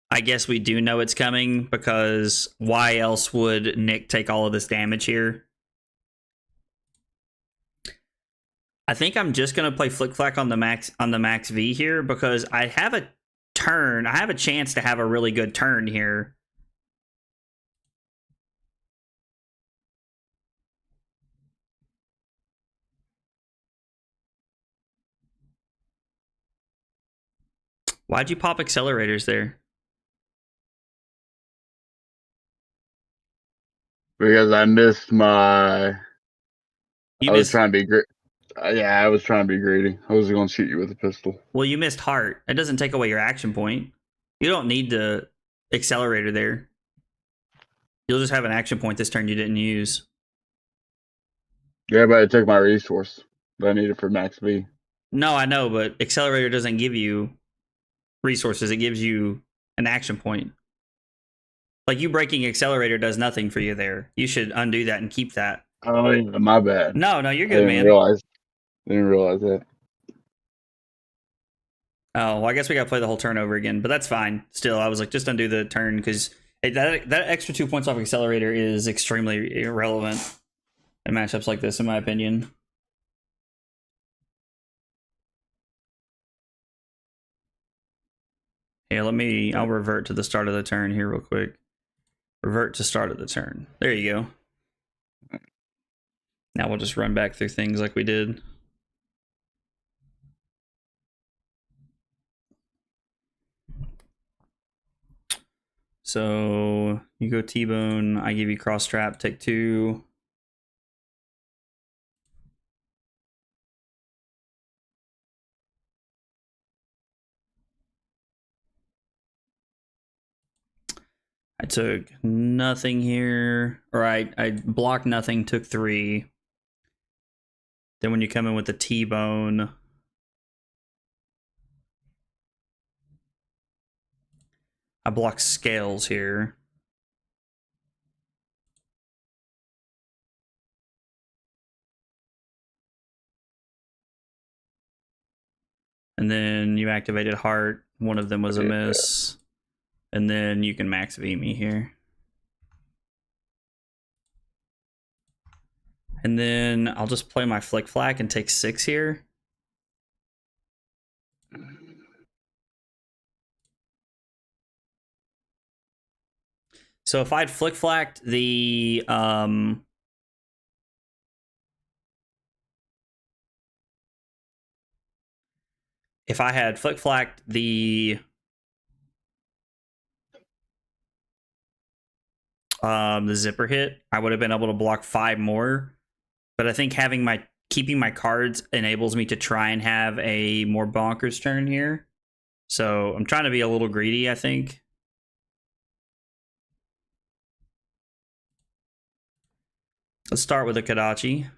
I guess we do know it's coming because why else would Nick take all of this damage here? I think I'm just gonna play Flick Flack on the max V here because I have a turn. I have a chance to have a really good turn here. Why'd you pop accelerators there? Because I missed my. You I was missed. trying to be great. Yeah, I was trying to be greedy. I was going to shoot you with a pistol. Well, you missed heart. It doesn't take away your action point. You don't need the accelerator there. You'll just have an action point this turn you didn't use. Yeah, but I took my resource that I needed for max V. No, I know, but accelerator doesn't give you resources. It gives you an action point. Like you breaking accelerator does nothing for you there. You should undo that and keep that. Oh yeah, my bad. No, you're I good, didn't man. Didn't realize that. Oh, well, I guess we got to play the whole turn over again, but that's fine. Still, I was like, just undo the turn because that extra 2 points off accelerator is extremely irrelevant in matchups like this, in my opinion. Here, I'll revert to the start of the turn here real quick. Revert to start of the turn. There you go. Now we'll just run back through things like we did. So you go T-bone, I give you cross strap, take 2. I took nothing here. Or I blocked nothing, took 3. Then when you come in with the T-bone, I block scales here. And then you activated heart. One of them was a miss. And then you can max V me here. And then I'll just play my Flick Flack and take 6 here. So if I'd Flick Flacked the if I had Flick Flacked the zipper hit, I would have been able to block 5 more. But I think keeping my cards enables me to try and have a more bonkers turn here. So I'm trying to be a little greedy, I think. Let's start with a Kadachi.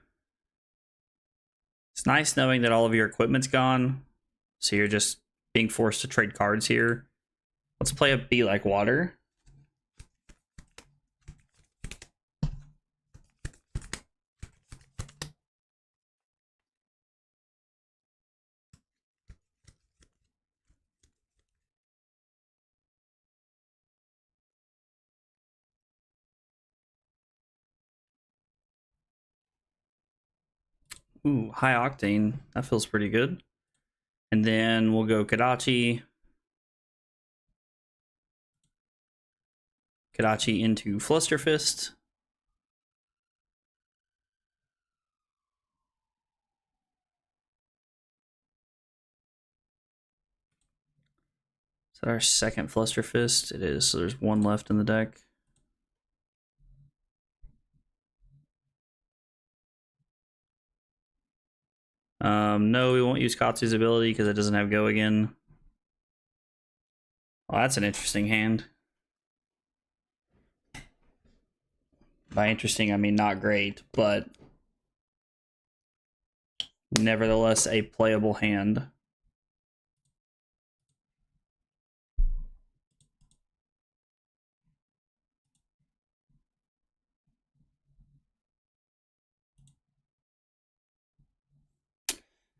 It's nice knowing that all of your equipment's gone, so you're just being forced to trade cards here. Let's play a Be Like Water. Ooh, high octane. That feels pretty good. And then we'll go Kadachi. Kadachi into Flusterfist. Is that our second Flusterfist? It is, so there's 1 left in the deck. No, we won't use Katsu's ability because it doesn't have Go again. Well, that's an interesting hand. By interesting, I mean not great, but nevertheless a playable hand.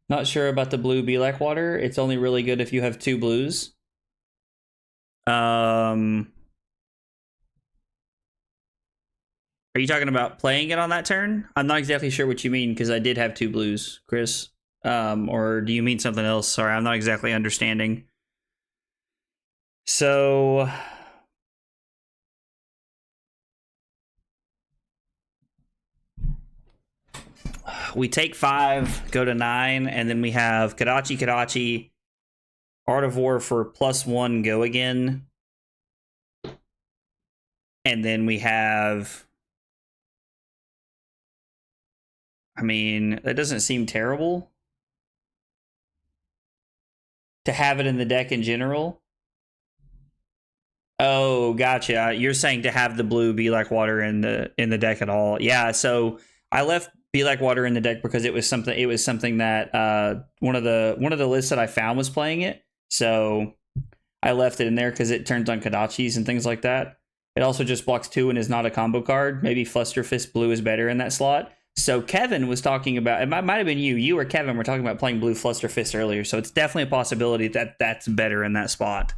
Not sure about the blue Be Like Water. It's only really good if you have 2 blues. Are you talking about playing it on that turn? I'm not exactly sure what you mean because I did have 2 blues, Chris. Or do you mean something else? Sorry, I'm not exactly understanding. So we take 5, go to 9, and then we have Kadachi, Art of War for +1, go again. And then we have... I mean, that doesn't seem terrible to have it in the deck in general. Oh, gotcha. You're saying to have the blue Be Like Water in the deck at all. Yeah, so I left Be Like Water in the deck because it was something that one of the lists that I found was playing it. So I left it in there because it turns on Kadachis and things like that. It also just blocks 2 and is not a combo card. Maybe Flusterfist Blue is better in that slot. So Kevin was talking about, it might have been you or Kevin were talking about playing blue Flusterfist earlier. So it's definitely a possibility that that's better in that spot.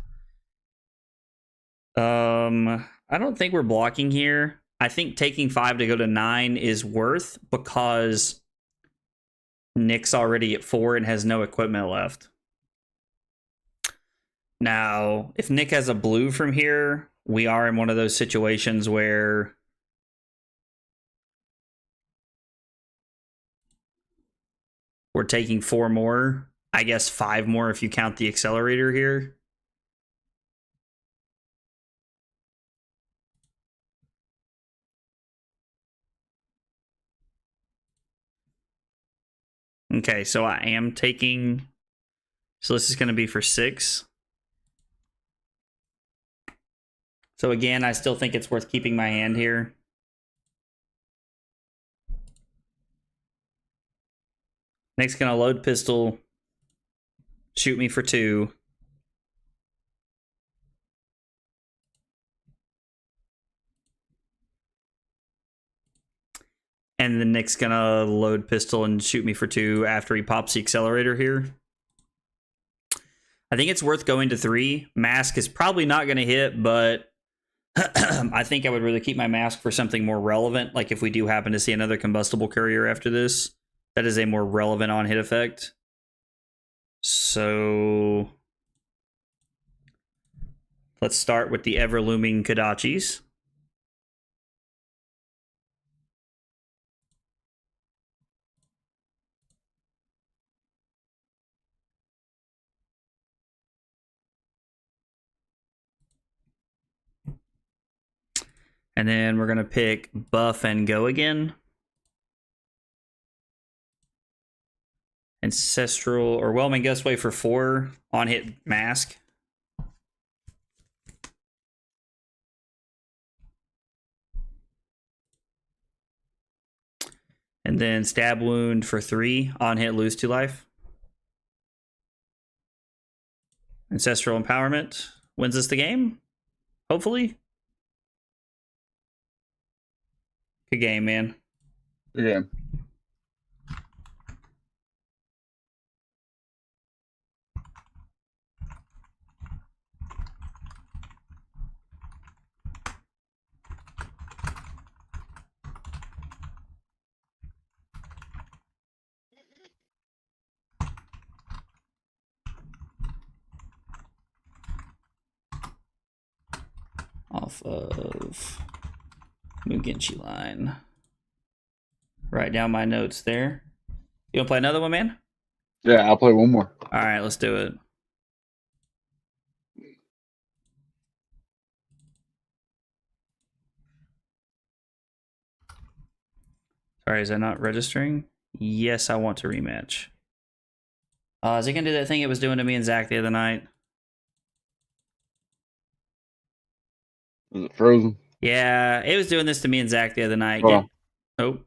I don't think we're blocking here. I think taking 5 to go to 9 is worth because Nick's already at 4 and has no equipment left. Now, if Nick has a blue from here, we are in one of those situations where we're taking 4 more. I guess 5 more if you count the accelerator here. Okay, so I am taking... So this is going to be for 6. So again, I still think it's worth keeping my hand here. Nick's gonna load pistol, shoot me for 2. And then Nick's gonna load pistol and shoot me for 2 after he pops the accelerator here. I think it's worth going to 3. Mask is probably not gonna hit, but I think I would really keep my mask for something more relevant. Like if we do happen to see another combustible courier after this, that is a more relevant on-hit effect. So let's start with the ever-looming Kodachis. And then we're going to pick buff and go again. Ancestral or Whelming Gustway for 4 on hit mask. And then stab wound for 3 on hit lose 2 life. Ancestral empowerment wins us the game. Hopefully. Good game, man. Good game. Off of Mugenshi line. Write down my notes there. You want to play another one, man? Yeah, I'll play one more. All right, let's do it. Sorry, is that not registering? Yes, I want to rematch. Is it going to do that thing it was doing to me and Zach the other night? Is it frozen? Yeah, it was doing this to me and Zach the other night. Oh.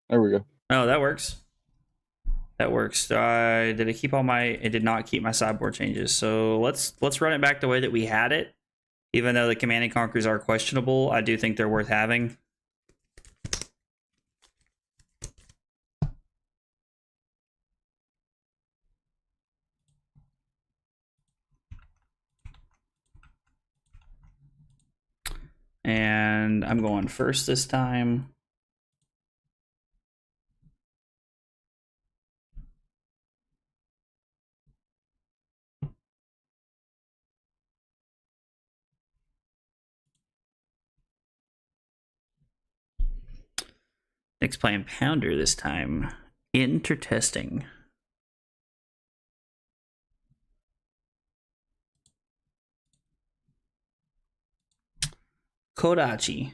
There we go. Oh, that works. That works. Did it keep all my... It did not keep my sideboard changes. So let's run it back the way that we had it. Even though the Command and Conquers are questionable, I do think they're worth having. And I'm going first this time. Nick's playing Pounder this time. Intertesting. Kodachi.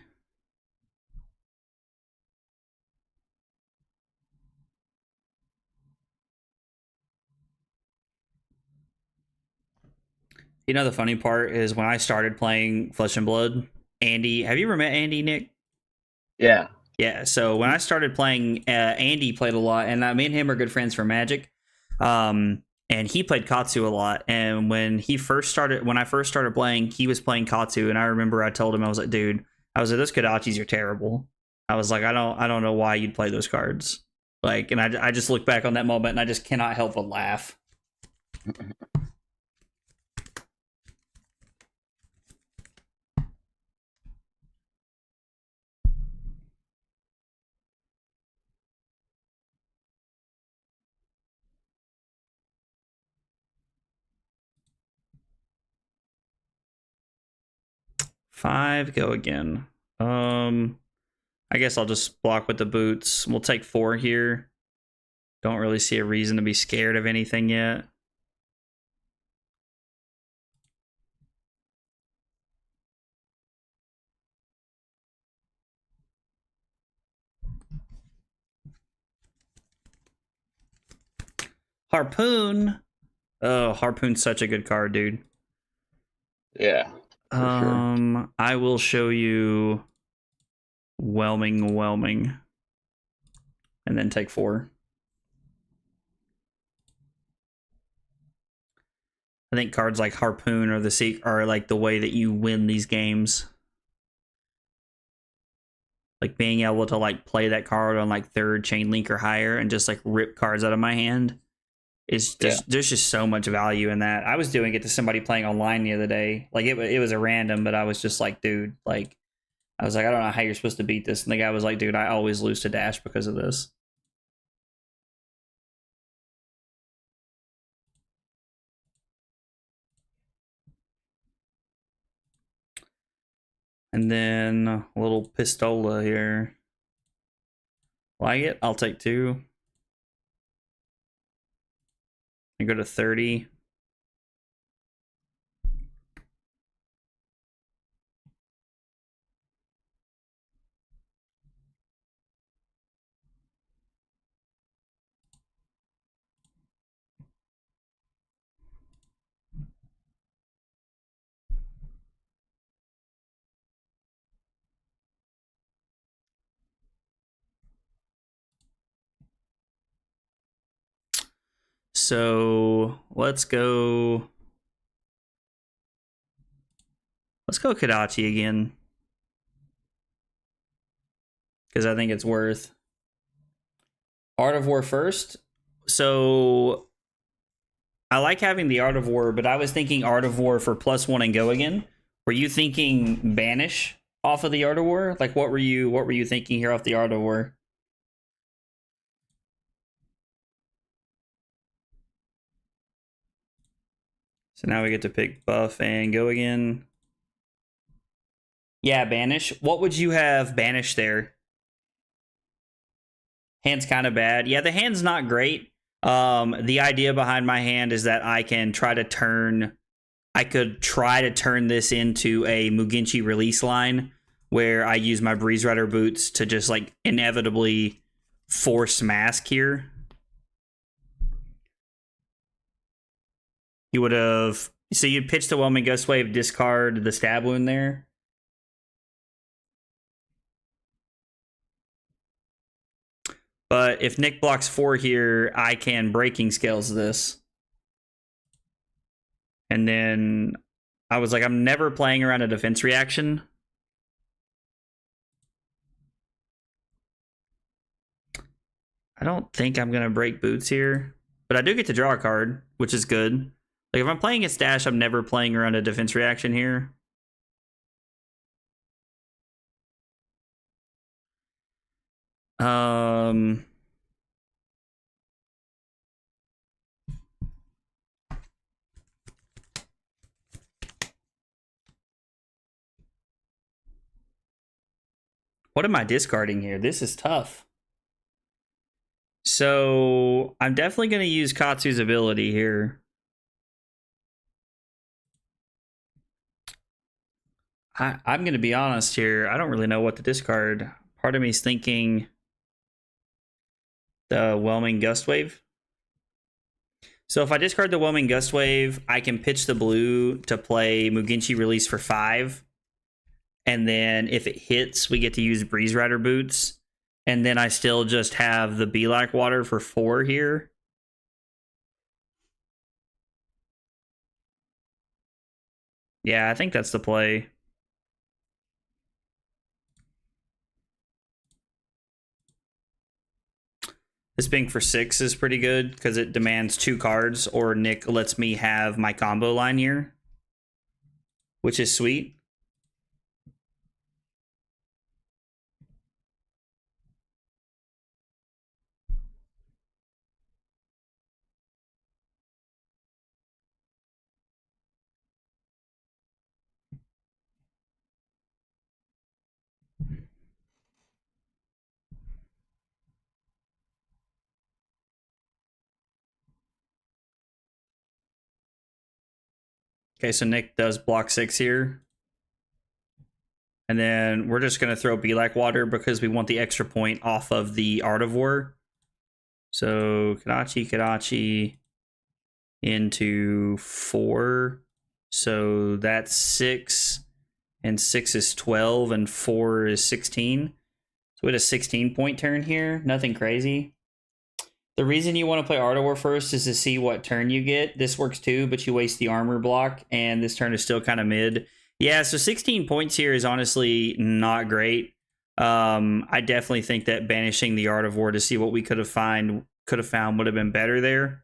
You know, the funny part is when I started playing Flesh and Blood, Andy, have you ever met Andy, Nick? Yeah. Yeah, so when I started playing, Andy played a lot, and me and him are good friends for Magic. And he played Katsu a lot. And when I first started playing, he was playing Katsu, and I remember I told him, I was like, dude, those Kodachis are terrible. I was like, I don't know why you'd play those cards. Like, and I just look back on that moment, and I just cannot help but laugh. Five, go again. I guess I'll just block with the boots. We'll take 4 here. Don't really see a reason to be scared of anything yet. Harpoon. Oh, Harpoon's such a good card, dude. Yeah, for sure. I will show you whelming, and then take 4. I think cards like Harpoon are like the way that you win these games. Like being able to like play that card on like 3rd chain link or higher and just like rip cards out of my hand is just there's just so much value in that. I was doing it to somebody playing online the other day. Like it was a random, but I was just like, dude, like I was like, I don't know how you're supposed to beat this. And the guy was like, dude, I always lose to Dash because of this. And then a little Pistola here. Like it? I'll take 2. And go to 30. So let's go Kadachi again. Because I think it's worth. Art of War first. So I like having the Art of War, but I was thinking Art of War for +1 and go again. Were you thinking banish off of the Art of War? Like what were you thinking here off the Art of War? So now we get to pick buff and go again. Yeah, banish. What would you have banished there? Hand's kind of bad. Yeah, the hand's not great. The idea behind my hand is that I could try to turn this into a Mugenshi release line where I use my Breeze Rider boots to just like inevitably force mask here. You would have, so you'd pitch the Whelming Gust Wave, discard the stab wound there. But if Nick blocks 4 here, I can Breaking Scales this. And then I was like, I'm never playing around a defense reaction. I don't think I'm going to break boots here. But I do get to draw a card, which is good. Like if I'm playing a stash, I'm never playing around a defense reaction here. What am I discarding here? This is tough. So I'm definitely going to use Katsu's ability here. I'm going to be honest here. I don't really know what to discard. Part of me is thinking the Whelming Gust Wave. So if I discard the Whelming Gust Wave, I can pitch the blue to play Mugenshi Release for 5. And then if it hits, we get to use Breeze Rider boots. And then I still just have the Belak Water for 4 here. Yeah, I think that's the play. This being for 6 is pretty good because it demands 2 cards, or Nick lets me have my combo line here, which is sweet. Okay, so Nick does block 6 here. And then we're just going to throw Belak Water because we want the extra point off of the Art of War. So Kadachi. into 4. So that's 6. And 6 is 12, and 4 is 16. So we had a 16-point turn here. Nothing crazy. The reason you want to play Art of War first is to see what turn you get. This works too, but you waste the armor block, and this turn is still kind of mid. Yeah, so 16 points here is honestly not great. I definitely think that banishing the Art of War to see what we could have found would have been better there.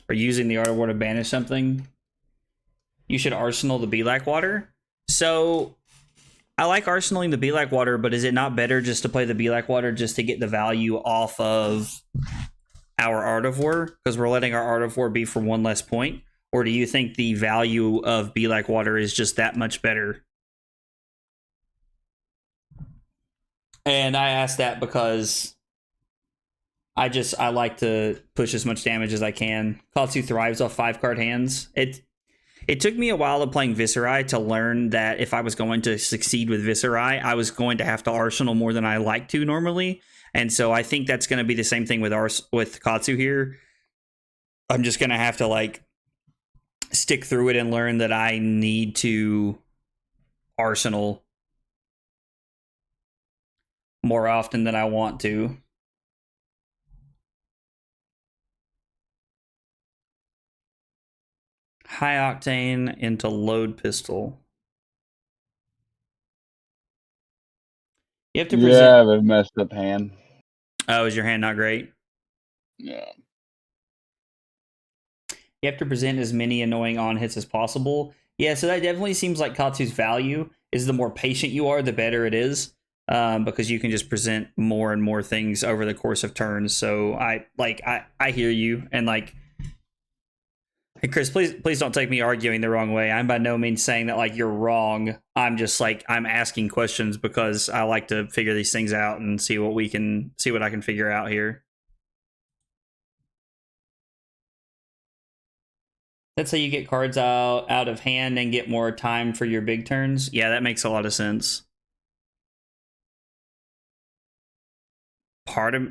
Or using the Art of War to banish something. You should arsenal the Blackwater. So I like arsenaling the Blackwater, but is it not better just to play the Blackwater just to get the value off of our Art of War? Because we're letting our Art of War be for 1 less point? Or do you think the value of Blackwater is just that much better? And I ask that because I like to push as much damage as I can. Katsu thrives off 5-card hands. It took me a while of playing Viscerai to learn that if I was going to succeed with Viscerai, I was going to have to arsenal more than I like to normally. And so I think that's going to be the same thing with Katsu here. I'm just going to have to like stick through it and learn that I need to arsenal more often than I want to. High octane into load pistol. You have to present. Yeah, I have a messed up hand. Oh, is your hand not great? Yeah. You have to present as many annoying on hits as possible. Yeah, so that definitely seems like Katsu's value is the more patient you are, the better it is. Because you can just present more and more things over the course of turns. So I hear you, and like, hey Chris, please don't take me arguing the wrong way. I'm by no means saying that like you're wrong. I'm just like I'm asking questions because I like to figure these things out and see what I can figure out here. That's how you get cards out of hand and get more time for your big turns. Yeah, that makes a lot of sense.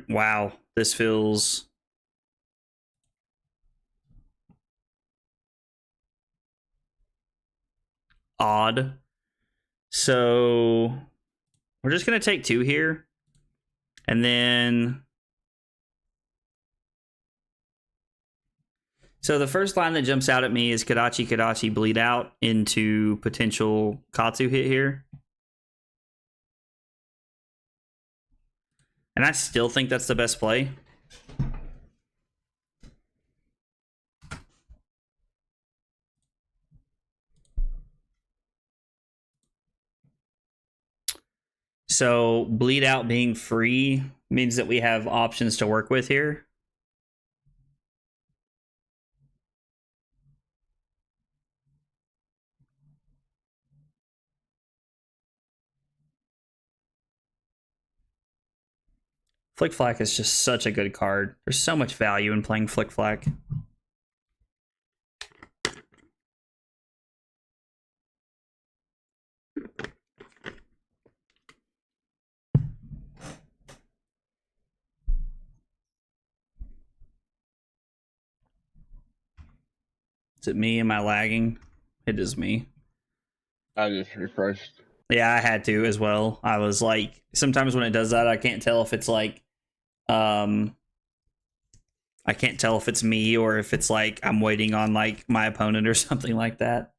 Wow, this feels odd. So we're just gonna take 2 here, and then so the first line that jumps out at me is Kadachi bleed out into potential Katsu hit here. And I still think that's the best play. So bleed out being free means that we have options to work with here. Flick Flack is just such a good card. There's so much value in playing Flick Flack. Is it me? Am I lagging? It is me. I just refreshed. Yeah, I had to as well. I was like, sometimes when it does that, I can't tell if it's like, I can't tell if it's me or if it's like I'm waiting on like my opponent or something like that.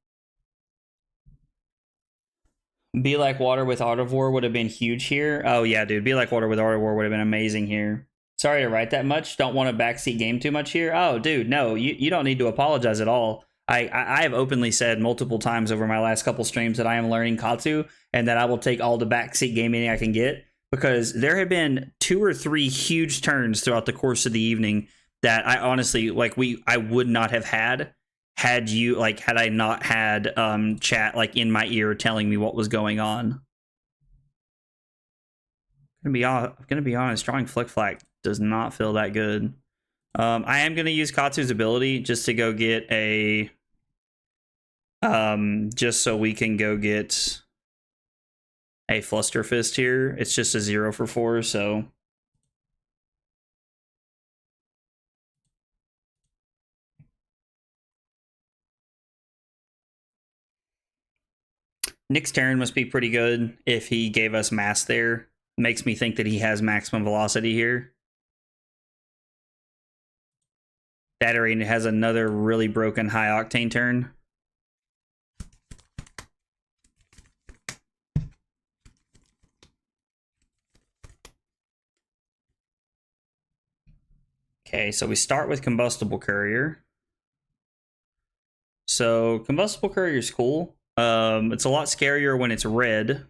Be Like Water with Art of War would have been huge here. Oh yeah, dude. Be Like Water with Art of War would have been amazing here. Sorry to write that much. Don't want to backseat game too much here. Oh, dude, no. You don't need to apologize at all. I have openly said multiple times over my last couple streams that I am learning Katsu and that I will take all the backseat gaming I can get, because there have been 2 or 3 huge turns throughout the course of the evening that I honestly I would not have had I not had chat like in my ear telling me what was going on. I'm gonna be honest, drawing Flick Flack does not feel that good. I am gonna use Katsu's ability just to go get a just so we can go get a Fluster Fist here. It's just a 0 for 4, so Nick's turn must be pretty good if he gave us mass there. Makes me think that he has maximum velocity here. That arena has another really broken high octane turn. Okay, so we start with Combustible Courier. So Combustible Courier is cool. It's a lot scarier when it's red.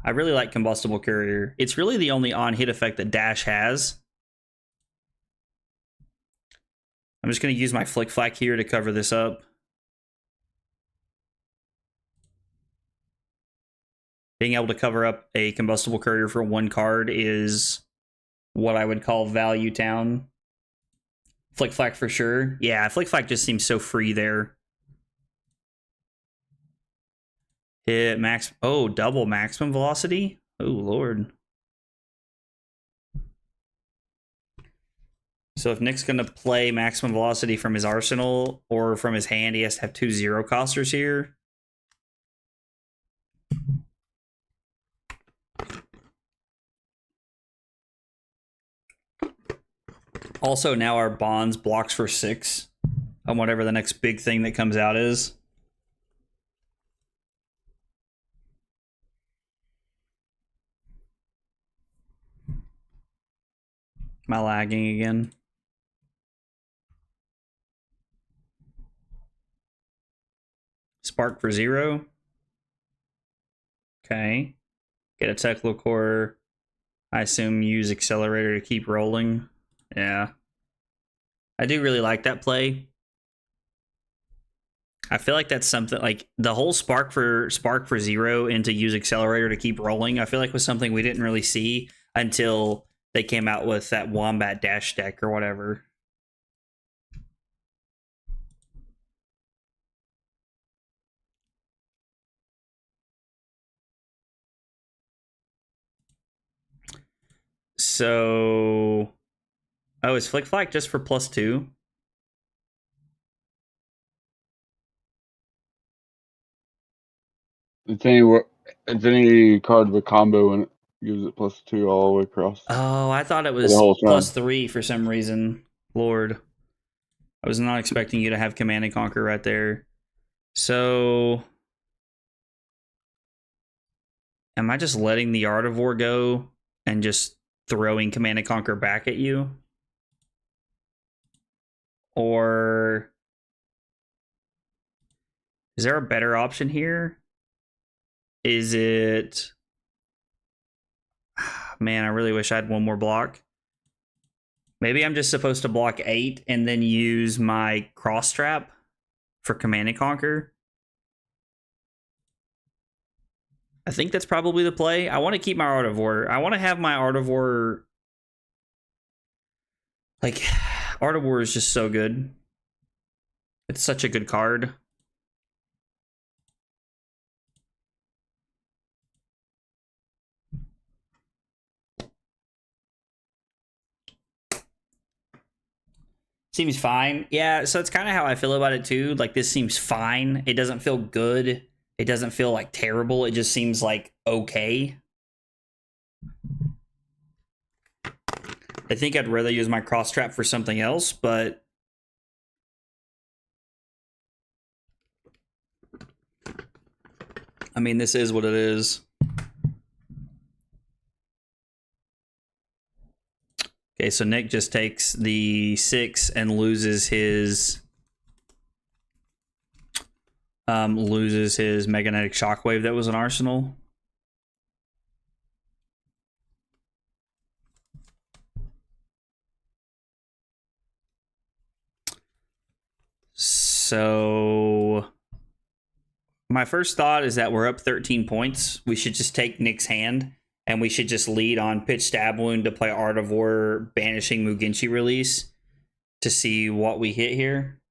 I really like Combustible Courier. It's really the only on-hit effect that Dash has. I'm just going to use my Flick Flack here to cover this up. Being able to cover up a Combustible Courier for one card is what I would call value town. Flick Flack for sure. Yeah, Flick Flack just seems so free there. Hit max. Oh, double maximum velocity. Oh, Lord. So if Nick's going to play maximum velocity from his arsenal or from his hand, he has to have 2 0-costers here. Also, now our bonds blocks for 6 on whatever the next big thing that comes out is. Am I lagging again? Spark for 0. Okay. Get a technical core. I assume use accelerator to keep rolling. Yeah. I do really like that play. I feel like that's something like the whole spark for 0 into use accelerator to keep rolling. I feel like was something we didn't really see until they came out with that Wombat Dash deck or whatever. So, oh, is Flick Flack just for +2? It's any card with combo and it gives it +2 all the way across. Oh, I thought it was +3 for some reason. Lord. I was not expecting you to have Command and Conquer right there. So, am I just letting the Artivore go and just throwing Command and Conquer back at you? Or is there a better option here? Is it... Man, I really wish I had one more block. Maybe I'm just supposed to block 8 and then use my Cross Trap for Command and Conquer. I think that's probably the play. I want to keep my Artivore. I want to have my Artivore... Like, Artivore is just so good. It's such a good card. Seems fine. Yeah, so it's kind of how I feel about it too. Like, this seems fine. It doesn't feel good. It doesn't feel like terrible. It just seems like okay. I think I'd rather use my Cross Trap for something else, but I mean, this is what it is. Okay, so Nick just takes the 6 and loses his Magnetic Shockwave that was an arsenal. So my first thought is that we're up 13 points. We should just take Nick's hand, and we should just lead on Pitch Stab Wound to play Artivore Banishing Mugenshi Release to see what we hit here.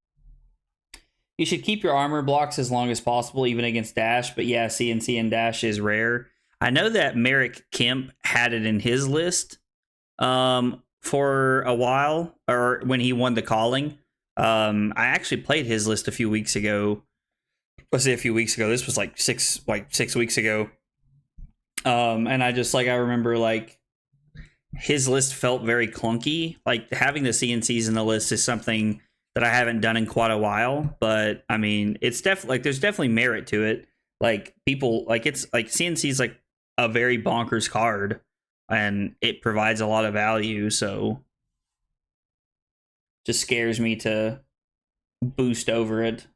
You should keep your armor blocks as long as possible, even against Dash. But yeah, CNC and Dash is rare. I know that Merrick Kemp had it in his list for a while, or when he won the calling. I actually played his list a few weeks ago. let's say a few weeks ago. This was like 6 weeks ago. And I remember like his list felt very clunky. Like having the CNCs in the list is something that I haven't done in quite a while, but I mean, it's definitely like there's definitely merit to it. Like people like it's like CNC is like a very bonkers card, and it provides a lot of value. So just scares me to boost over it.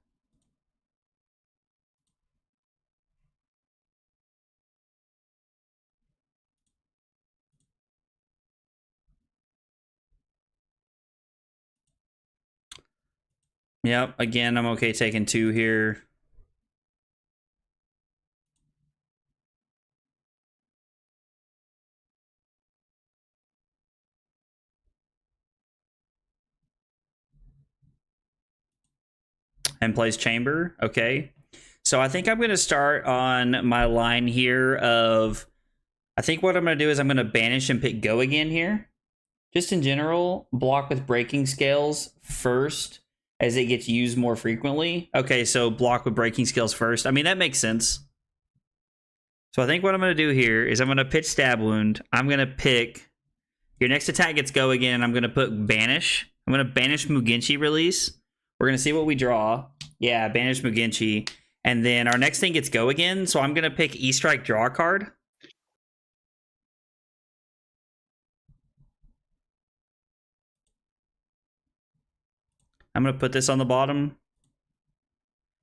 Yep. Again, I'm okay taking 2 here. And plays chamber. Okay. So I think I'm going to start on my line here of, I think what I'm going to do is I'm going to banish and pick go again here. Just in general, block with breaking scales first as it gets used more frequently. Okay, so block with breaking scales first. I mean, that makes sense. So I think what I'm going to do here is I'm going to pitch stab wound. I'm going to pick your next attack gets go again, and I'm going to put banish. I'm going to banish Mugenshi release. We're going to see what we draw. Yeah, banish Mugenshi. And then our next thing gets go again, so I'm going to pick E-Strike draw a card. I'm going to put this on the bottom.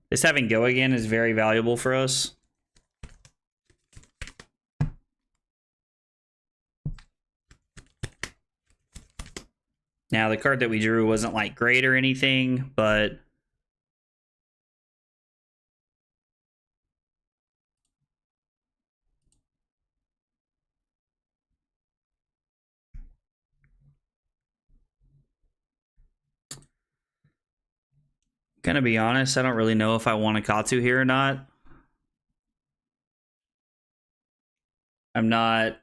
This having go again is very valuable for us. Now, the card that we drew wasn't like great or anything, but gonna be honest, I don't really know if I want a Katsu here or not. I'm not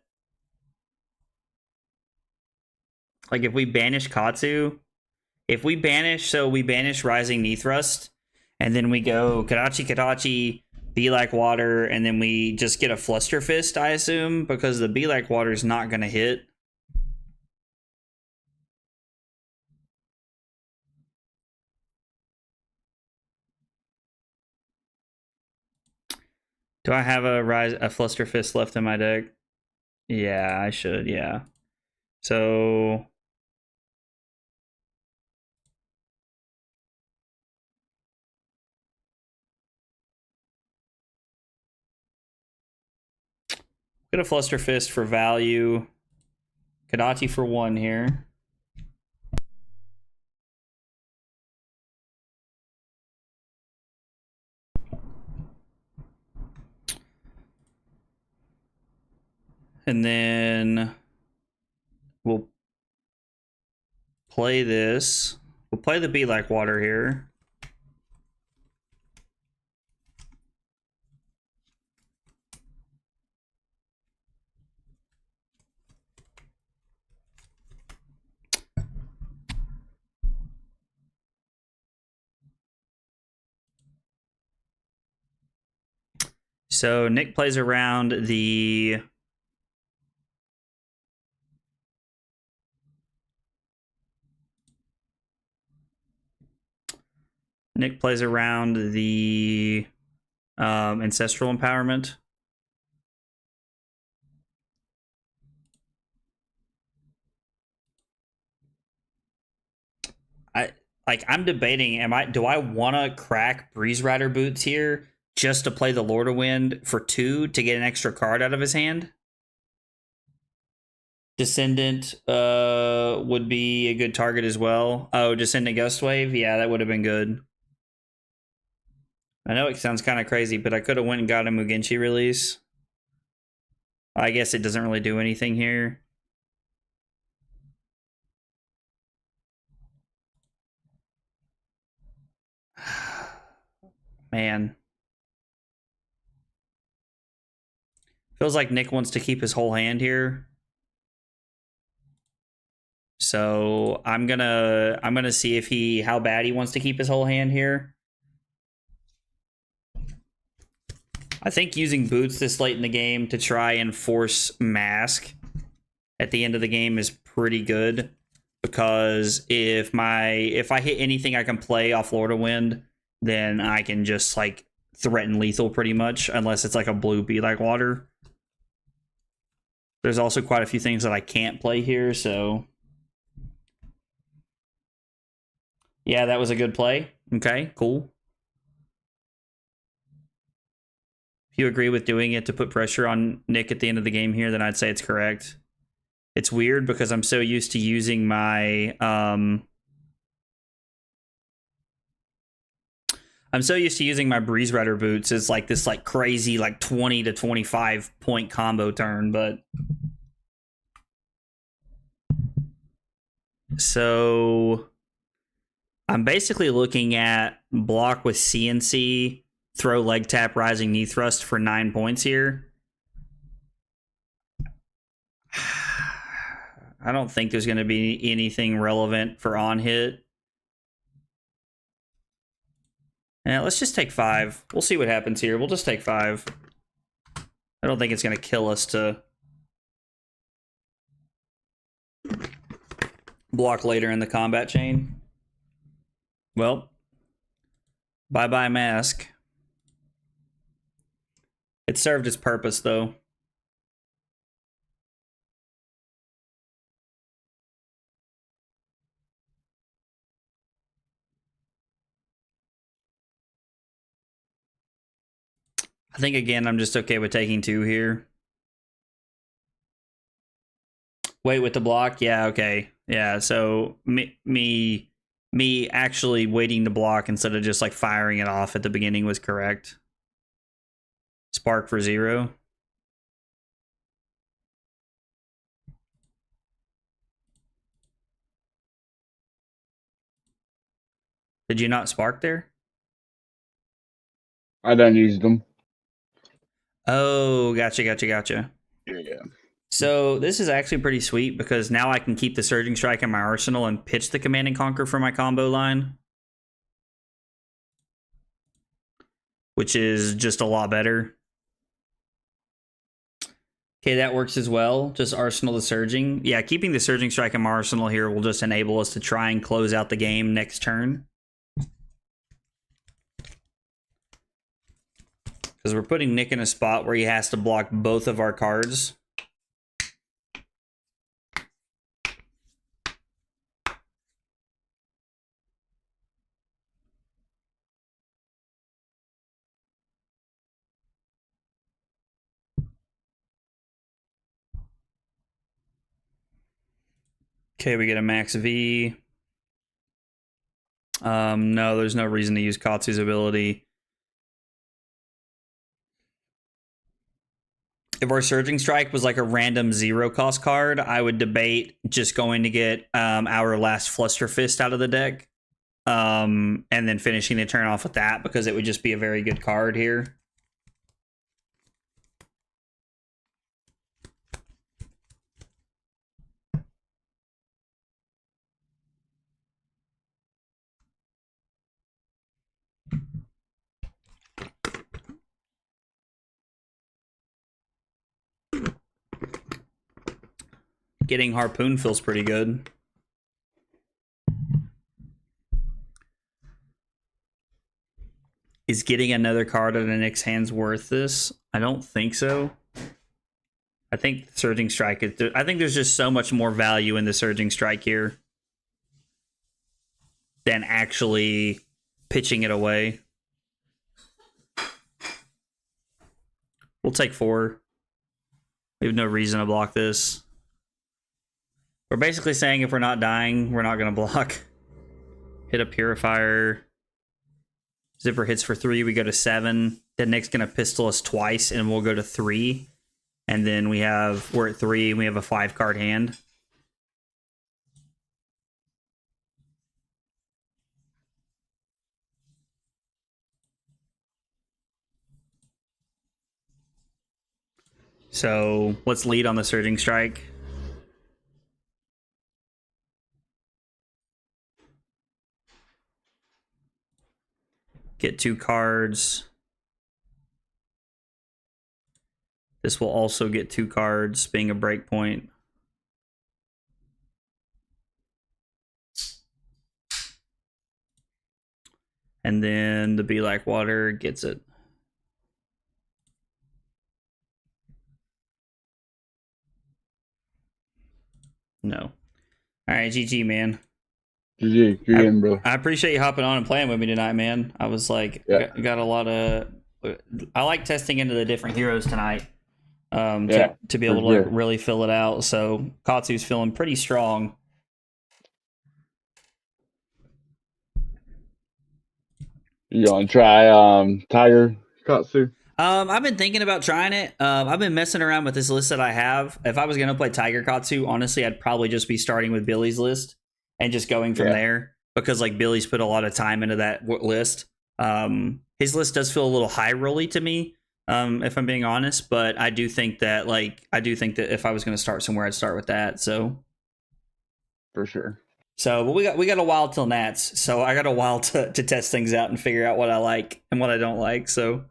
like if we banish Katsu, if we banish, so we banish Rising Knee Thrust, and then we go Kadachi, Be Like Water, and then we just get a Fluster Fist, I assume, because the Be Like Water is not gonna hit. Do I have a Fluster Fist left in my deck? Yeah, I should, yeah. So get a Fluster Fist for value. Kadachi for 1 here. And then we'll play this. We'll play the Be Like Water here. So Nick plays around the Ancestral Empowerment. I'm debating, do I want to crack Breeze Rider Boots here just to play the Lord of Wind for 2 to get an extra card out of his hand? Descendant would be a good target as well. Oh, Descendant Gust Wave? Yeah, that would have been good. I know it sounds kind of crazy, but I could have went and got a Mugenshi release. I guess it doesn't really do anything here. Man. Feels like Nick wants to keep his whole hand here. So I'm gonna see if how bad he wants to keep his whole hand here. I think using boots this late in the game to try and force mask at the end of the game is pretty good, because if I hit anything I can play off Lord of Wind, then I can just like threaten lethal pretty much, unless it's like a blue be like water. There's also quite a few things that I can't play here, so yeah, that was a good play. Okay, cool. If you agree with doing it to put pressure on Nick at the end of the game here, then I'd say it's correct. It's weird because I'm so used to using my Breeze Rider boots as like this like crazy like 20 to 25 point combo turn, but so I'm basically looking at block with CNC, throw leg tap, rising knee thrust for 9 points here. I don't think there's going to be anything relevant for on hit. Yeah, let's just take 5. We'll see what happens here. We'll just take 5. I don't think it's going to kill us to block later in the combat chain. Well, bye-bye mask. It served its purpose, though. I think, again, I'm just okay with taking 2 here. Wait with the block? Yeah, okay. Yeah, so me actually waiting to block instead of just like firing it off at the beginning was correct. Spark for 0. Did you not spark there? I done used them. Oh, gotcha. Yeah. So this is actually pretty sweet because now I can keep the Surging Strike in my arsenal and pitch the Command and Conquer for my combo line, which is just a lot better. Okay, that works as well. Just arsenal the Surging. Yeah, keeping the Surging Strike in my arsenal here will just enable us to try and close out the game next turn. Because we're putting Nick in a spot where he has to block both of our cards. Okay, we get a max V. No, there's no reason to use Katsu's ability. If our Surging Strike was like a random 0 cost card, I would debate just going to get our last Fluster Fist out of the deck, and then finishing the turn off with that, because it would just be a very good card here. Getting Harpoon feels pretty good. Is getting another card out of Nick's hands worth this? I don't think so. I think Surging Strike is... I think there's just so much more value in the Surging Strike here than actually pitching it away. We'll take 4. We have no reason to block this. We're basically saying if we're not dying, we're not going to block. Hit a Purifier. Zipper hits for 3, we go to 7. Then Nick's going to pistol us twice, and we'll go to 3. And then we're at 3, and we have a 5-card hand. So let's lead on the Surging Strike. Get 2 cards. This will also get 2 cards, being a breakpoint. And then the Be Like Water gets it. No. All right, GG, man. GG, good game, bro. I appreciate you hopping on and playing with me tonight, man. I was like, got a lot of. I like testing into the different heroes tonight. To be able to like really fill it out. So Katsu's feeling pretty strong. You gonna try Tiger Katsu? I've been thinking about trying it. I've been messing around with this list that I have. If I was gonna play Tiger Katsu, honestly, I'd probably just be starting with Billy's list and just going from there, because like Billy's put a lot of time into that list. His list does feel a little high rolly to me, if I'm being honest, but I do think that if I was gonna start somewhere, I'd start with that. So for sure. So, but we got a while till Nats, so I got a while to test things out and figure out what I like and what I don't like. So,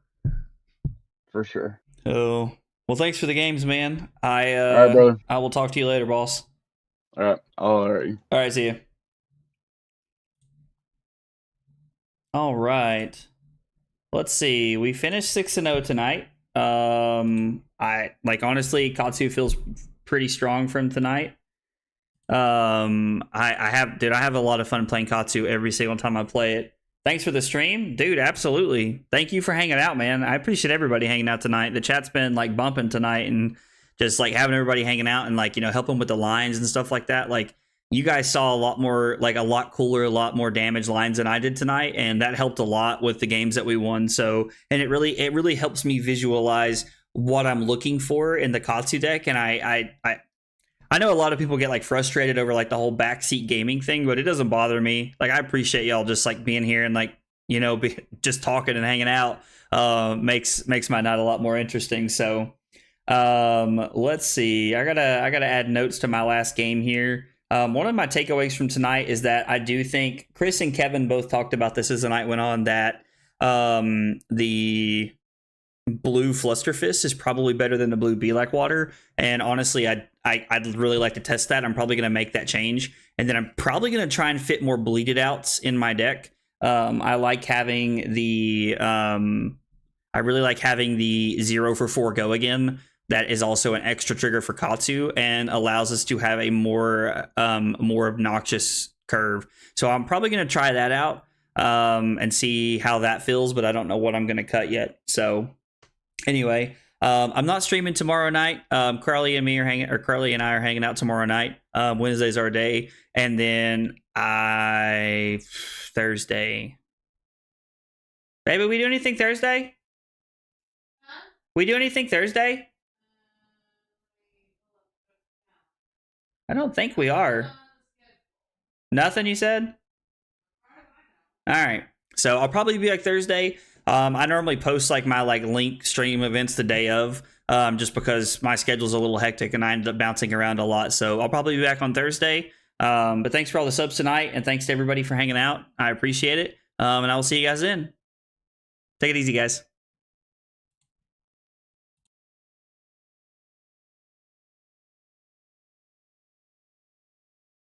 for sure. Oh, well, thanks for the games, man. All right, brother. I will talk to you later, boss. All right. All right. All right, see you. All right. Let's see. We finished 6-0 tonight. I like, honestly, Katsu feels pretty strong from tonight. I have a lot of fun playing Katsu every single time I play it. Thanks for the stream, dude. Absolutely. Thank you for hanging out, man. I appreciate everybody hanging out tonight. The chat's been like bumping tonight, and just like having everybody hanging out and like, you know, helping with the lines and stuff like that. Like, you guys saw a lot more, like a lot cooler, a lot more damage lines than I did tonight, and that helped a lot with the games that we won. So, and it really helps me visualize what I'm looking for in the Katsu deck. And I know a lot of people get like frustrated over like the whole backseat gaming thing, but it doesn't bother me. Like, I appreciate y'all just like being here and like, you know, just talking and hanging out. Makes my night a lot more interesting. So, let's see. I gotta add notes to my last game here. One of my takeaways from tonight is that I do think Chris and Kevin both talked about this as the night went on, that the blue Flusterfist is probably better than the blue Be Like Water. And honestly, I'd really like to test that. I'm probably going to make that change. And then I'm probably going to try and fit more bleeded outs in my deck. I like having the I really like having the 0 for 4 go again. That is also an extra trigger for Katsu and allows us to have a more obnoxious curve. So I'm probably going to try that out and see how that feels, but I don't know what I'm going to cut yet. So anyway, I'm not streaming tomorrow night. Carly and I are hanging out tomorrow night. Wednesday's our day, and then Thursday. Baby, we do anything Thursday? Huh? We do anything Thursday? I don't think we are. Nothing, you said? All right. So I'll probably be back Thursday. I normally post like my like link stream events the day of, just because my schedule's a little hectic and I end up bouncing around a lot. So I'll probably be back on Thursday. But thanks for all the subs tonight, and thanks to everybody for hanging out. I appreciate it. And I will see you guys then. Take it easy, guys.